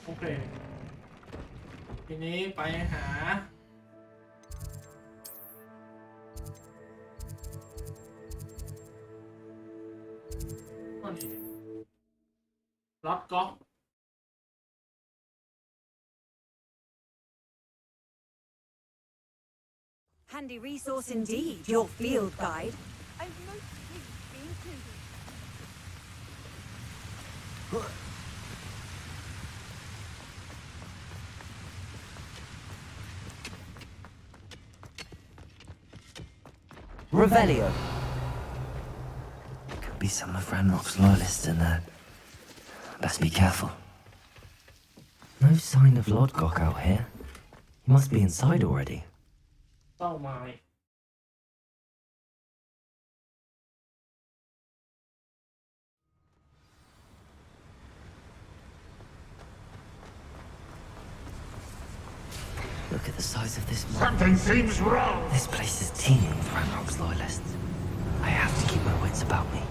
โอเคทีนี้ไปหาล็อตก๊อกHandy resource indeed, your field guide. I'm most pleased to be included. Revelio. Could be some of Ranrock's loyalists in there. Best be careful. No sign of Lodgok out here. He Must be inside already. เป้าหมาย Look at the size of this mine. Something seems wrong. This place is teeming with Ranrock's loyalists. I have to keep my wits about me.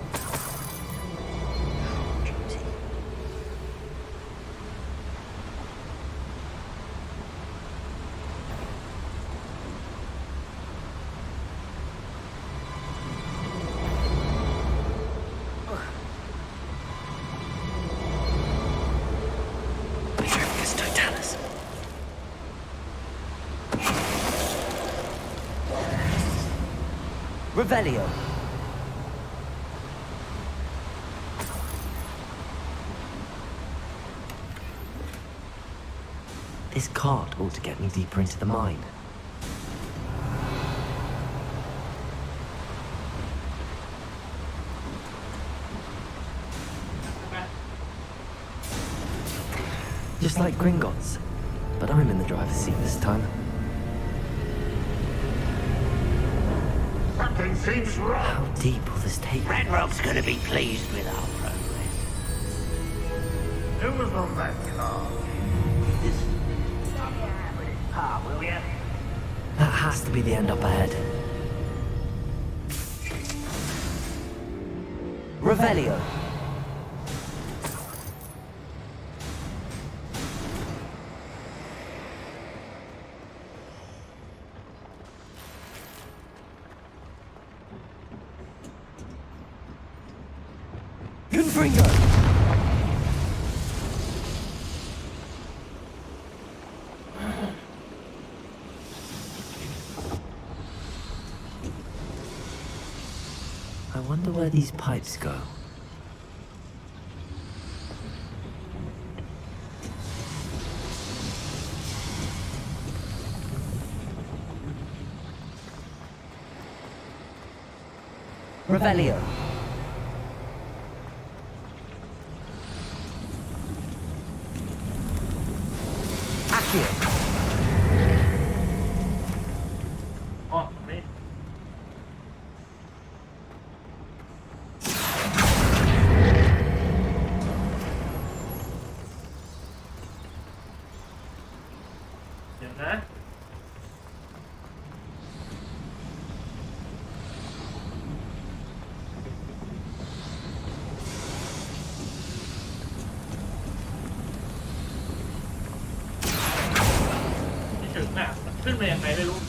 Revelio. This cart ought to get me deeper into the mine. Just like Gringotts, but I'm in the driver's seat this time. Something seems wrong. How deep will this take me? Ranrock's gonna be pleased with our progress. Who was on that car? This... Ah, will ya? That has to be the end up ahead. Revelio. Confringo! I wonder where these pipes go. Revelio. Accio. อ๋อไม่เดี๋ยวนะ ถึงอ่ะมันขึ้นมายังไงไม่รู้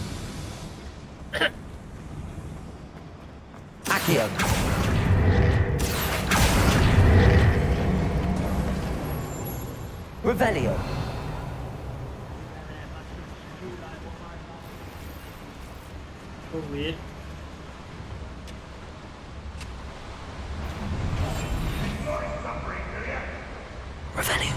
Accio. Revelio. ลูกวิทย์ Revelio.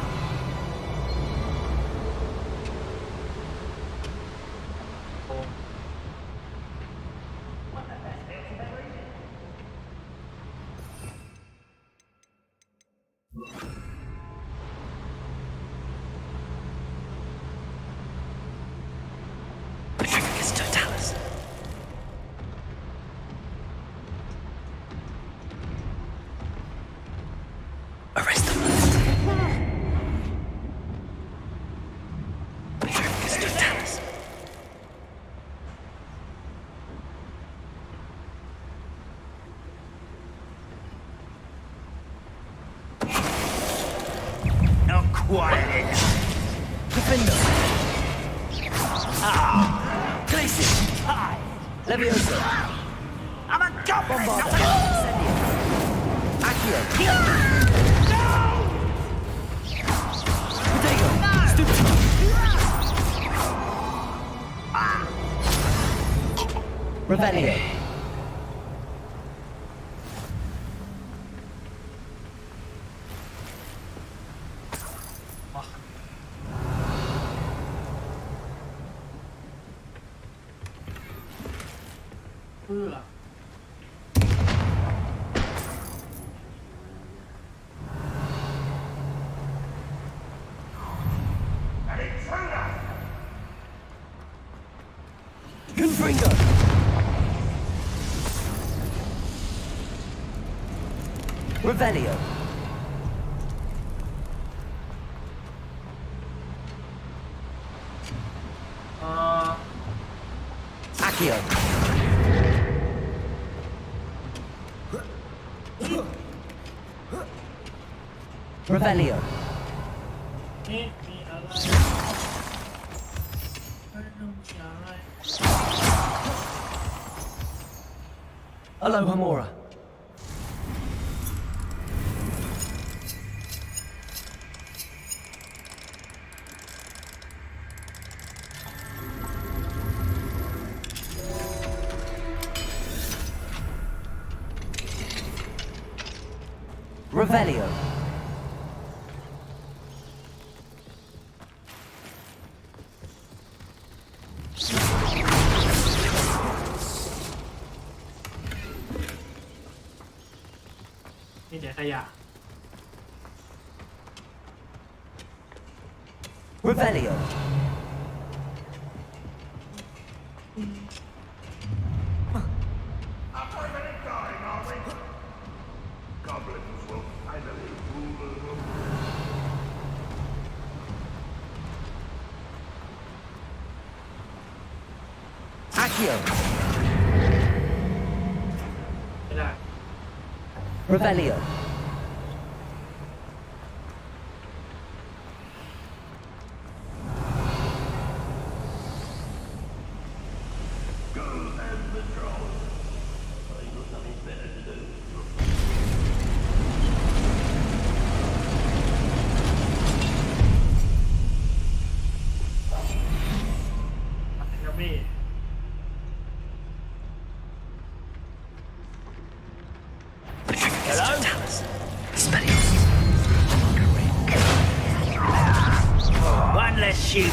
Petrificus totalis. Arrest them. Petrificus totalis. Not quite enough. Defendo. Ah. Glacier. Hi. Levioso. I'm a goblin. Bombarda. Incendio. Accio. Protego. Stupido. Revelio.เพื่อ An intruder. Revelio. Accio. Revelio. Alohomora. Revelio. Revelio. Accio. Revelio. One less shoe to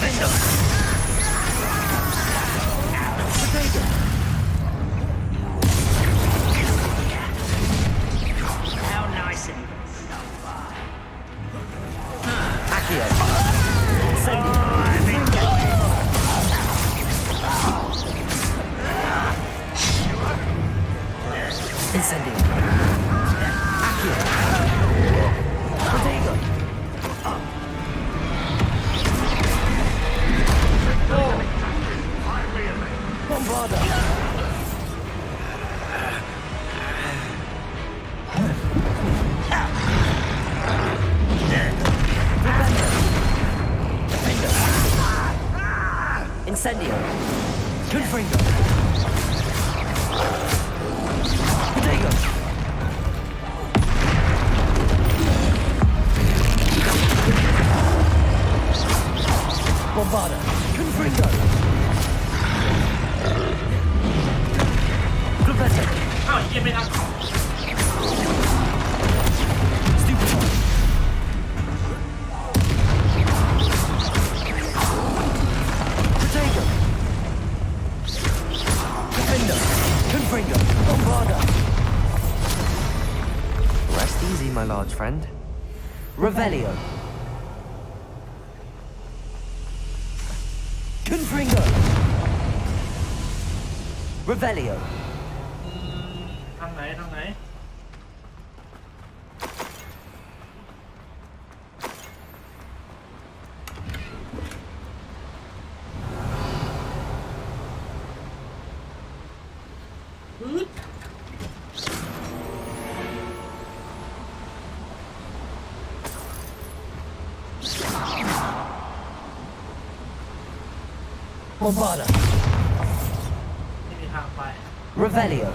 How nice and Accio. Incendio. Accio. Protego. Bombarda. Incendio. Confringo. Protego. Bombarda. Confringo. Glubetta. อ้าวเยี่ยมไม่ทัน Stupefy. Protego. Defender. Confringo. Bombarda. Rest easy, my large friend. Revelio. Confringo. Revelio. ทางไหนทางไหน Bombarda. ไม่มีทางไป Revelio.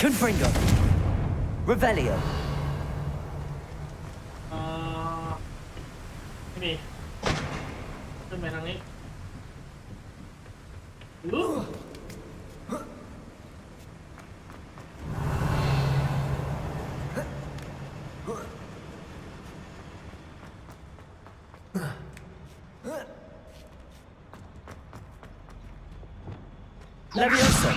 Confringo. Revelio. ไม่มีขึ้นไปทางนี้ Leviosa!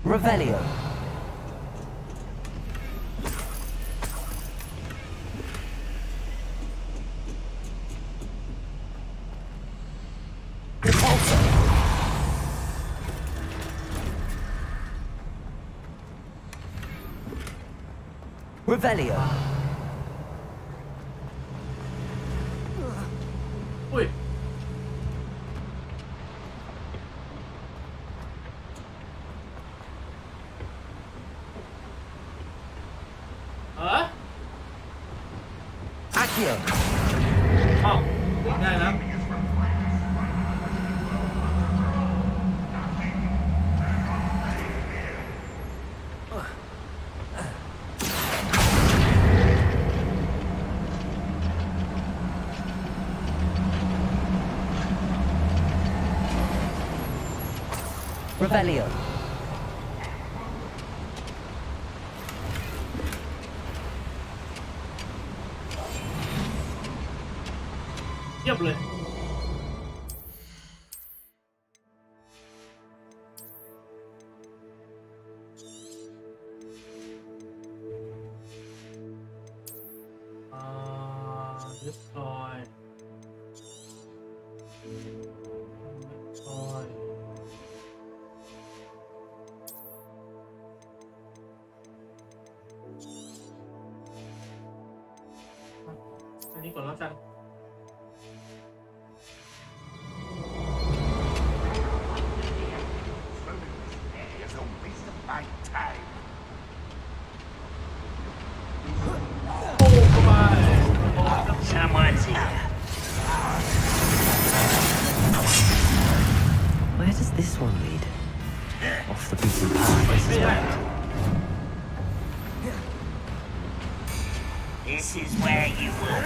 Revelio. Repulsor. Revelio. อุ้ยAccio. อ้าวได้แล้ว Revelio. เทียบเลยดิสทอยอันนี้ก่อนแล้วกัน It's a waste of my time. Someone's here. Where does this one lead? Off the beaten path, I suspect. This is where you will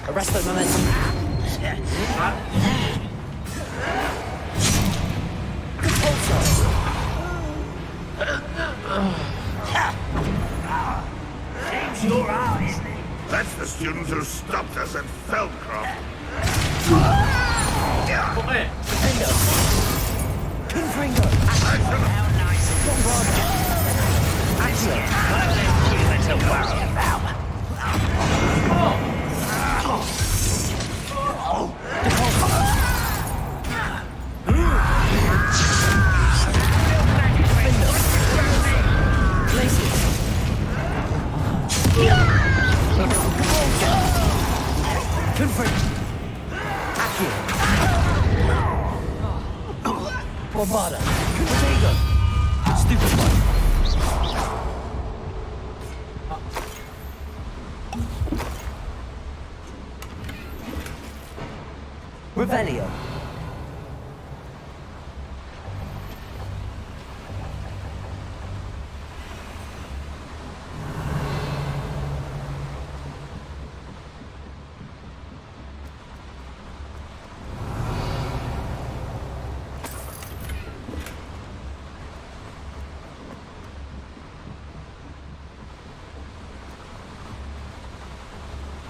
Arrest the momentum. your eyes. That's the student who stopped us at Feldcroft. Okay. Confringo. How nice. Accio. One less human to worry about. Bravada. Potato. Stupid one. Revelio.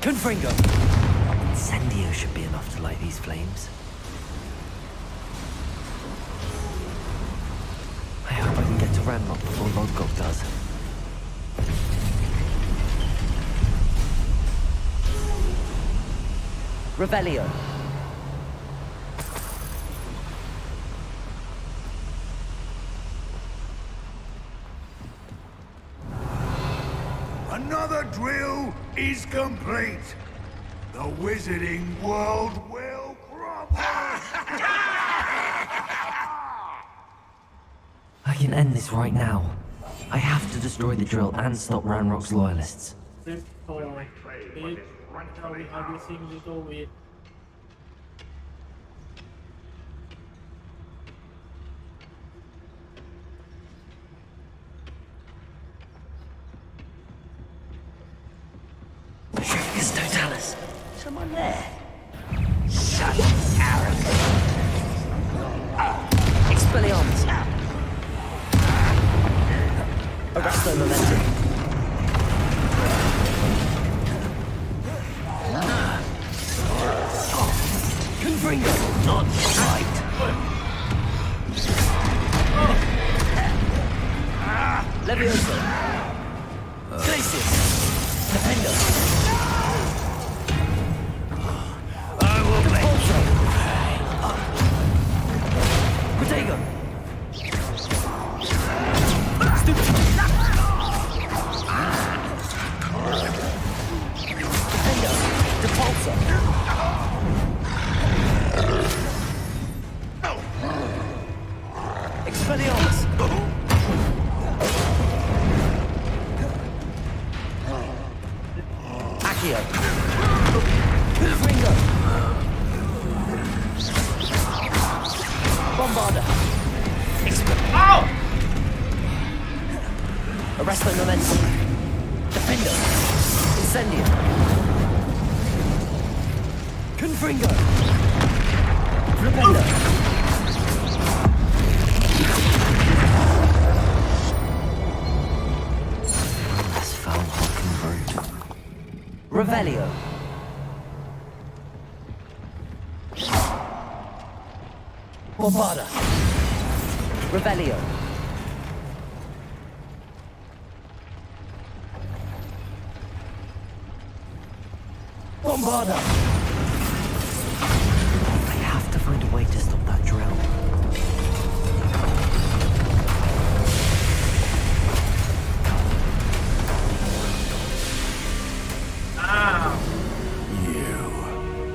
Confringo. Incendio should be enough to light these flames. I hope I can get to Ramrock before Lodgok does. Revelio. Another drill is complete. The wizarding world will crumble. I can end this right now. I have to destroy the drill and stop Ranrock's loyalists. It's Totalis. Someone there. Such arrogance. Expelliarmus. Arrest the momentum. Confringo. Not right. Levioso. Glacius. Defender. I will make you. Protego. Defender. Depulsor. Expelliarmus. Accio. Ringo. Bombarder. Ow! Arresto Momentum. Defender. Incendio. Confringo. Flipendo. That's foul fucking brute. Revelio. Bombarda. Revelio. Bombarda. I have to find a way to stop that drill.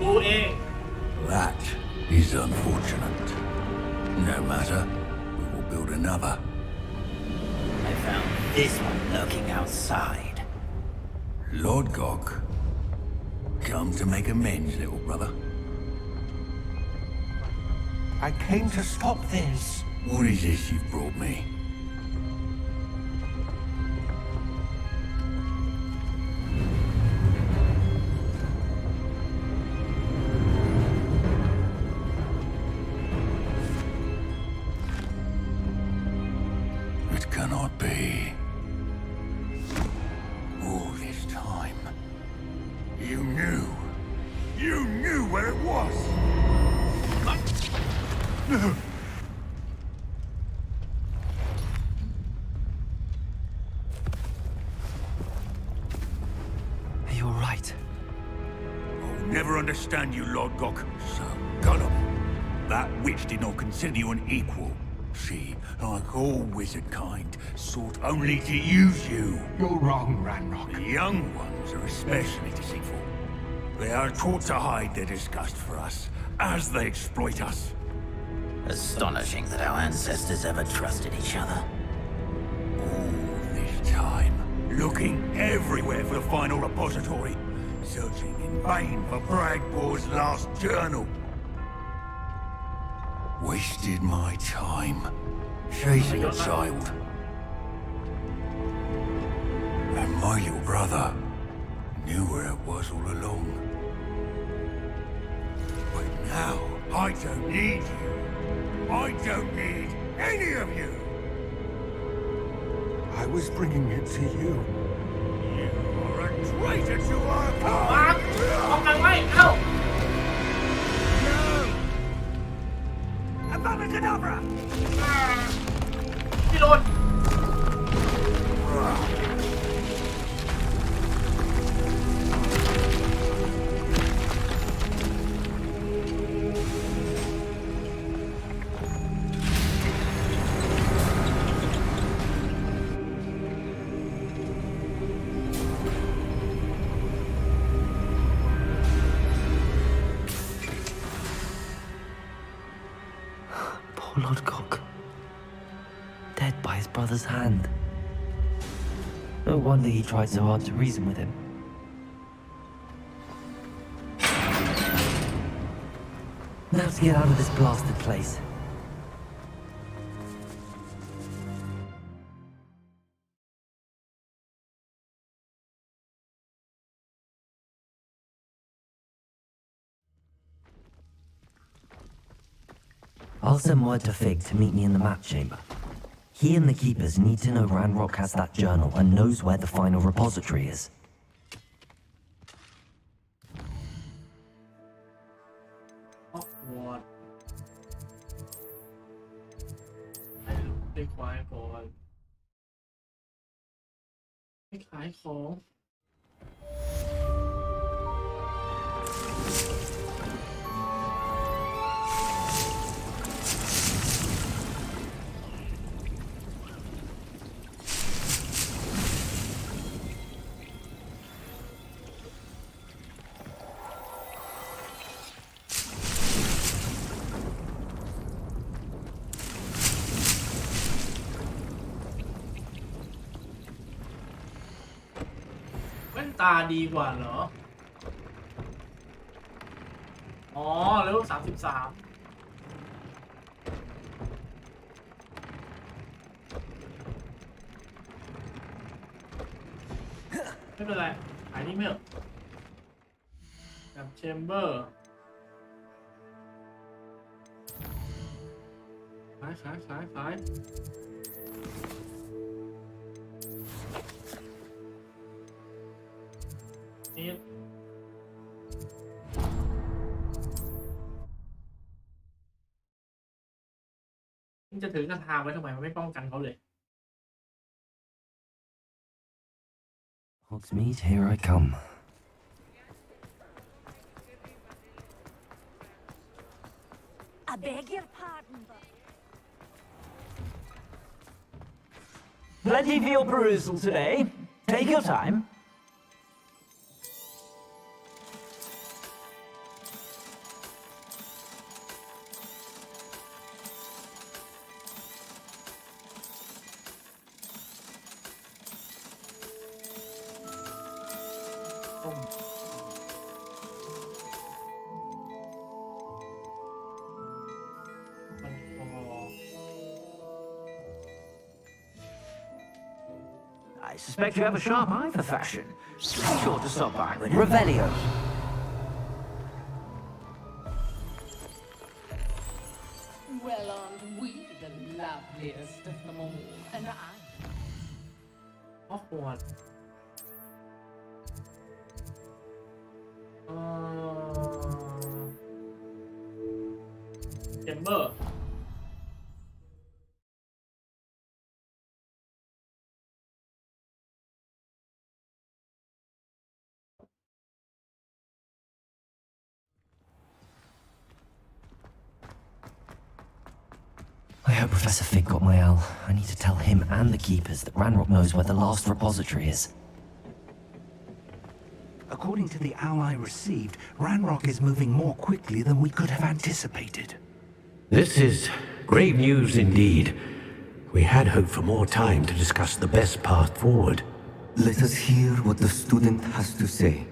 Who is? That is unfortunate. No matter, we will build another. I found this one lurking outside. Lord Gok, come to make amends, little brother. I came to stop this. What is this you've brought me? It cannot be. All this time, you knew where it was. No. Are you alright? I'll never understand you, Lord Gok. So, Gollum, that witch did not consider you an equal. She, like all wizard kind, sought only to use you. You're wrong, Ranrock. The young ones are especially deceitful. They are taught to hide their disgust for us, as they exploit us. Astonishing that our ancestors ever trusted each other. All this time, looking everywhere for the final repository, searching in vain for Bragbor's last journal. Wasted my time, chasing a child. And my little brother knew where it was all along. But now, I don't need you. I don't need any of you. I was bringing it to you. You are a traitor to our Fuck! cause. เอากันไว้เอ้า Avada Kedavra! พี่โดน Poor Lord Gok. Dead by his brother's hand. No wonder he tried so hard to reason with him. Now to get out of this blasted place. I'll send word to Fig to meet me in the map chamber. He and the Keepers need to know Ranrock has that journal and knows where the final repository is. วอดได้ควายก่อนไม่ขายของ ตาดีกว่าเหรอ อ๋อเลเวล33ไม่เป็นไรหายนี่ไม่เหรอกับแชมเบอร์ขายนี่มันจะถือกระทาไว้ทำไมมันไม่ป้องกันเขาเลย Hogsmeade, here I come. I beg your pardon, but... Plenty for your perusal today. Take your time. I suspect you have a sharp eye for fashion. Be sure to stop by when... Revelio. Well, aren't we the loveliest of them all? And I... Hogwarts. Chamber. I hope Professor Fig got my owl. I need to tell him and the keepers that Ranrock knows where the last repository is. According to the owl I received, Ranrock is moving more quickly than we could have anticipated. This is grave news indeed. We had hoped for more time to discuss the best path forward. Let us hear what the student has to say.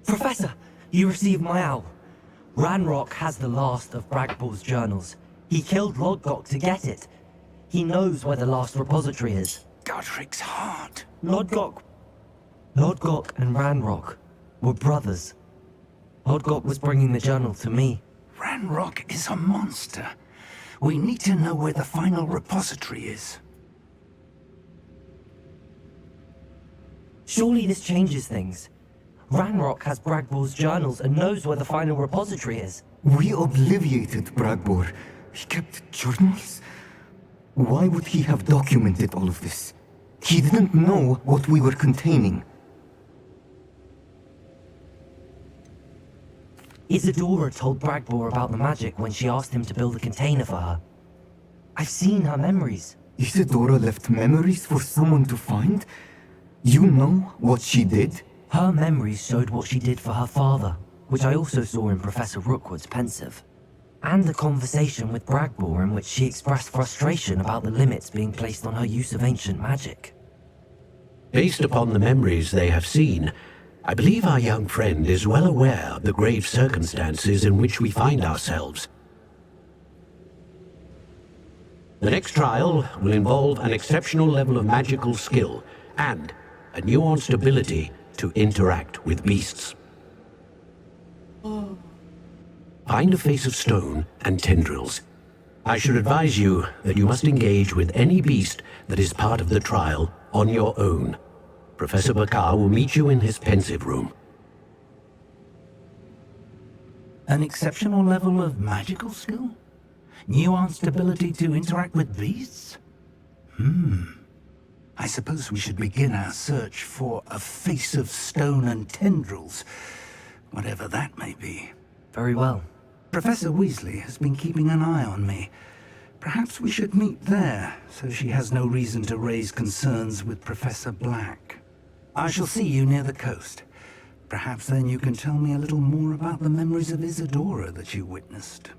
Professor, you received my owl. Ranrock has the last of Bragbor's journals. He killed Lodgok to get it. He knows where the last repository is. Godric's heart. Lodgok and Ranrock were brothers. Lodgok was bringing the journal to me. Ranrock is a monster. We need to know where the final repository is. Surely this changes things. Ranrock has Bragbor's journals and knows where the final repository is. We obliviated Bragbor. He kept journals? Why would he have documented all of this? He didn't know what we were containing. Isadora told Bragbor about the magic when she asked him to build a container for her. I've seen her memories. Isadora left memories for someone to find? You know what she did? Her memories showed what she did for her father, which I also saw in Professor Rookwood's pensive. And the conversation with Bragbor in which she expressed frustration about the limits being placed on her use of ancient magic. Based upon the memories they have seen, I believe our young friend is well aware of the grave circumstances in which we find ourselves. The next trial will involve an exceptional level of magical skill and a nuanced ability to interact with beasts. Find a face of stone and tendrils. I should advise you that you must engage with any beast that is part of the trial on your own. Professor Bakar will meet you in his pensive room. An exceptional level of magical skill? Nuanced ability to interact with beasts? I suppose we should begin our search for a face of stone and tendrils, whatever that may be. Very well. Professor Weasley has been keeping an eye on me. Perhaps we should meet there, so she has no reason to raise concerns with Professor Black. I shall see you near the coast. Perhaps then you can tell me a little more about the memories of Isadora that you witnessed.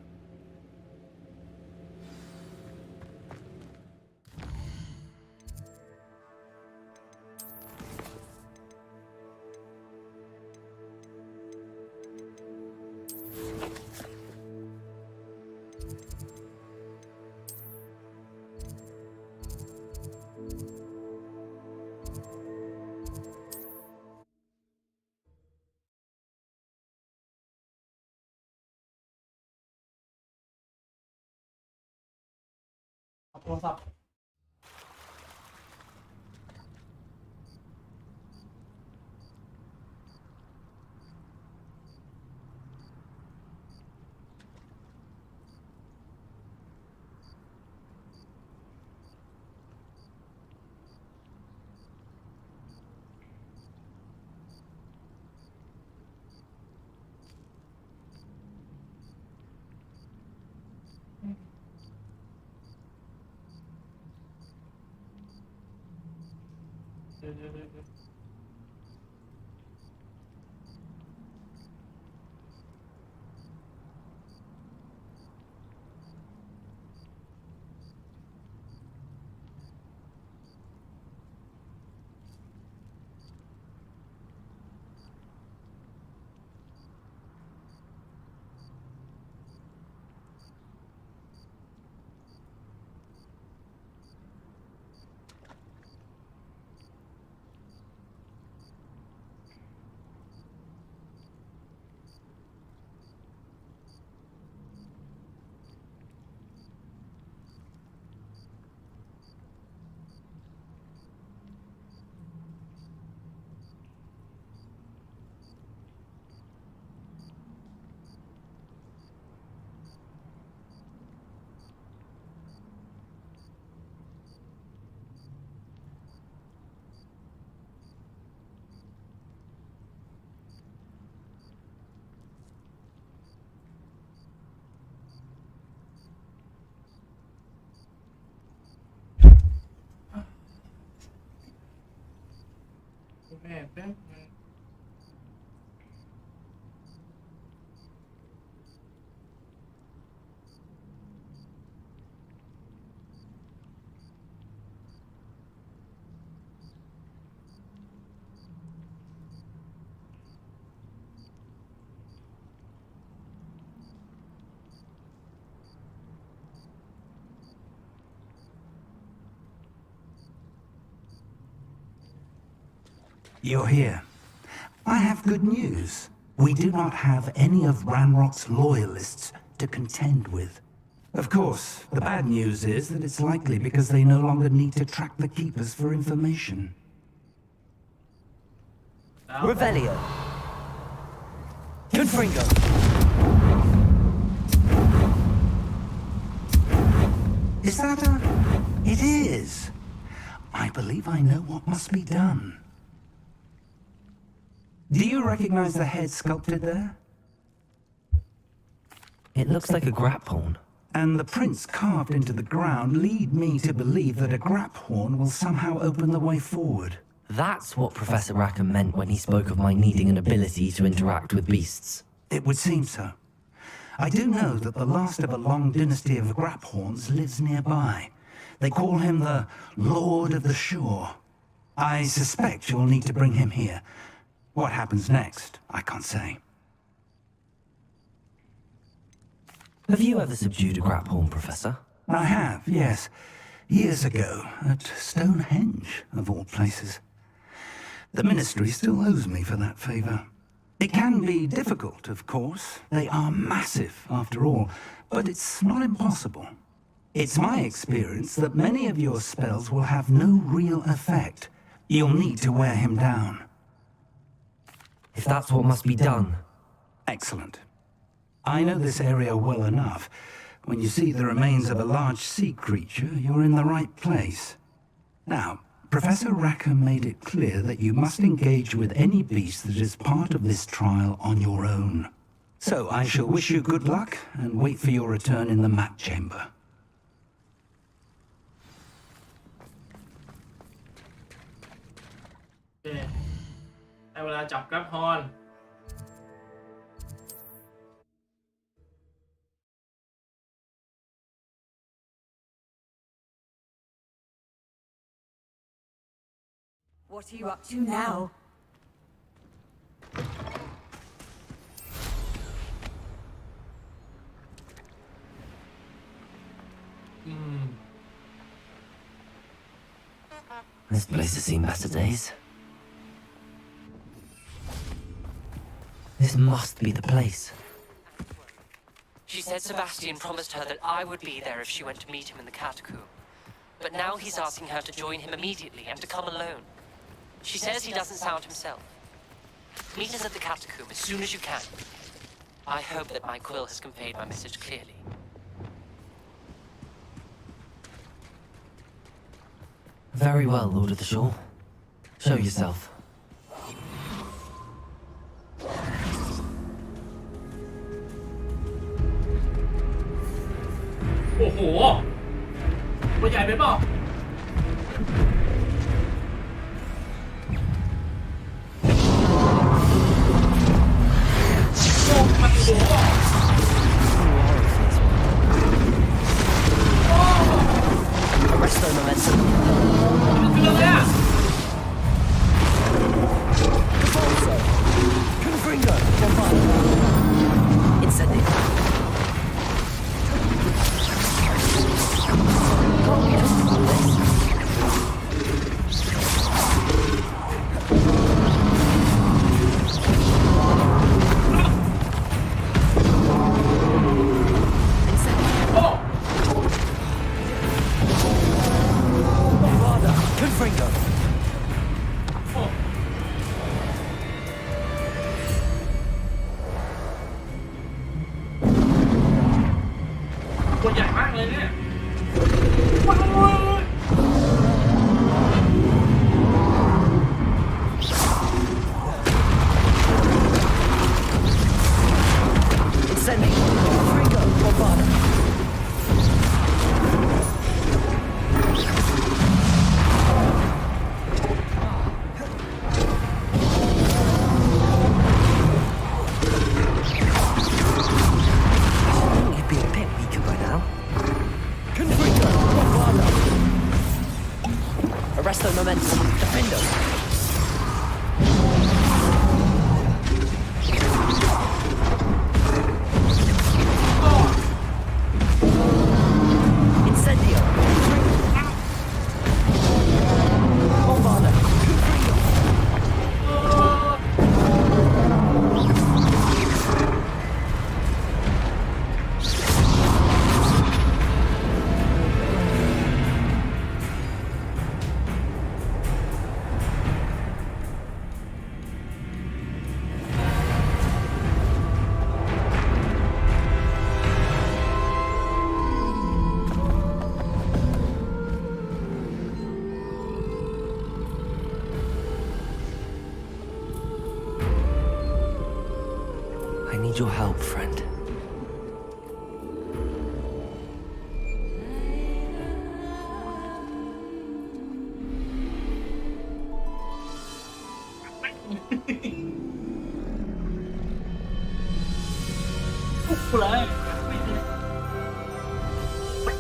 What's up? You're here. I have good news. We do not have any of Ranrock's loyalists to contend with. Of course, the bad news is that it's likely because they no longer need to track the Keepers for information. Revelio. Confringo. Is that a... It is. I believe I know what must be done. Do you recognize the head sculpted there? It looks like a grap horn. And the prints carved into the ground lead me to believe that a grap horn will somehow open the way forward. That's what Professor Rackham meant when he spoke of my needing an ability to interact with beasts. It would seem so. I do know that the last of a long dynasty of grap horns lives nearby. They call him the Lord of the Shore. I suspect you'll need to bring him here. What happens next, I can't say. Have you ever subdued a grap horn, Professor? I have, yes. Years ago, at Stonehenge, of all places. The Ministry still owes me for that favour. It can be difficult, of course. They are massive, after all, but it's not impossible. It's my experience that many of your spells will have no real effect. You'll need to wear him down. If that's what must be done. Excellent. I know this area well enough. When you see the remains of a large sea creature, you're in the right place. Now, Professor Rackham made it clear that you must engage with any beast that is part of this trial on your own. So I shall wish you good luck and wait for your return in the map chamber. โอเคได้เวลาจับกระพร What are you up to now? This place has seen better days. This must be the place. She said Sebastian promised her that I would be there if she went to meet him in the catacomb. But now he's asking her to join him immediately and to come alone. She says he doesn't sound himself. Meet us at the catacomb as soon as you can. I hope that my quill has conveyed my message clearly. Very well, Lord of the Shore. Show yourself. โอ้โหตัวใหญ่ไปเปล่าโอ้มันโอ้ Arrest the momentum. มันคืออะไรอ่ะ Confringo. Incendio. Confringo. ตัวใหญ่มากเลยเนี่ย Incendio. Confringo. Bombada. You'd be a bit weaker by now. Confringo. Bombada. Arrest the momentum. Defendo. Incendio. Bombada. I need your help, friend. Ủa lại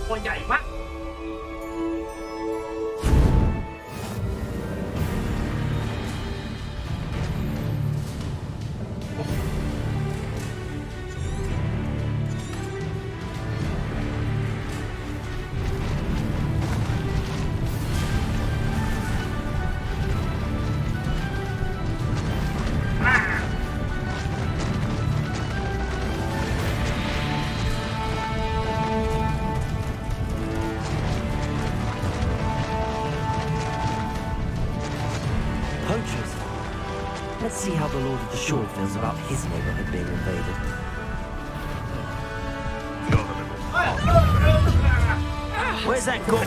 con nhảy mắt Poachers. Let's see how the Lord of the Shore feels about his neighborhood being invaded. Where's that gone?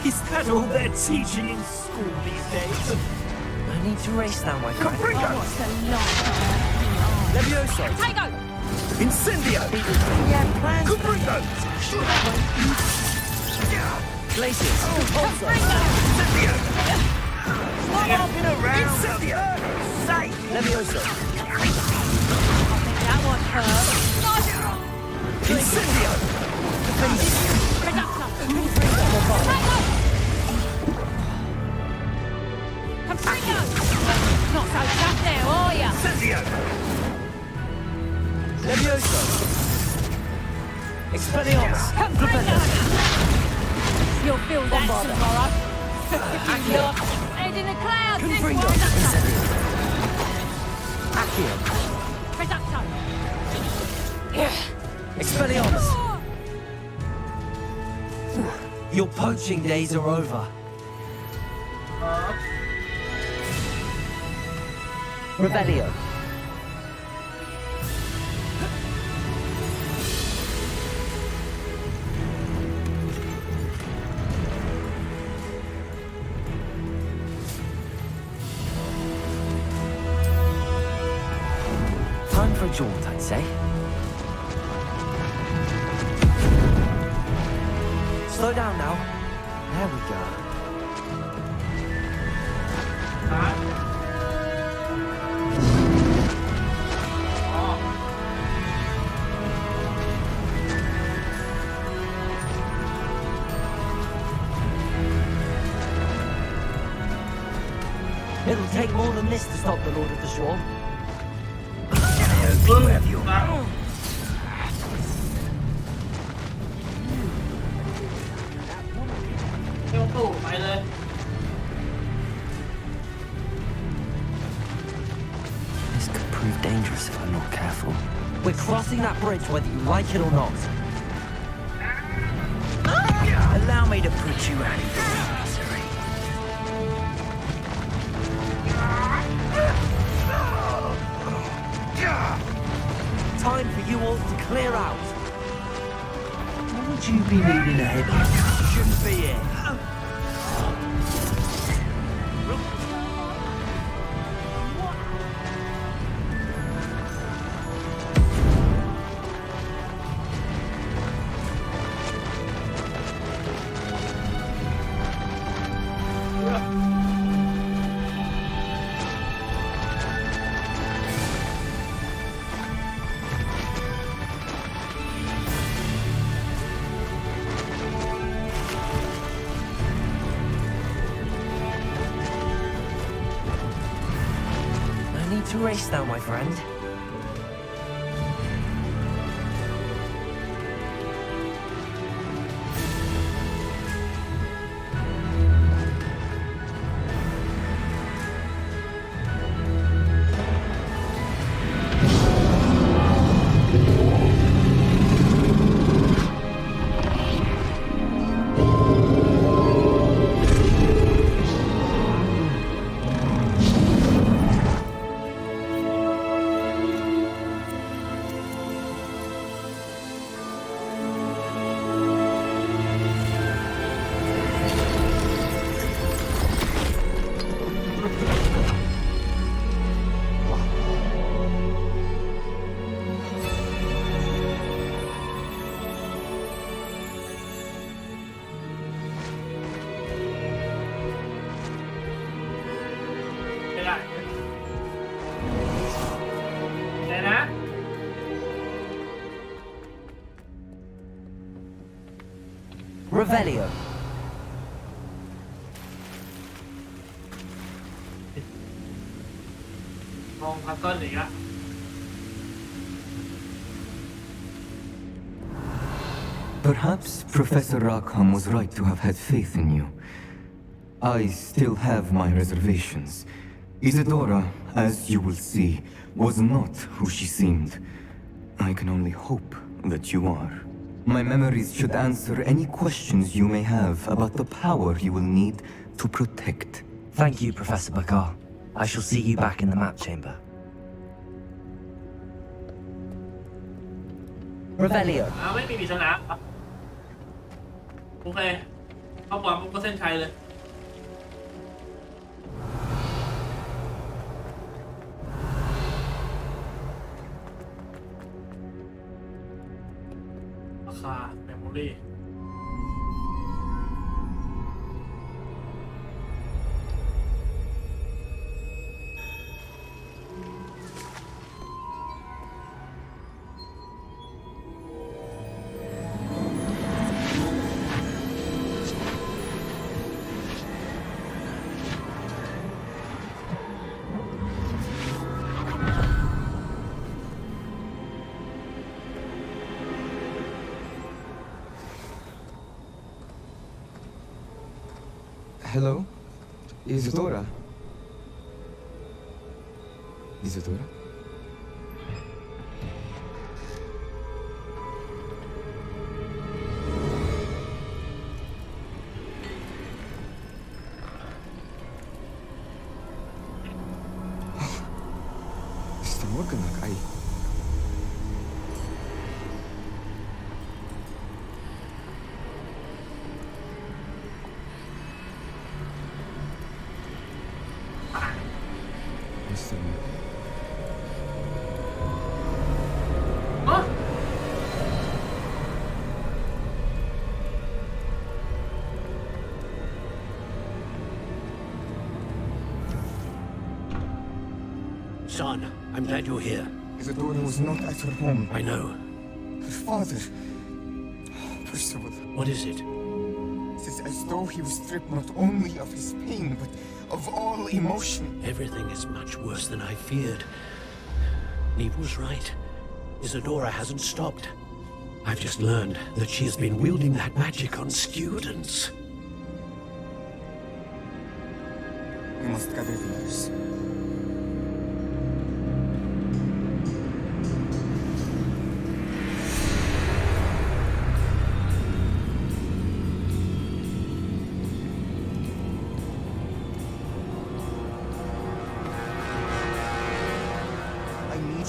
Is that all they're teaching in school these days? I need to race now, my friend. Levioso! Potato! Incendio! Yeah, plans. Cubrigo! Glaciers. Incendio! Stop hopping around! Incendio! Say! Levioso. That one hurt. Incendio! Reductor! Confringo! Not so tough there, are ya? Incendio! Levioso. Expelliarmus. Confringo! You'll feel that tomorrow. Look, head in the clouds, this Confringo. one. Accio. Reductor! Expelliarmus. Your poaching days are over. Revelio. Time for a jaunt, I'd say. Slow down now. There we go. It'll take more than this to stop the Lord of the Shore. You have your... เที่ยวตู้ไปเลย This could prove dangerous if I'm not careful. We're crossing that bridge whether you like it or not. Allow me to put you out of your misery. Time for you all to clear out. What would you be needing a head? Shouldn't be it. I need to race now, my friend. Revelio. มองพัซเซิลอีกอะ Perhaps Professor Rackham was right to have had faith in you. I still have my reservations. Isadora, as you will see, was not who she seemed. I can only hope that you are. My memories should answer any questions you may have about the power you will need to protect. Thank you, Professor Bakar. I shall see you back in the map chamber. Revelio. ไม่มีปริศนาโอเคเข้าความก็เส้นชัยเลยราคาเมมโมรี่ Hello? Isadora? Isadora? Está morgen nak ay. Son, I'm glad you're here. Isadora was not at her home. I know. Her father. Percival. What is it? It is as though he was stripped not only of his pain, but of all emotion. Everything is much worse than I feared. Neve was right. Isadora hasn't stopped. I've just learned that she has been wielding that magic on students. We must gather the others.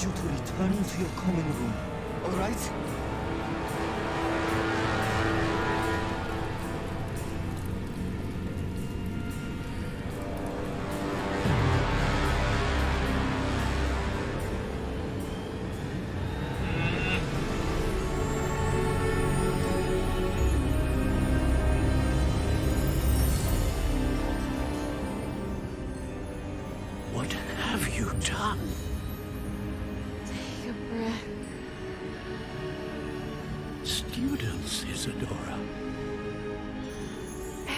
You to return to your common room, all right? What have you done? Students, Isadora.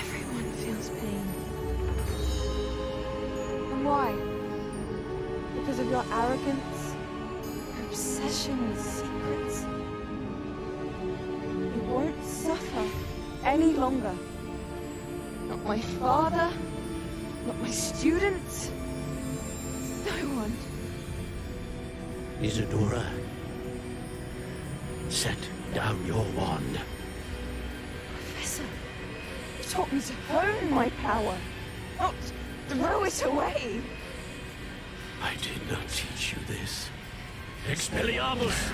Everyone feels pain. And why? Because of your arrogance? Your obsession with secrets? You won't suffer any longer. Not my father, not my students, no one. Isadora, set down your wand. Professor, you taught me to hone my power, not throw it away. I did not teach you this. Expelliarmus!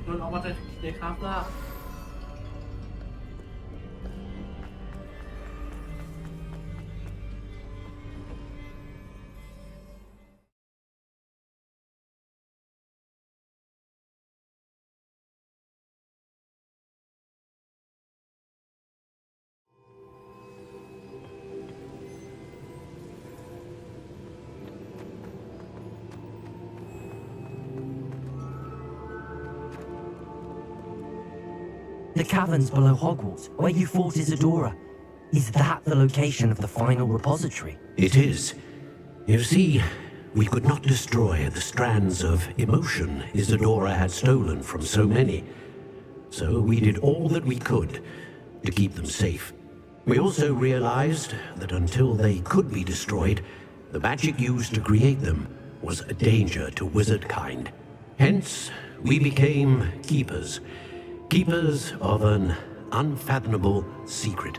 โดนออกมาจากเดคาฟล่า The caverns below Hogwarts, where you fought Isadora. Is that the location of the final repository? It is. You see, we could not destroy the strands of emotion Isadora had stolen from so many. So we did all that we could to keep them safe. We also realized that until they could be destroyed, the magic used to create them was a danger to wizard kind. Hence, we became keepers. Keepers of an unfathomable secret.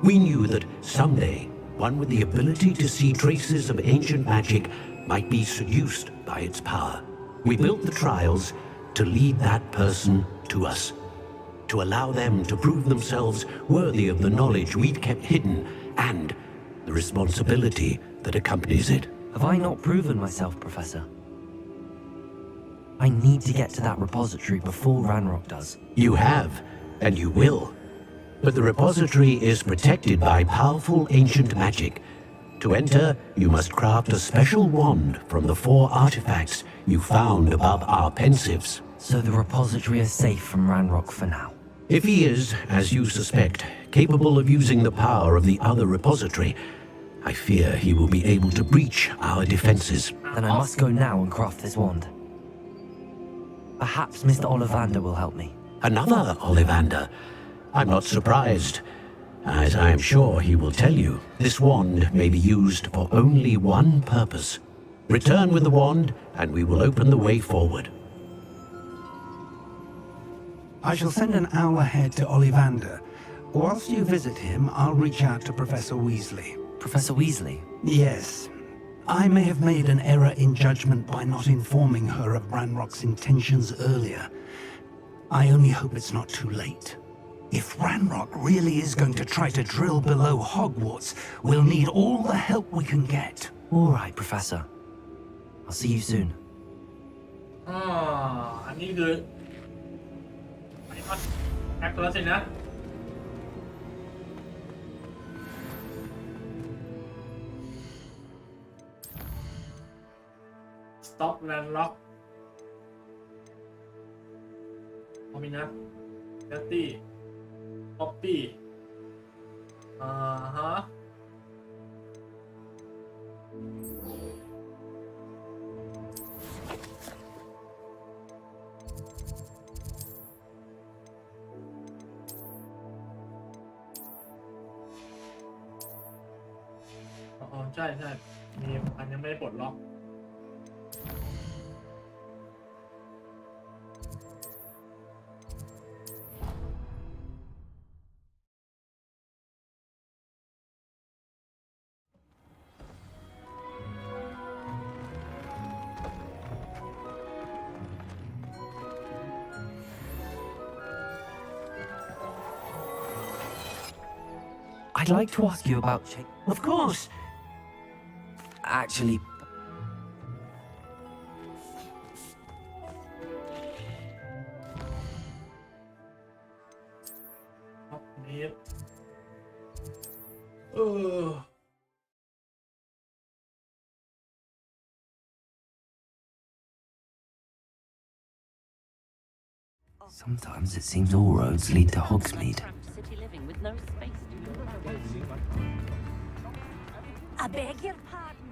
We knew that someday, one with the ability to see traces of ancient magic might be seduced by its power. We built the trials to lead that person to us, to allow them to prove themselves worthy of the knowledge we'd kept hidden and the responsibility that accompanies it. Have I not proven myself, Professor? I need to get to that repository before Ranrock does. You have, and you will. But the repository is protected by powerful ancient magic. To enter, you must craft a special wand from the 4 artifacts you found above our pensives. So the repository is safe from Ranrock for now. If he is, as you suspect, capable of using the power of the other repository, I fear he will be able to breach our defenses. Then I must go now and craft this wand. Perhaps Mr. Ollivander will help me. Another Ollivander? I'm not surprised, as I am sure he will tell you. This wand may be used for only one purpose. Return with the wand, and we will open the way forward. I shall send an owl ahead to Ollivander. Whilst you visit him, I'll reach out to Professor Weasley. Professor Weasley? Yes. I may have made an error in judgment by not informing her of Ranrock's intentions earlier. I only hope it's not too late. If Ranrock really is going to try to drill below Hogwarts, we'll need all the help we can get. All right, Professor. I'll see you soon. อันนี้คือแอคตัวสินะ Stop Ranrock พอมีนะแคตตี้ป๊อปปี้ฮะอ๋อใช่มีอันยังไม่ได้ปลดล็อกI'd like to ask you about... Of course. Actually... Sometimes it seems all roads lead to Hogsmeade. I beg your pardon.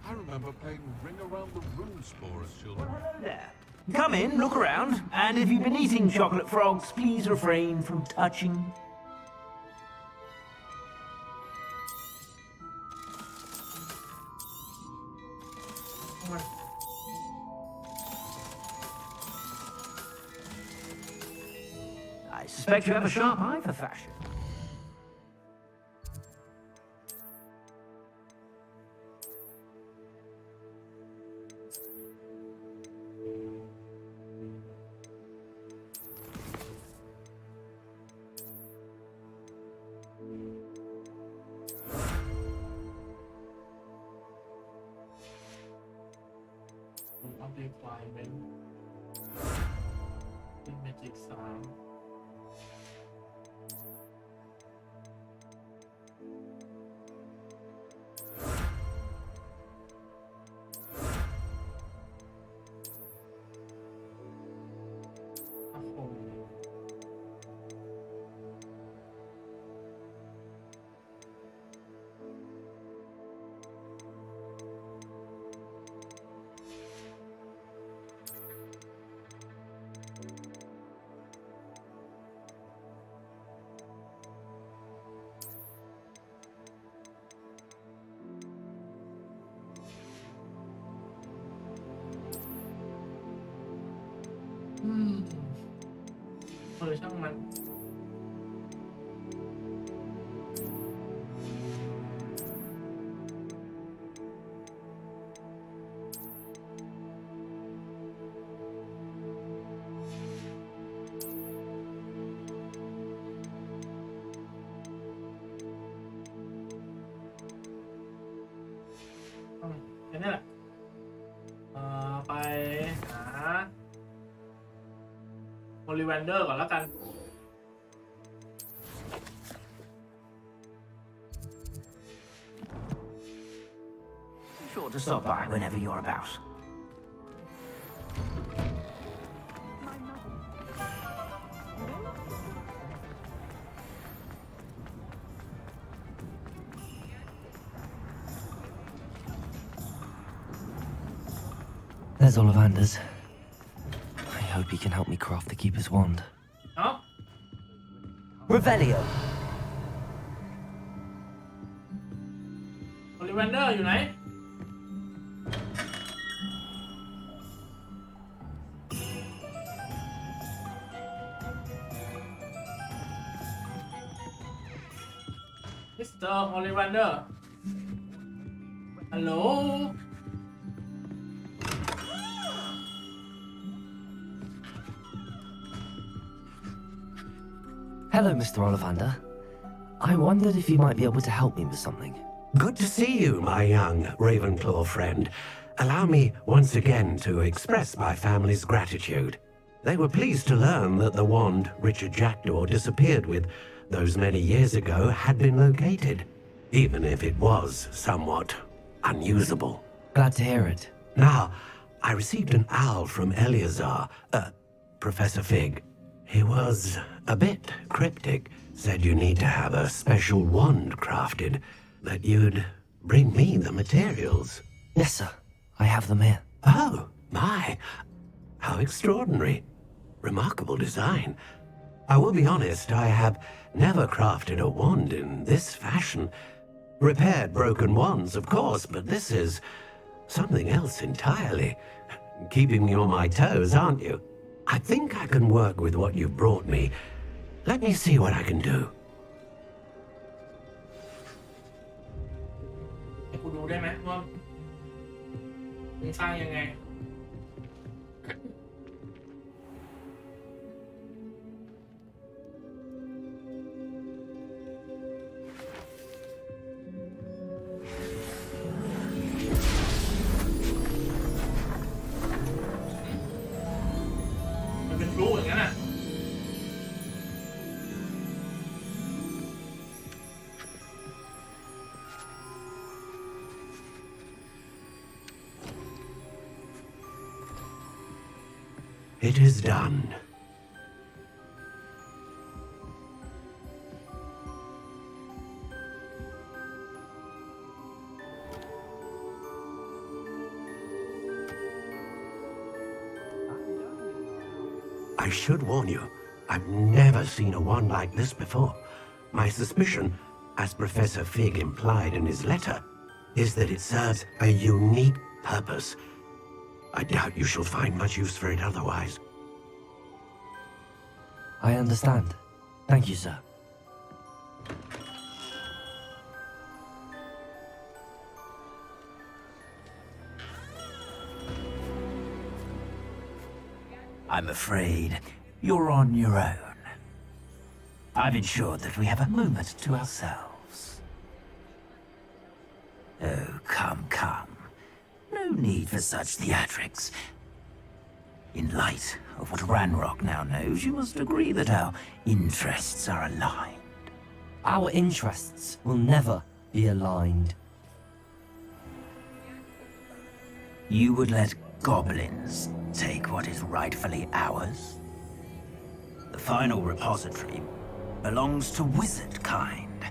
I remember playing Ring Around the Roost for us children. There. Come in, look around, and if you've been eating chocolate frogs, please refrain from touching. I suspect you have a sharp eye for fashion. Magic 3 โอ้โห ช่างมัน แค่นี้แหละไปหาโอลิแวนเดอร์ก่อนแล้วกัน Sure to stop by whenever you're about. There's Ollivander's. I hope he can help me craft the Keeper's wand. Oh? Revelio! Ollivander อยู่ไหน Mr. Ollivander Hello Hello, Mr. Ollivander. I wondered if you might be able to help me with something. Good to see you, my young Ravenclaw friend. Allow me once again to express my family's gratitude. They were pleased to learn that the wand Richard Jackdaw disappeared with those many years ago had been located, even if it was somewhat unusable. Glad to hear it. Now, I received an owl from Eleazar, Professor Fig. He was a bit cryptic, said you need to have a special wand crafted, that you'd bring me the materials. Yes, sir. I have them here. Oh, my. How extraordinary. Remarkable design. I will be honest, I have never crafted a wand in this fashion. Repaired broken wands, of course, but this is something else entirely. Keeping me on my toes, aren't you? I think I can work with what you've brought me. Let me see what I can do. ให้กูดูได้ไหมว่ามึงสร้างยังไง มันเป็นรู้อย่างนั้นอ่ะ It is done. I should warn you, I've never seen a wand like this before. My suspicion, as Professor Fig implied in his letter, is that it serves a unique purpose. I doubt you shall find much use for it otherwise. I understand. Thank you, sir. I'm afraid you're on your own. I've ensured that we have a moment to ourselves. Oh, come, come. No need for such theatrics. In light of what Ranrock now knows, you must agree that our interests are aligned. Our interests will never be aligned. You would let goblins take what is rightfully ours? The final repository belongs to wizard kind.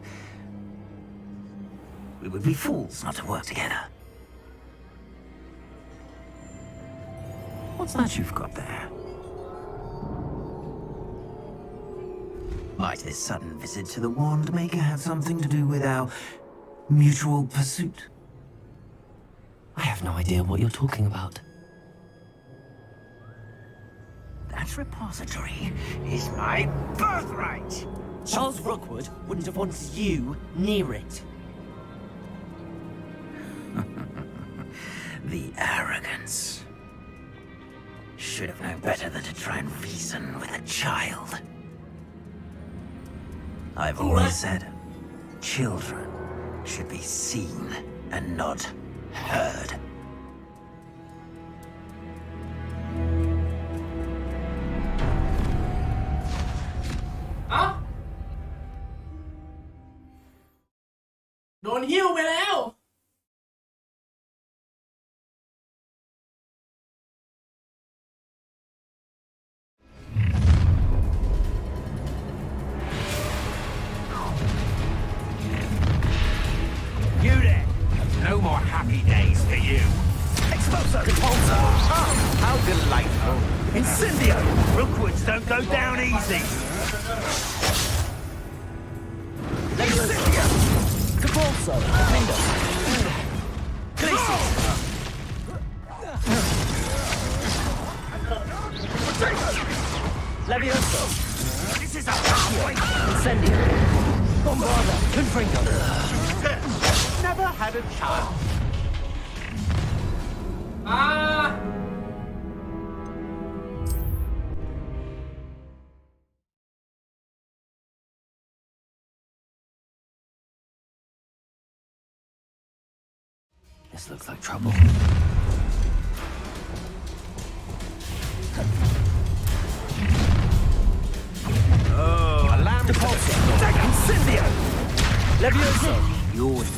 We would be fools not to work together. What's that you've got there? Might this sudden visit to the Wand Maker have something to do with our mutual pursuit? I have no idea what you're talking about. That This repository is my birthright. Charles Rookwood wouldn't have wanted you near it. The arrogance. Should have known better than to try and reason with a child. I've always said, children should be seen and not heard. Huh? โดนหิ้วไปแล้ว You there! No more happy days for you. Expulso! Repulso! Oh, how delightful! Incendio! Rookwoods don't go down easy. Incendio! Repulso! Defendo! Glacius! Levioso! This is a halfway! Incendio! Bombarda! Confringo! Never had a child. This looks like trouble. Oh, alarm Repulso! Incendio! Levioso! Yours.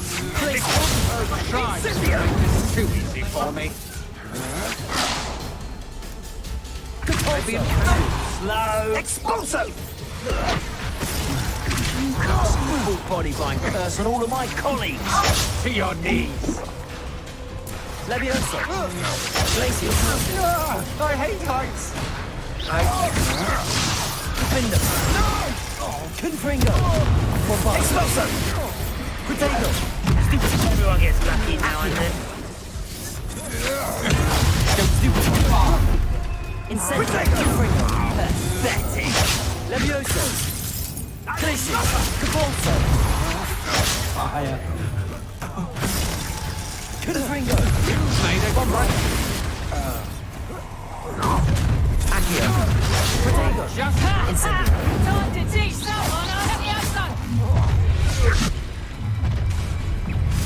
Incendio! It's too easy for me. Slow! Expulso! Full body blind curse on all of my colleagues! To your knees. Levioso! Glacius! I hate heights. Defendo! Confringo! Bombarda! Expulso! Protego! Everyone gets lucky now and then. Incendio! Protego! Confringo! Pathetic! Levioso! Glacius! Cabalso! Fire! Confringo! Bombarda! Accio! Protego! Incendio! Time to teach someone on Levioso!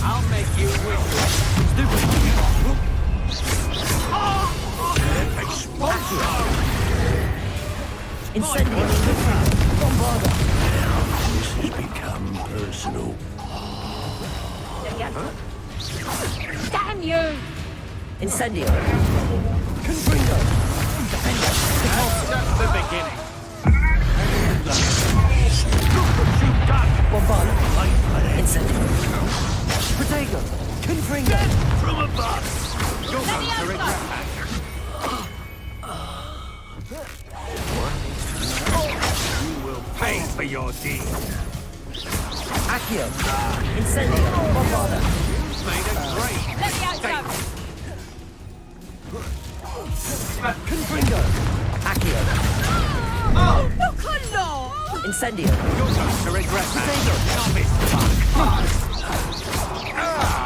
I'll make you wish. Incendio! Bombarda! This has become personal. Damn you! Incendio! Confringo! Defendo! Just the beginning. Bombarda! Incendio! Protego! Confringo! From above! You're going to regret that. You will pay for your deed. Accio! Incendio! Bombarda! Made a great Levioso! Confringo! Accio! Oh, look along! Incendio! You're going to regret that. Novice fuck.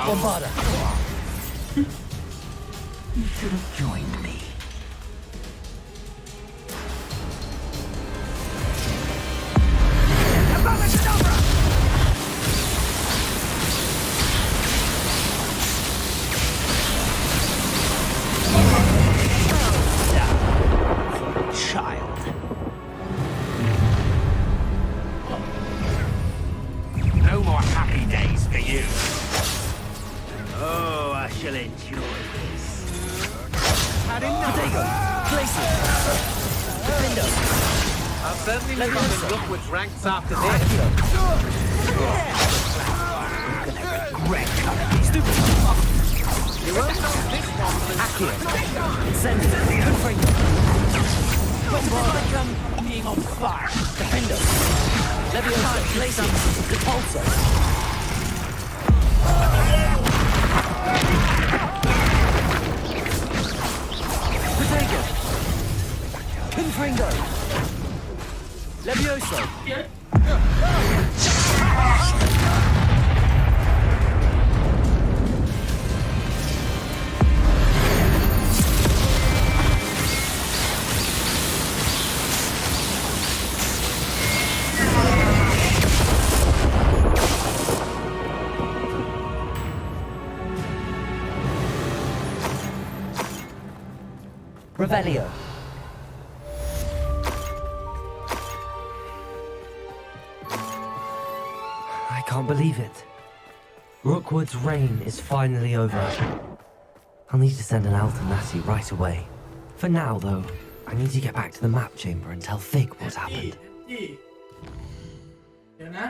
Bombarda! You should have joined me. Child! No more happy days for you. Oh, I shall enjoy this. Had enough. Protego! Glacius! Defendo! I'll certainly Let move me up in answer. Rookwood's ranks after this. Accio! You're gonna regret coming here. Stupid! You won't know this one. Accio! Incendio! Confringo! Bombarda! Being on fire. Defendo! Levioso! Glacius! Repulso! Protego! Confringo! Levioso! Revelio. I can't believe it. Rookwood's reign is finally over. I'll need to send an L to Natty right away. For now, though, I need to get back to the map chamber and tell Fig what happened. เดี๋ยวนะ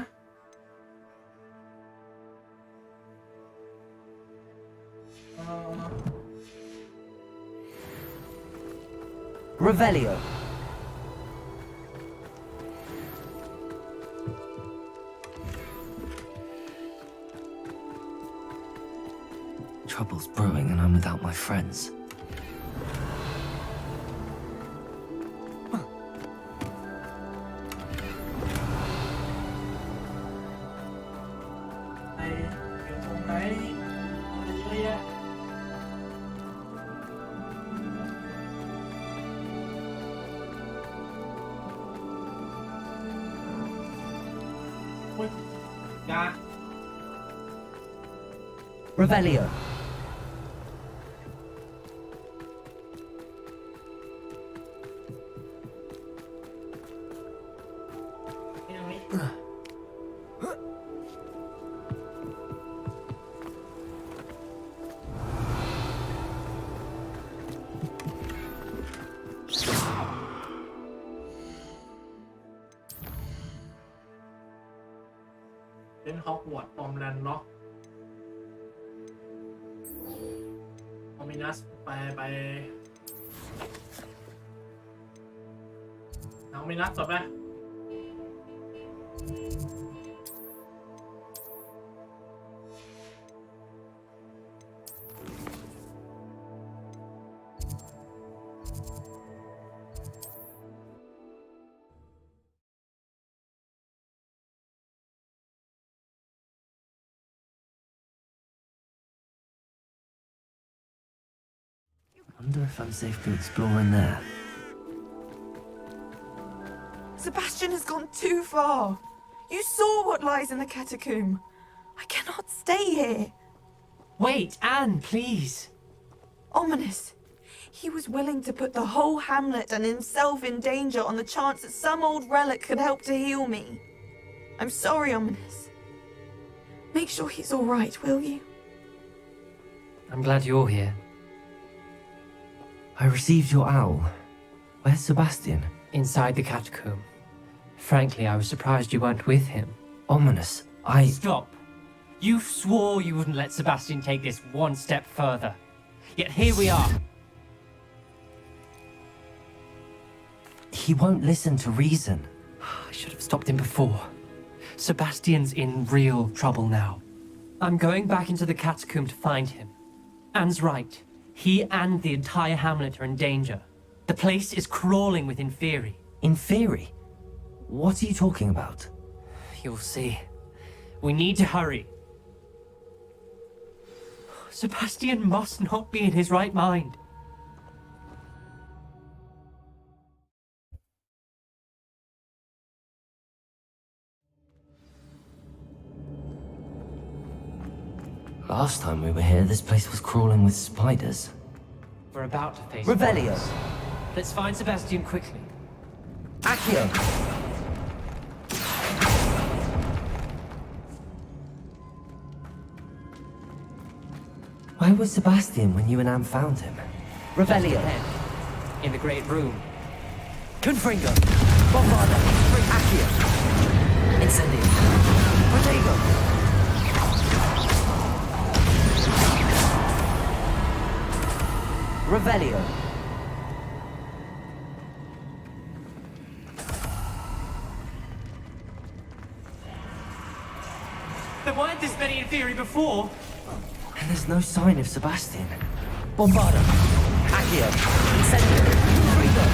Revelio. Trouble's brewing and I'm without my friends. Revelio. Đến Hogwarts Homeland เนาะ Ominous ไปเอา Ominous จบไหมI wonder if I'm safe to explore in there. Sebastian has gone too far. You saw what lies in the catacomb. I cannot stay here. Wait, Anne, please. Ominous. He was willing to put the whole hamlet and himself in danger on the chance that some old relic could help to heal me. I'm sorry, Ominous. Make sure he's all right, will you? I'm glad you're here. I received your owl. Where's Sebastian? Inside the catacomb. Frankly, I was surprised you weren't with him. Ominous, Stop. You swore you wouldn't let Sebastian take this one step further. Yet here we are. He won't listen to reason. I should have stopped him before. Sebastian's in real trouble now. I'm going back into the catacomb to find him. Anne's right. He and the entire hamlet are in danger. The place is crawling with Inferi. Inferi? What are you talking about? You'll see. We need to hurry. Sebastian must not be in his right mind. Last time we were here, this place was crawling with spiders. We're about to face Revelio. monsters. Let's find Sebastian quickly. Accio. Where was Sebastian when you and Anne found him? Revelio. In the great room. Confringo. Bombarda. Accio. Incendio. Protego. Revelio. There weren't this many in theory before. And there's no sign of Sebastian. Bombarda. Accio. Incendio. Confringo.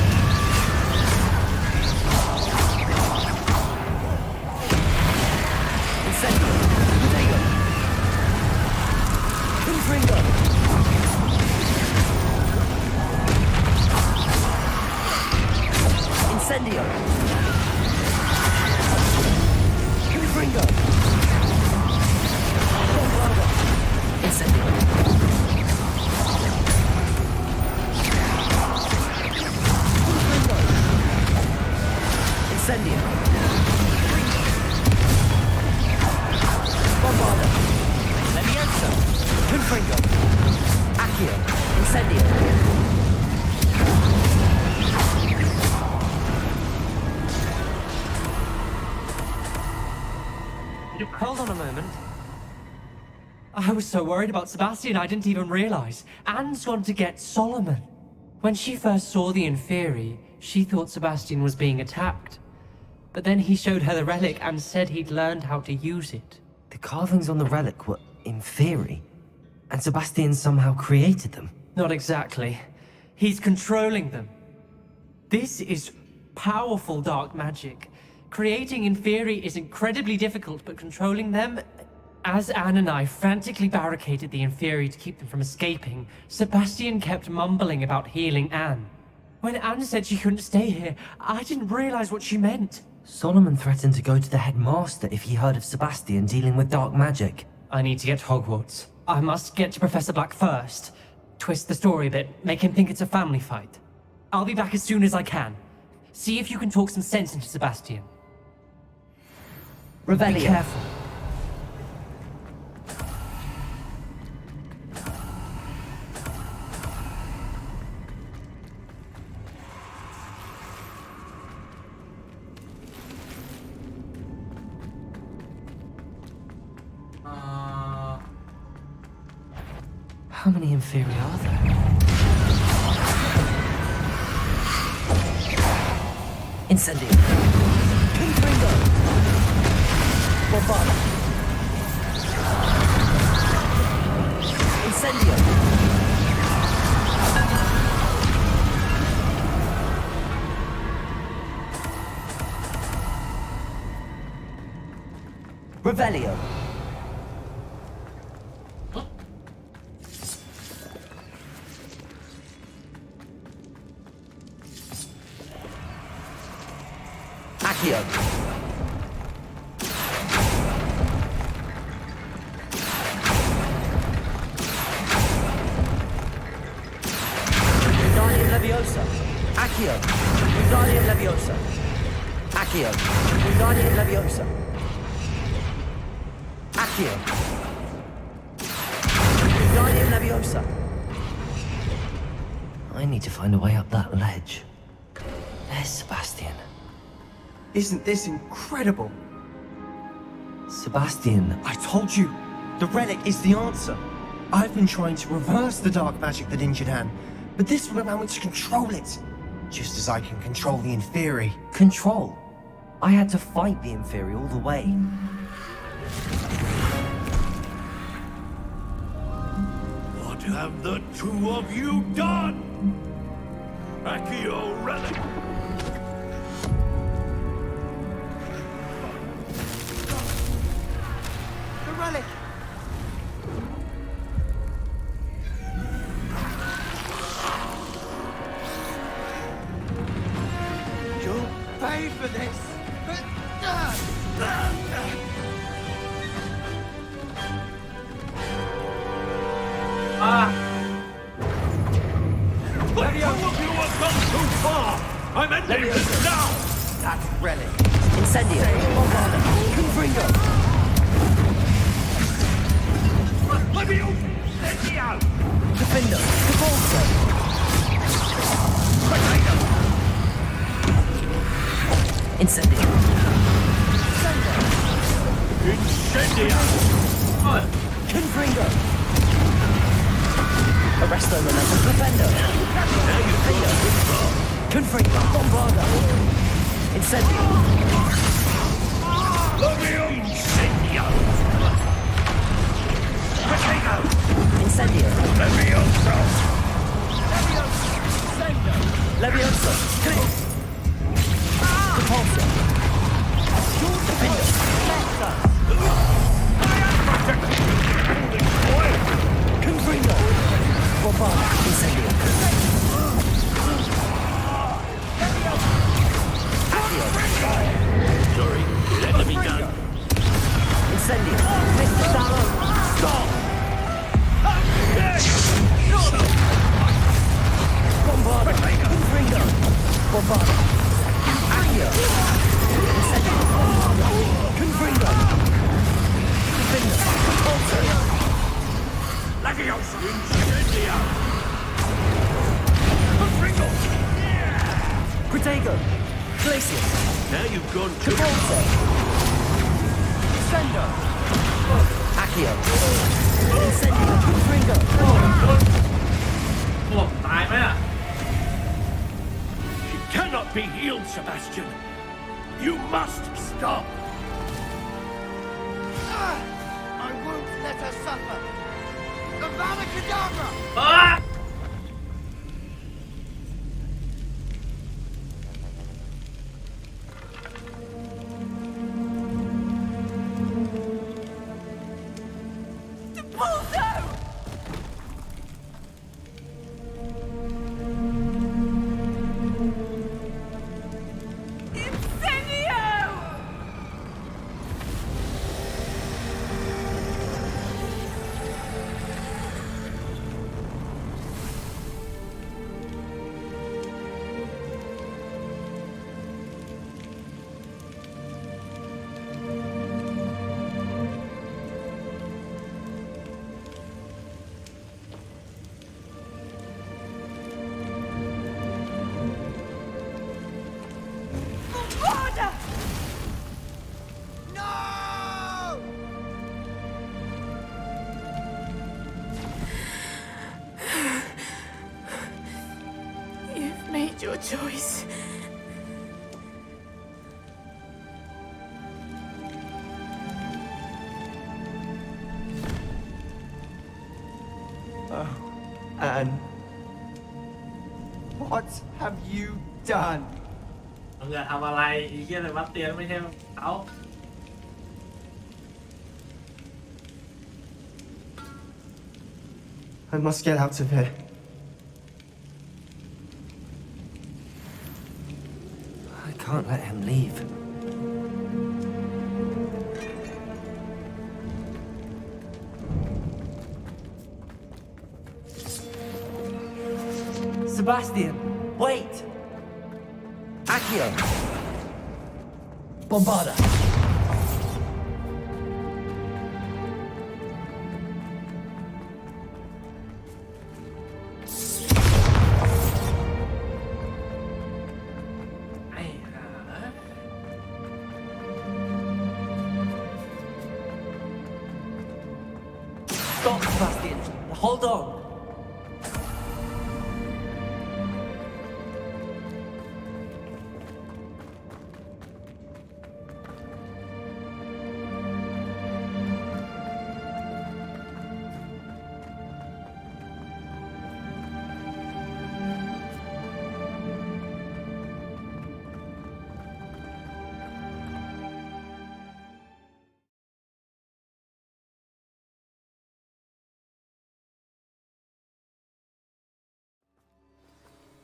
Incendio. Confringo. Bombarda. Incendio. Confringo. Incendio. Bombarda. Levioso. Confringo. Accio. Incendio. Hold on a moment. I was so worried about Sebastian I didn't even realize. Anne's gone to get Solomon. When she first saw the Inferi, she thought Sebastian was being attacked. But then he showed her the relic and said he'd learned how to use it. The carvings on the relic were Inferi, and Sebastian somehow created them. Not exactly. He's controlling them. This is powerful dark magic. Creating Inferi is incredibly difficult, but controlling them... As Anne and I frantically barricaded the Inferi to keep them from escaping, Sebastian kept mumbling about healing Anne. When Anne said she couldn't stay here, I didn't realize what she meant. Solomon threatened to go to the headmaster if he heard of Sebastian dealing with dark magic. I need to get to Hogwarts. I must get to Professor Black first. Twist the story a bit, make him think it's a family fight. I'll be back as soon as I can. See if you can talk some sense into Sebastian. Revelio. Be careful. How many Inferi are there? Incendio. Confringo. Bombarda. Incendio. Revelio. Accio. Wingardium Leviosa. Accio. Wingardium Leviosa. Accio. Wingardium Leviosa. Accio. Wingardium Leviosa. I need to find a way up that ledge. There's Sebastian. Isn't this incredible? Sebastian. I told you, the relic is the answer. I've been trying to reverse the dark magic that injured Anne, but this will allow me to control it. Just as I can control the Inferi. Control? I had to fight the Inferi all the way. What have the two of you done? Accio relic! The relic! You'll pay for this! Levio! You have gone too far! I'm ending this now! That relic! Incendio! Bombarda! Confringo! Levio! Incendio! Defendo! Cavolso! Potato! Incendio! Incendio! Confringo! Arresto Momentum Defendo! Confringo! Bombarda! Incendio! Levio! Incendio! Potato! Incendio! Levioso! Levioso! Click! Repulsor! Defendo! Confringo! Bombarda! Incendio! Now you've gone too far. Sendo. Accio. Incendio. Ringo. พวกตายไหมอ่ะ She cannot be healed, Sebastian. You must stop. I won't let her suffer. Avada Kedavra. Your choice. Oh, Anne. What have you done? มึงจะทำอะไรไอ้เหี้ยเลยวัดเตียนไม่ใช่เขา I must get out of here. I can't let him leave. Sebastian, wait! Accio! Bombarda! Stop, Sebastian! Hold on!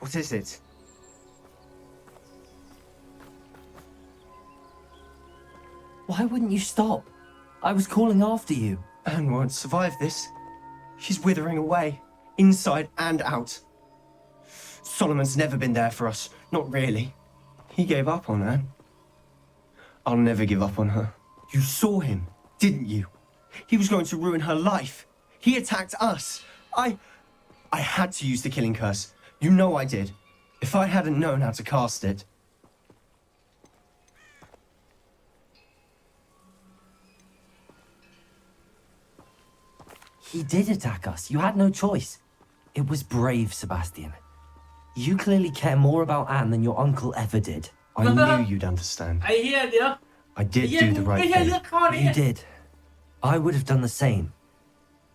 What is it? Why wouldn't you stop? I was calling after you. Anne won't survive this. She's withering away, inside and out. Solomon's never been there for us. Not really. He gave up on Anne. I'll never give up on her. You saw him, didn't you? He was going to ruin her life. He attacked us. I had to use the killing curse. You know I did. If I hadn't known how to cast it... He did attack us. You had no choice. It was brave, Sebastian. You clearly care more about Anne than your uncle ever did. I knew you'd understand. I did do the right thing. You did. I would have done the same.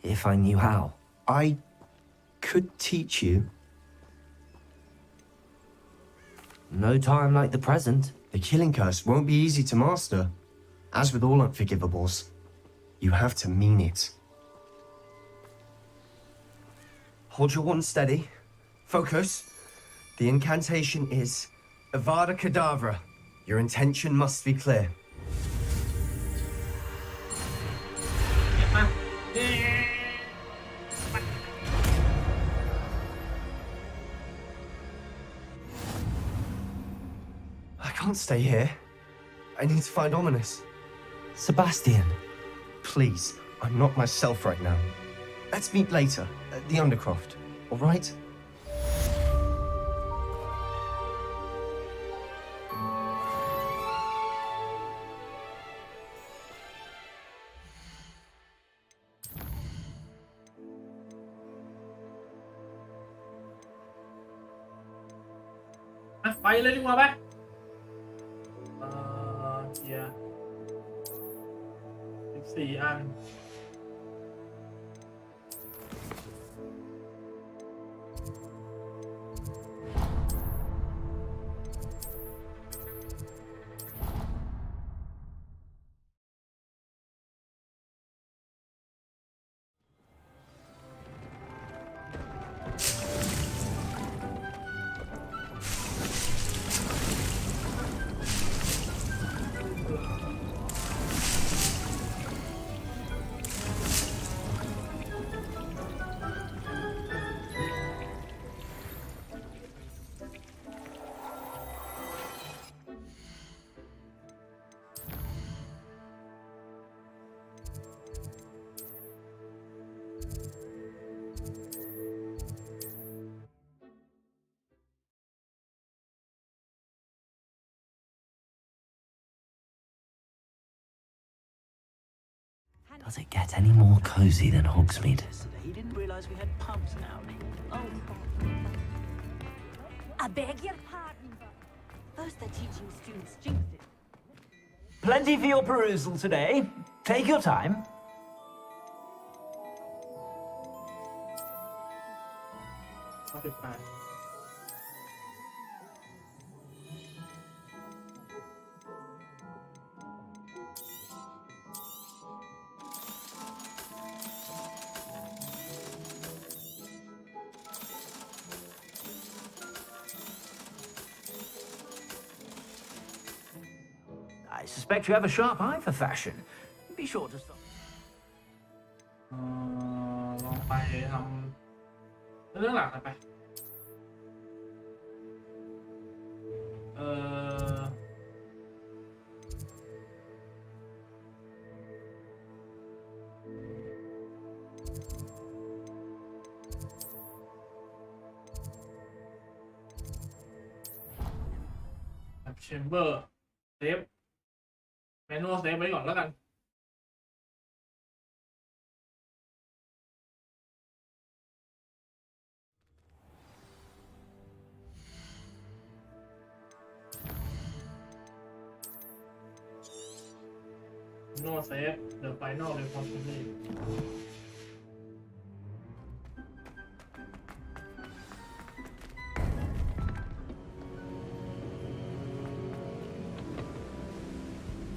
If I knew how. I could teach you. No time like the present. The killing curse won't be easy to master. As with all unforgivables, you have to mean it. Hold your wand steady. Focus. The incantation is Avada Kedavra. Your intention must be clear. I can't stay here. I need to find Ominous. Sebastian. Please, I'm not myself right now. Let's meet later at the Undercroft, all right? ไปเลยดีกว่าไหมเกียร์14 อันDoes it get any more cozy than Hogsmeade? He didn't realize we had pubs now. I beg your pardon, but first they're teaching students jinxes. Plenty for your perusal today. Take your time. I suspect you have a sharp eye for fashion. Be sure to stop. ลองไปทำเรื่องหลักไปแชมเบอร์เซฟแมนนวลเซฟไว้ก่อนแล้วกันโน้เซฟเดี๋ยวไฟนอลเลยพอสมควร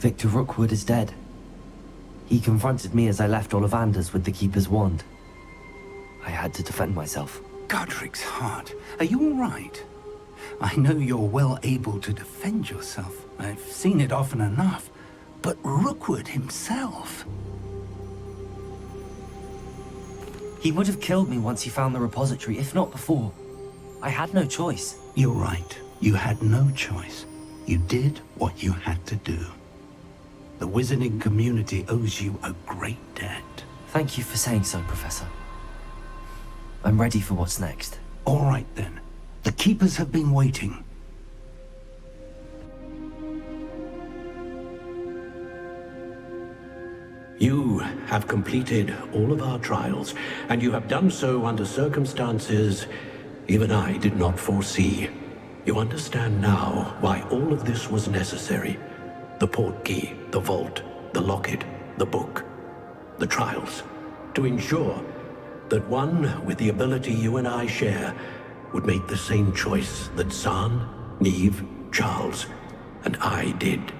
Victor Rookwood is dead. He confronted me as I left Ollivanders with the Keeper's wand. I had to defend myself. Godric's heart. Are you all right? I know you're well able to defend yourself. I've seen it often enough. But Rookwood himself... He would have killed me once he found the repository, if not before. I had no choice. You're right. You had no choice. You did what you had to do. The wizarding community owes you a great debt. Thank you for saying so, Professor. I'm ready for what's next. All right, then. The Keepers have been waiting. You have completed all of our trials, and you have done so under circumstances even I did not foresee. You understand now why all of this was necessary. The portkey, the vault, the locket, the book, the trials, to ensure that one with the ability you and I share would make the same choice that Zahn, Neve, Charles, and I did.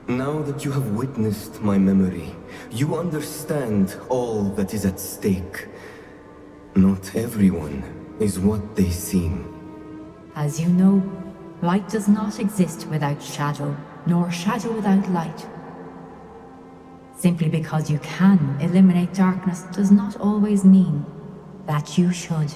Now that you have witnessed my memory, you understand all that is at stake. Not everyone is what they seem. As you know, light does not exist without shadow, nor shadow without light. Simply because you can eliminate darkness does not always mean that you should.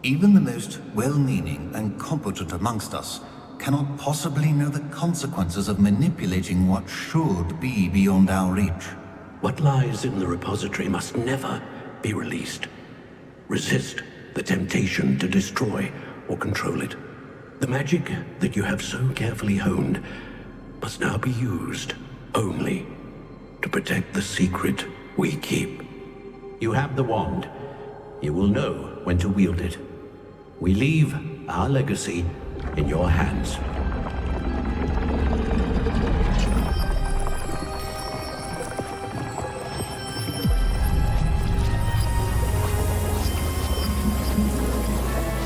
Even the most well-meaning and competent amongst us cannot possibly know the consequences of manipulating what should be beyond our reach. What lies in the repository must never be released. Resist the temptation to destroy or control it. The magic that you have so carefully honed must now be used only to protect the secret we keep. You have the wand. You will know when to wield it. We leave our legacy in your hands.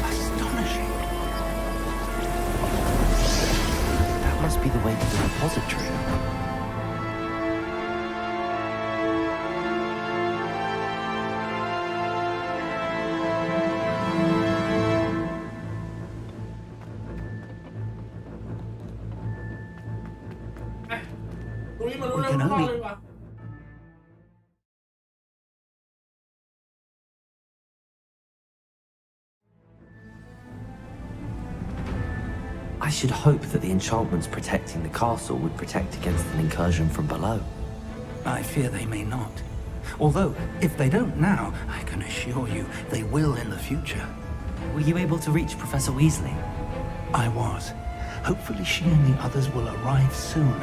Astonishing. That must be the way to the repository. We can only... I should hope that the enchantments protecting the castle would protect against an incursion from below. I fear they may not. Although, if they don't now, I can assure you they will in the future. Were you able to reach Professor Weasley? I was. Hopefully she and the others will arrive soon.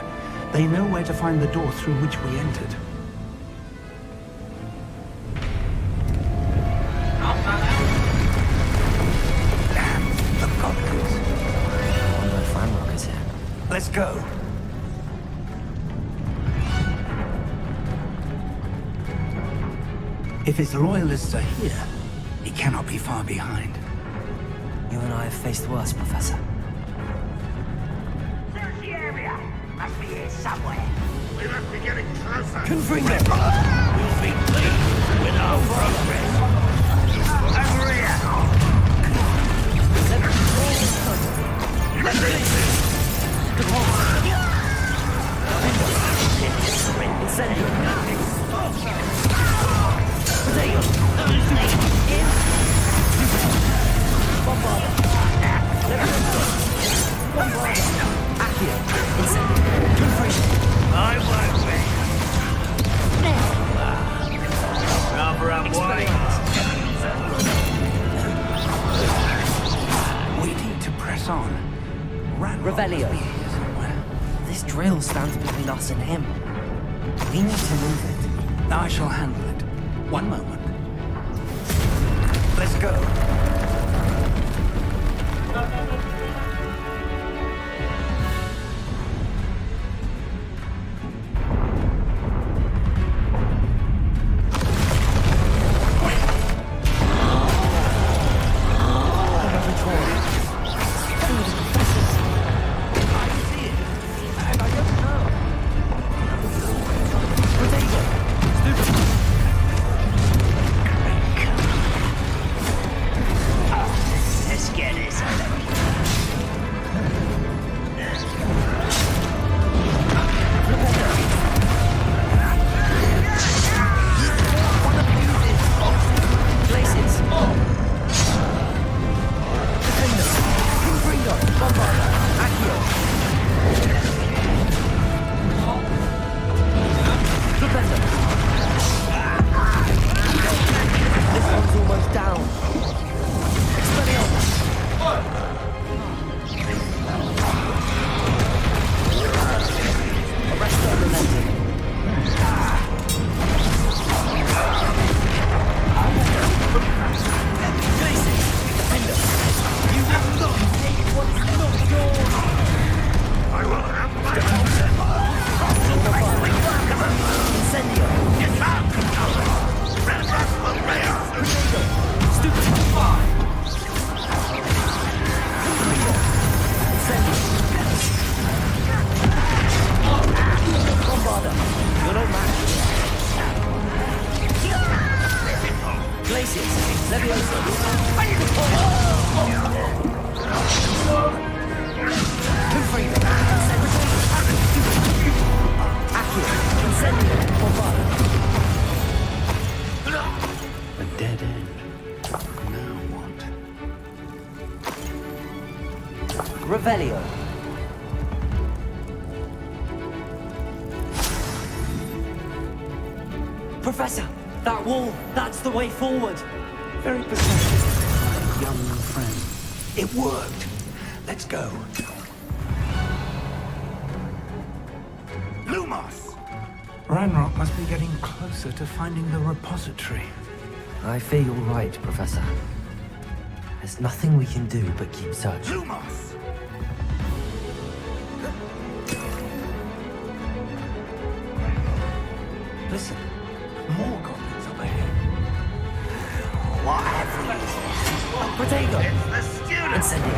They know where to find the door through which we entered. And the goblins. I wonder if Ranrock is here. Let's go. If his loyalists are here, he cannot be far behind. You and I have faced worse, Professor. There's the area. Must be here somewhere. We must be getting closer. Confringo! We'll be pleased with our progress. Over here. I won't wait. Rather unwise. We need to press on. Revelio. This drill stands between us and him. We need to move it. I shall handle it. One moment. Let's go. Let's get this. This one's almost down. A dead end. Now what? Revelio. Professor, that wall, that's the way forward. Very perceptive, young friend. It worked. Let's go. Lumos! Ranrock must be getting closer to finding the repository. I fear you're right, Professor. There's nothing we can do but keep searching. Lumos! Incendio.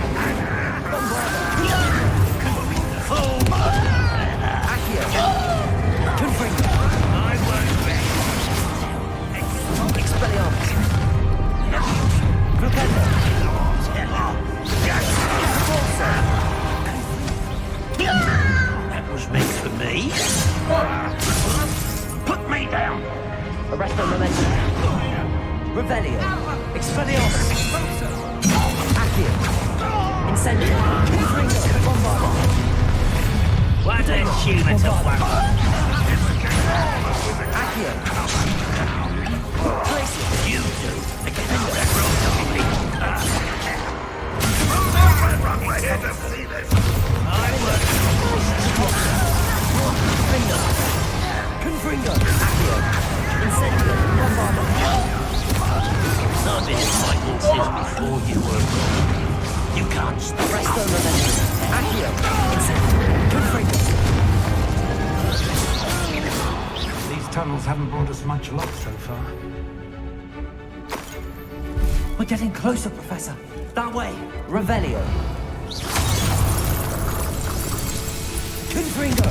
Accio. Confringo. Expelliarmus. Flugendo. Repulso. That was meant for me. Put me down. Arresto Momentum. Revelio. Expelliarmus. Accio. Incendio. Confringo. Bombardo. What a human to one. Accio. Tracy. You two. Against that road to me. We're here to see this. I work. Confringo. Accio. Incendio. Bombardo. I've been fighting since before you were born. You can't stop. Arresto Momentum. Accio. Incendio. Confringo. These tunnels haven't brought us much luck so far. We're getting closer, Professor. That way. Revelio. Confringo.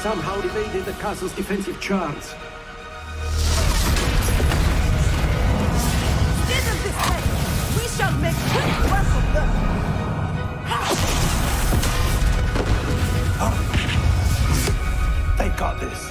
Somehow evaded the castle's defensive charge. This is this way. We shall make quick work of them. They got this.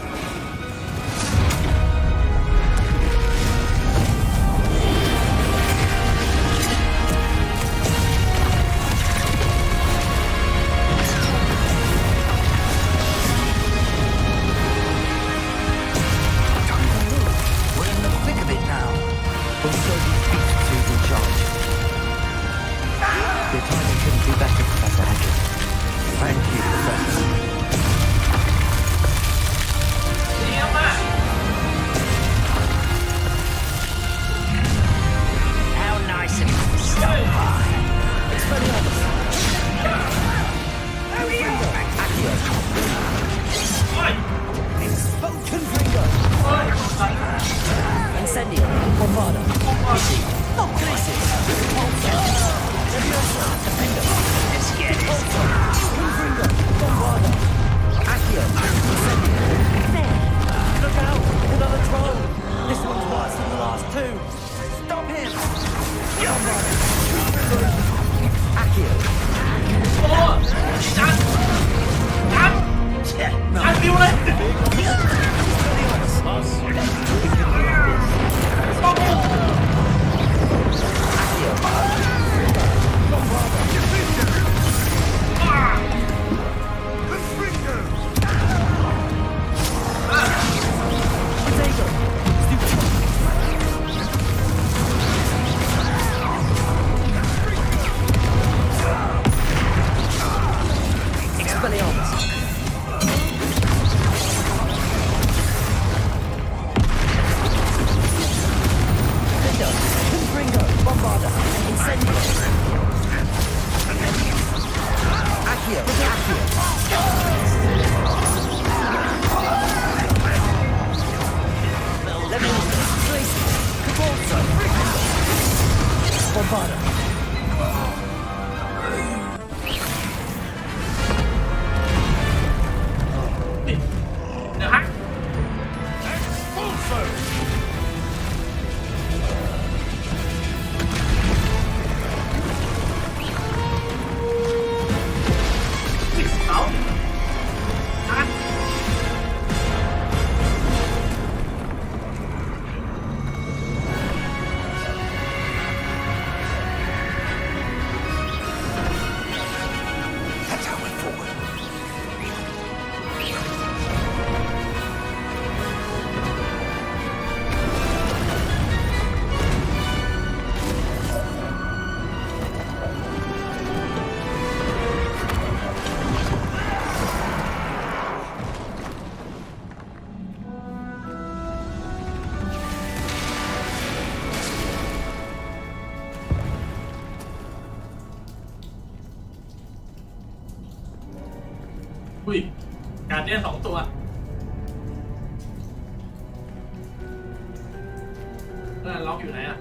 การเดียน2 ตัวล็อกอยู่ไหนอ่ะ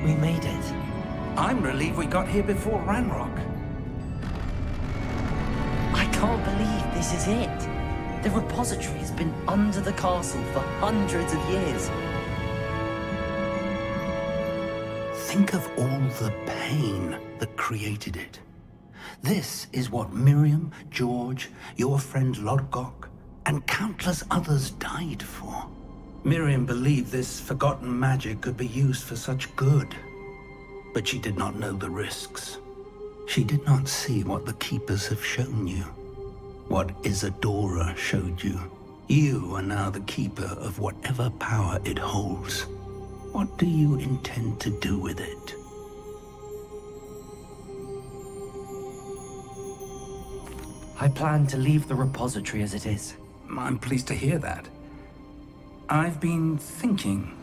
We made it. I'm relieved we got here before Ranrock. I can't believe this is it. The repository has been under the castle for hundreds of years. Think of all the pain that created it. This is what Miriam, George, your friend Lodgok, and countless others died for. Miriam believed this forgotten magic could be used for such good, but she did not know the risks. She did not see what the Keepers have shown you, what Isadora showed you. You are now the Keeper of whatever power it holds. What do you intend to do with it? I plan to leave the repository as it is. I'm pleased to hear that. I've been thinking.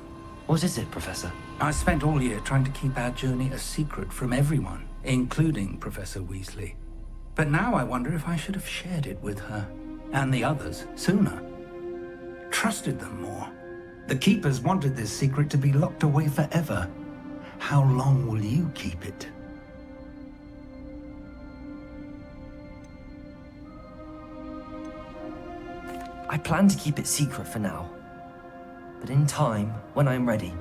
What is it, Professor? I spent all year trying to keep our journey a secret from everyone, including Professor Weasley. But now I wonder if I should have shared it with her and the others sooner. Trusted them more. The Keepers wanted this secret to be locked away forever. How long will you keep it? I plan to keep it secret for now. But in time, when I'm ready,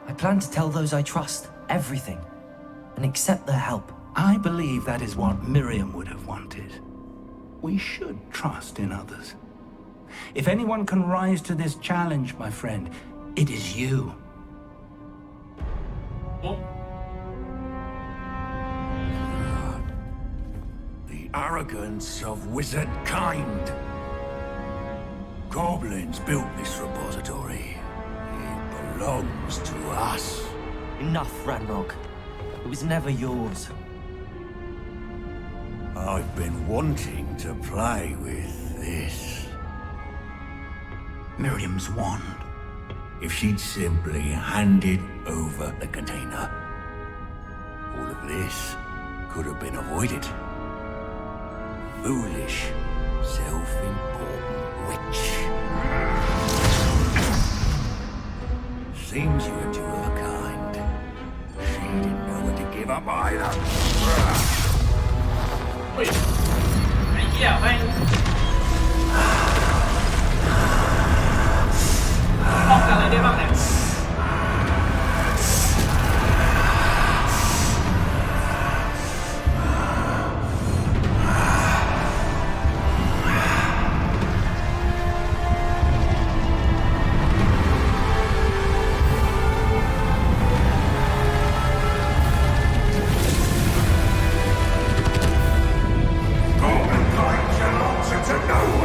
I plan to tell those I trust everything and accept their help. I believe that is what Miriam would have wanted. We should trust in others. If anyone can rise to this challenge, my friend, it is you. Oh. The arrogance of wizard kind. Goblins built this repository. It belongs to us. Enough, Ranrock. It was never yours. I've been wanting to play with this. Miriam's wand. If she'd simply handed over the container, all of this could have been avoided. Foolish, self-important witch. Seems you were two of a kind. She didn't know when to give up either. เฮ้ยไอ้เหี้ยแม่งป้องกันอะไรได้บ้างเนี่ย Humankind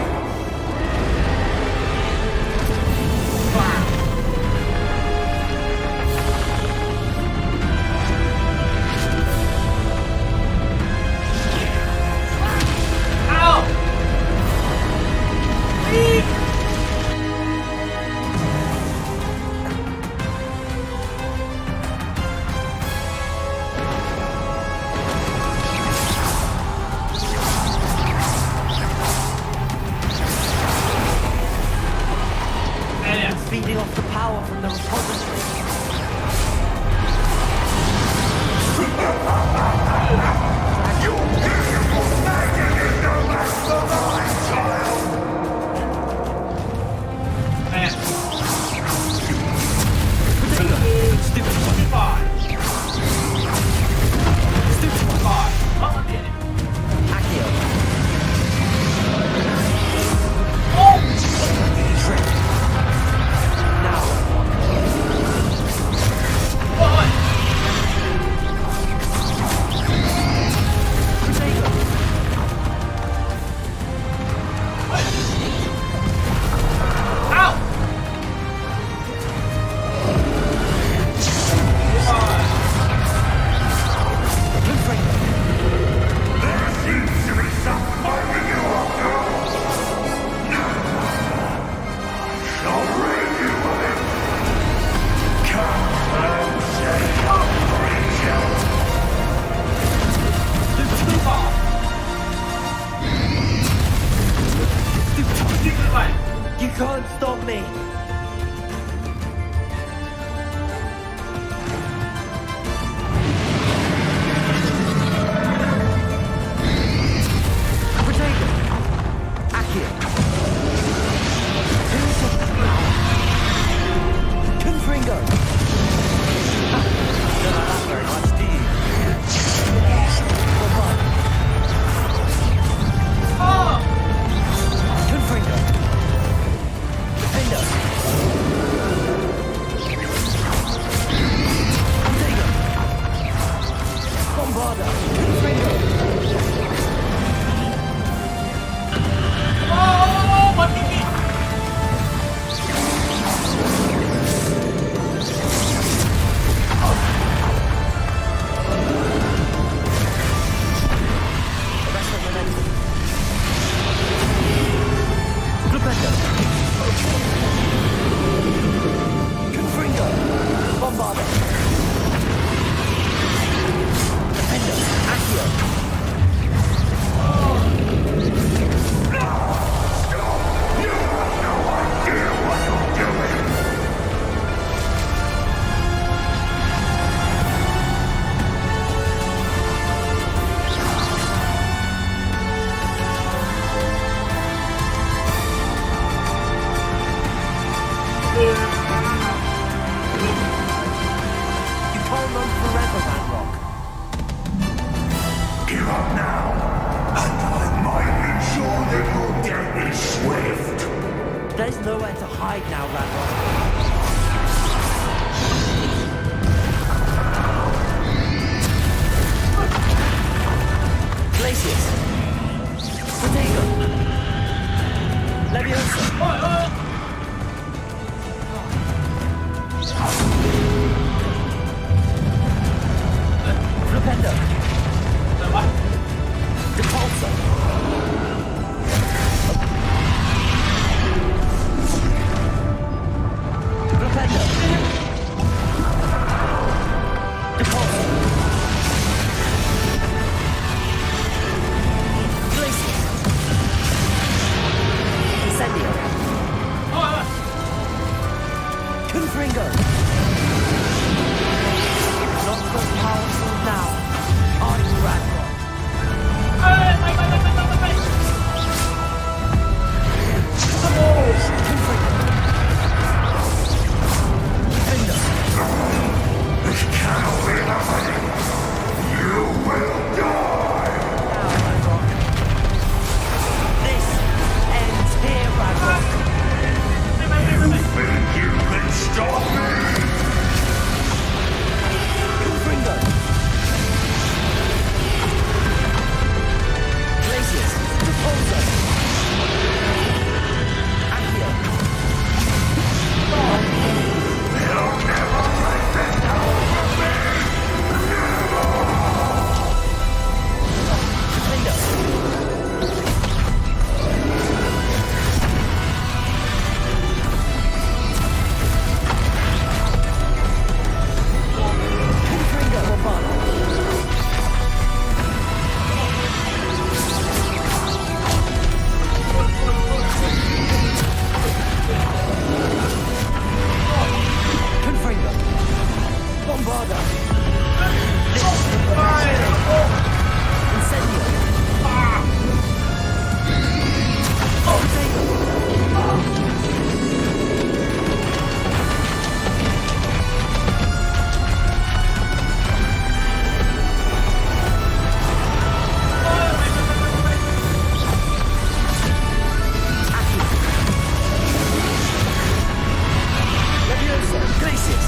me! Potato! Accio! Confringo! Don't like that very much, do you? Oh! Confringo! Defender! Potato! Bombarda! Confringo! Oh, mati ni. Glupendo! Confringo! Bombarda! Defender! Accio! You can't run forever, Ranrock. Give up now, and I might ensure that your death is swift. There's nowhere to hide now, Ranrock. Glacius. Potato. Leviosa. Flipendo. Depulso. Flipendo. Depulso. Glacius. Incendio. Confringo. Not so powerful now. On Ranrock. This cannot be happening. You will die. This ends here, Ranrock. You think you can stop me? Confringo. Glacius. Depulso. Accio. They'll never let them go from me. Defender. Confringo. Bombarda. Confringo. Bombarda. Incendio. Potato. Leviosa. Glacius.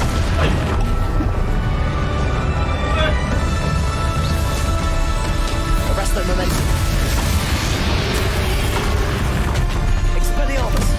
Arrest their momentum. Expelliarmus.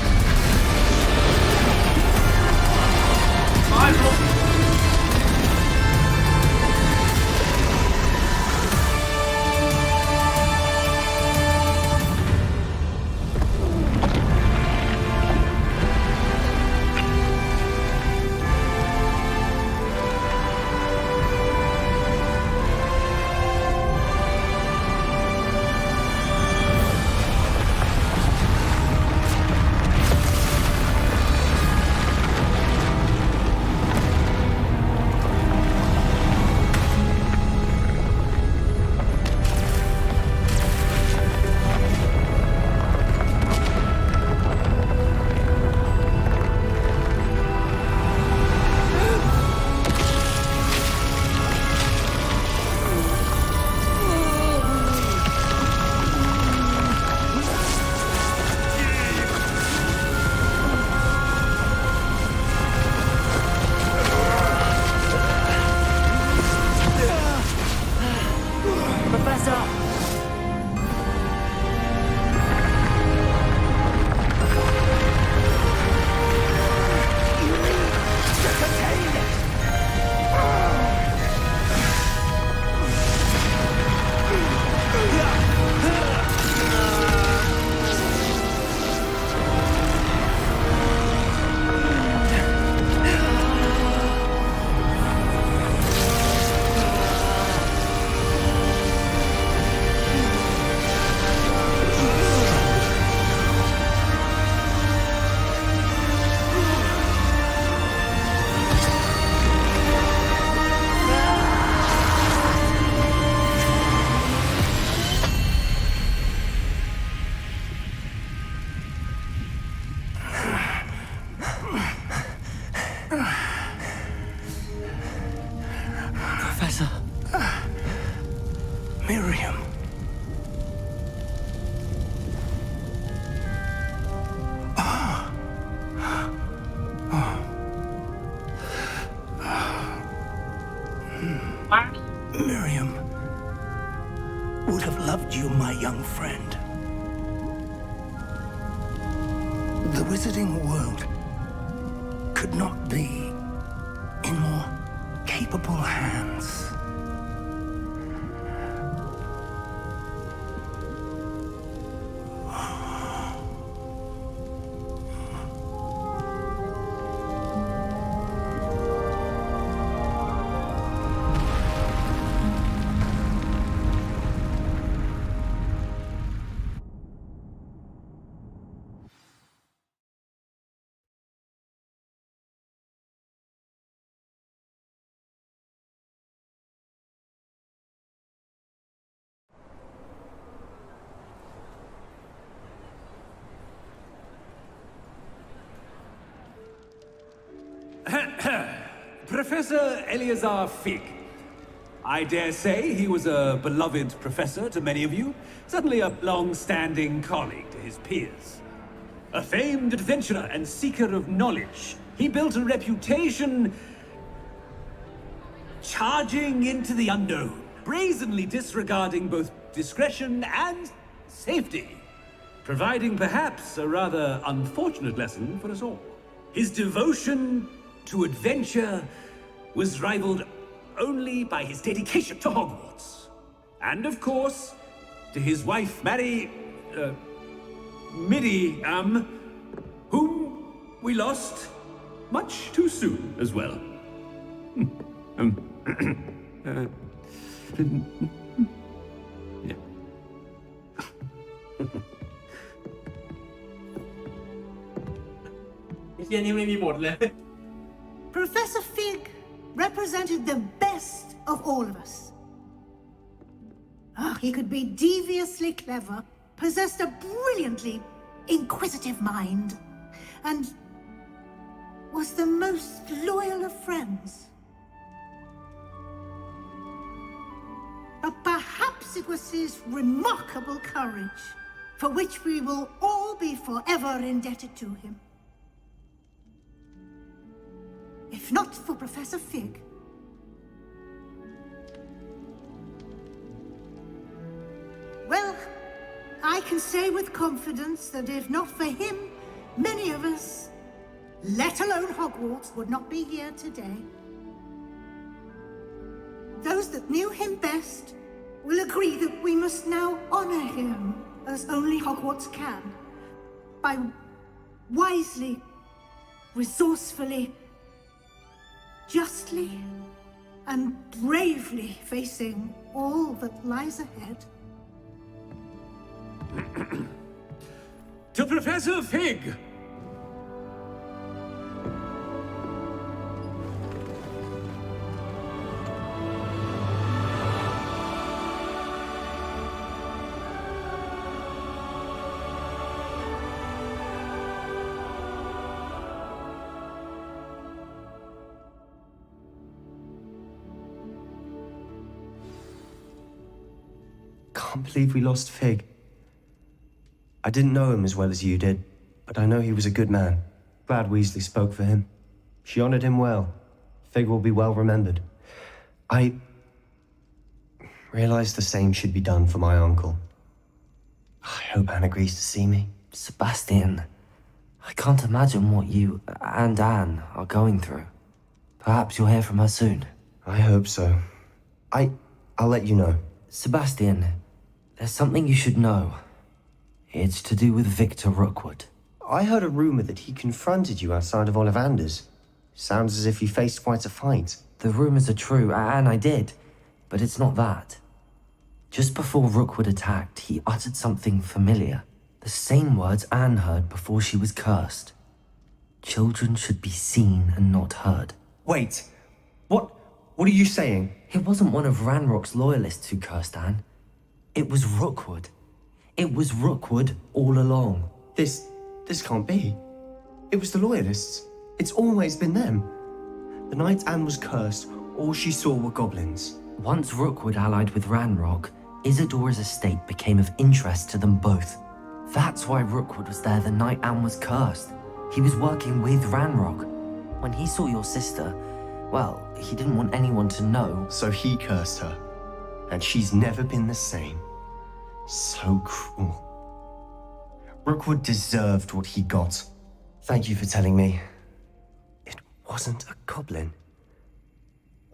Professor. Miriam. Miriam would have loved you, my young friend. The wizarding world could not be in more capable hands. Professor Eleazar Fig. I dare say he was a beloved professor to many of you, certainly a long-standing colleague to his peers. A famed adventurer and seeker of knowledge, he built a reputation charging into the unknown, brazenly disregarding both discretion and safety, providing perhaps a rather unfortunate lesson for us all. His devotion to adventure was rivaled only by his dedication to Hogwarts. And of course, to his wife, Miriam, whom we lost much too soon as well. Yeah. Professor Fig represented the best of all of us. He could be deviously clever, possessed a brilliantly inquisitive mind, and was the most loyal of friends. But perhaps it was his remarkable courage, for which we will all be forever indebted to him. If not for Professor Fig, well, I can say with confidence that if not for him, many of us, let alone Hogwarts, would not be here today. Those that knew him best will agree that we must now honor him as only Hogwarts can, by wisely, resourcefully, justly and bravely facing all that lies ahead. To Professor Fig! Can't believe we lost Fig. I didn't know him as well as you did, but I know he was a good man. Glad Weasley spoke for him. She honored him well. Fig will be well remembered. I realized the same should be done for my uncle. I hope Anne agrees to see me. Sebastian, I can't imagine what you and Anne are going through. Perhaps you'll hear from her soon. I hope so. I'll let you know. Sebastian, there's something you should know. It's to do with Victor Rookwood. I heard a rumor that he confronted you outside of Ollivander's. Sounds as if you faced quite a fight. The rumors are true, and I did, but it's not that. Just before Rookwood attacked, he uttered something familiar. The same words Anne heard before she was cursed. Children should be seen and not heard. Wait, what are you saying? It wasn't one of Ranrock's loyalists who cursed Anne. It was Rookwood. It was Rookwood all along. This can't be. It was the loyalists. It's always been them. The night Anne was cursed, all she saw were goblins. Once Rookwood allied with Ranrock, Isadora's estate became of interest to them both. That's why Rookwood was there the night Anne was cursed. He was working with Ranrock. When he saw your sister, well, he didn't want anyone to know. So he cursed her. And she's never been the same. So cruel. Rookwood deserved what he got. Thank you for telling me. It wasn't a goblin.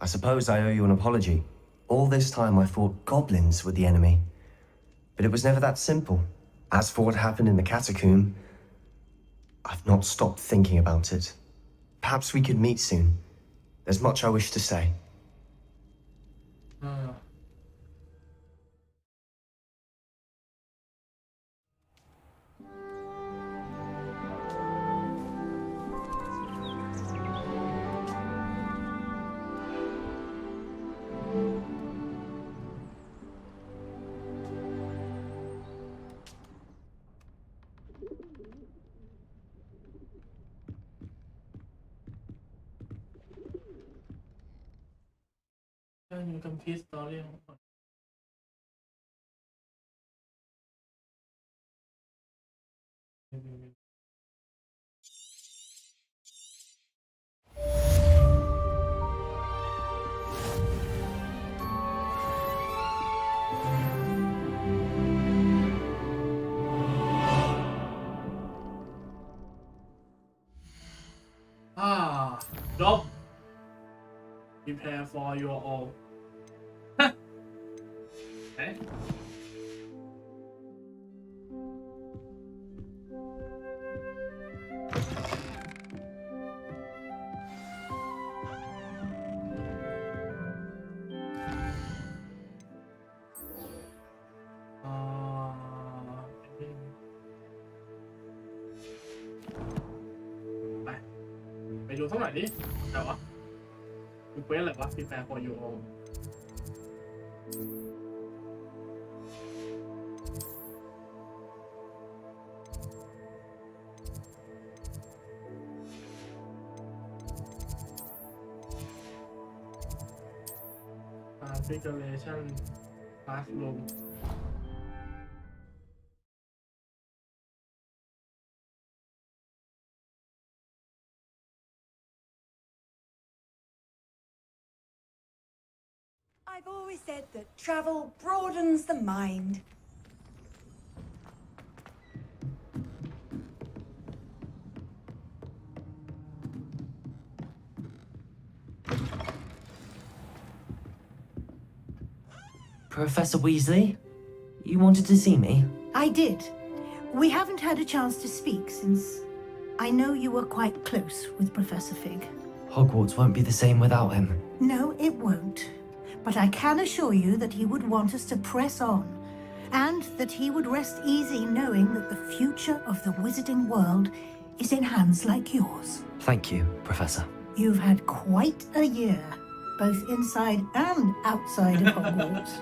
I suppose I owe you an apology. All this time I thought goblins were the enemy. But it was never that simple. As for what happened in the catacomb, I've not stopped thinking about it. Perhaps we could meet soon. There's much I wish to say. You complete story. Drop. Prepare for your all. Okay.ไปดูสักหน่อยดิแต่ว่าคือเควสอะไรวะ Prepare for your all Configuration Classroom I've always said that travel broadens the mind. Professor Weasley? You wanted to see me? I did. We haven't had a chance to speak since I know you were quite close with Professor Fig. Hogwarts won't be the same without him. No, it won't. But I can assure you that he would want us to press on, and that he would rest easy knowing that the future of the wizarding world is in hands like yours. Thank you, Professor. You've had quite a year, both inside and outside of Hogwarts.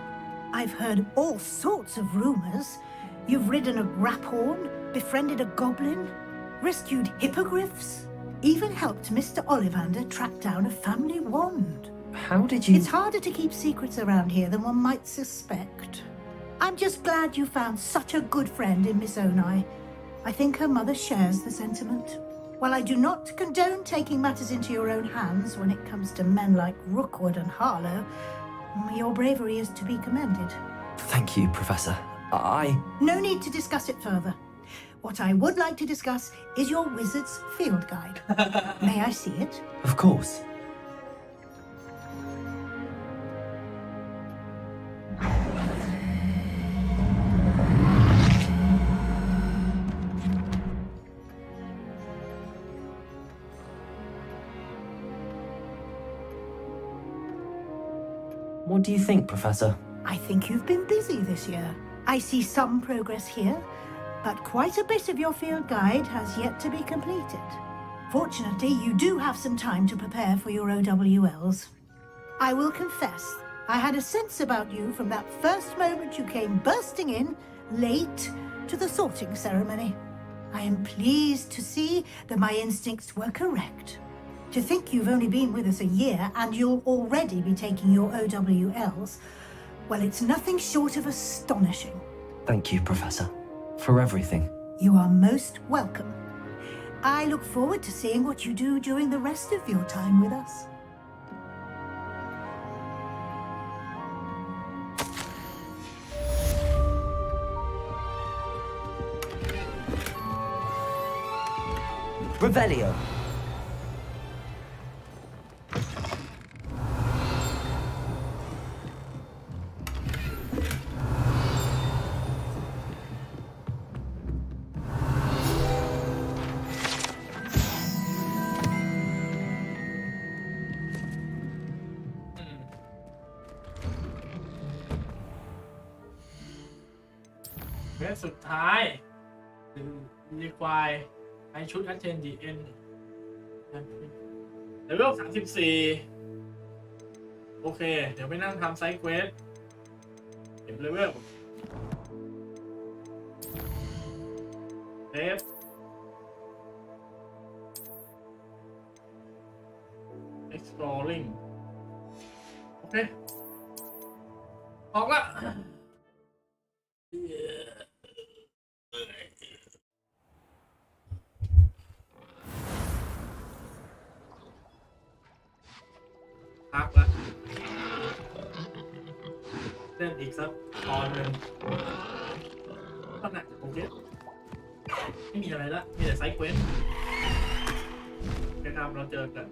I've heard all sorts of rumors. You've ridden a grapphorn, befriended a goblin, rescued hippogriffs, even helped Mr. Ollivander track down a family wand. How did you... It's harder to keep secrets around here than one might suspect. I'm just glad you found such a good friend in Miss Onai. I think her mother shares the sentiment. While I do not condone taking matters into your own hands when it comes to men like Rookwood and Harlow, your bravery is to be commended. Thank you, Professor. No need to discuss it further. What I would like to discuss is your wizard's field guide. May I see it? Of course. What do you think, Professor? I think you've been busy this year. I see some progress here, but quite a bit of your field guide has yet to be completed. Fortunately, you do have some time to prepare for your OWLs. I will confess, I had a sense about you from that first moment you came bursting in, late, to the sorting ceremony. I am pleased to see that my instincts were correct. To think you've only been with us a year and you'll already be taking your OWLs, well, it's nothing short of astonishing. Thank you, Professor, for everything. You are most welcome. I look forward to seeing what you do during the rest of your time with us. Revelio. Quest สุดท้ายรีควายในชุด Attain the End เลเวล34โอเคเดี๋ยวไปนั่งทำไซด์เควสเก็บเลเวลเซฟexploring โอเคออกละพักละเล่นอีกสักตอนหนึ่งก็หนักโอเคไม่มีอะไรละมีแต่ไซด์เควสนะครับเราเจอกัน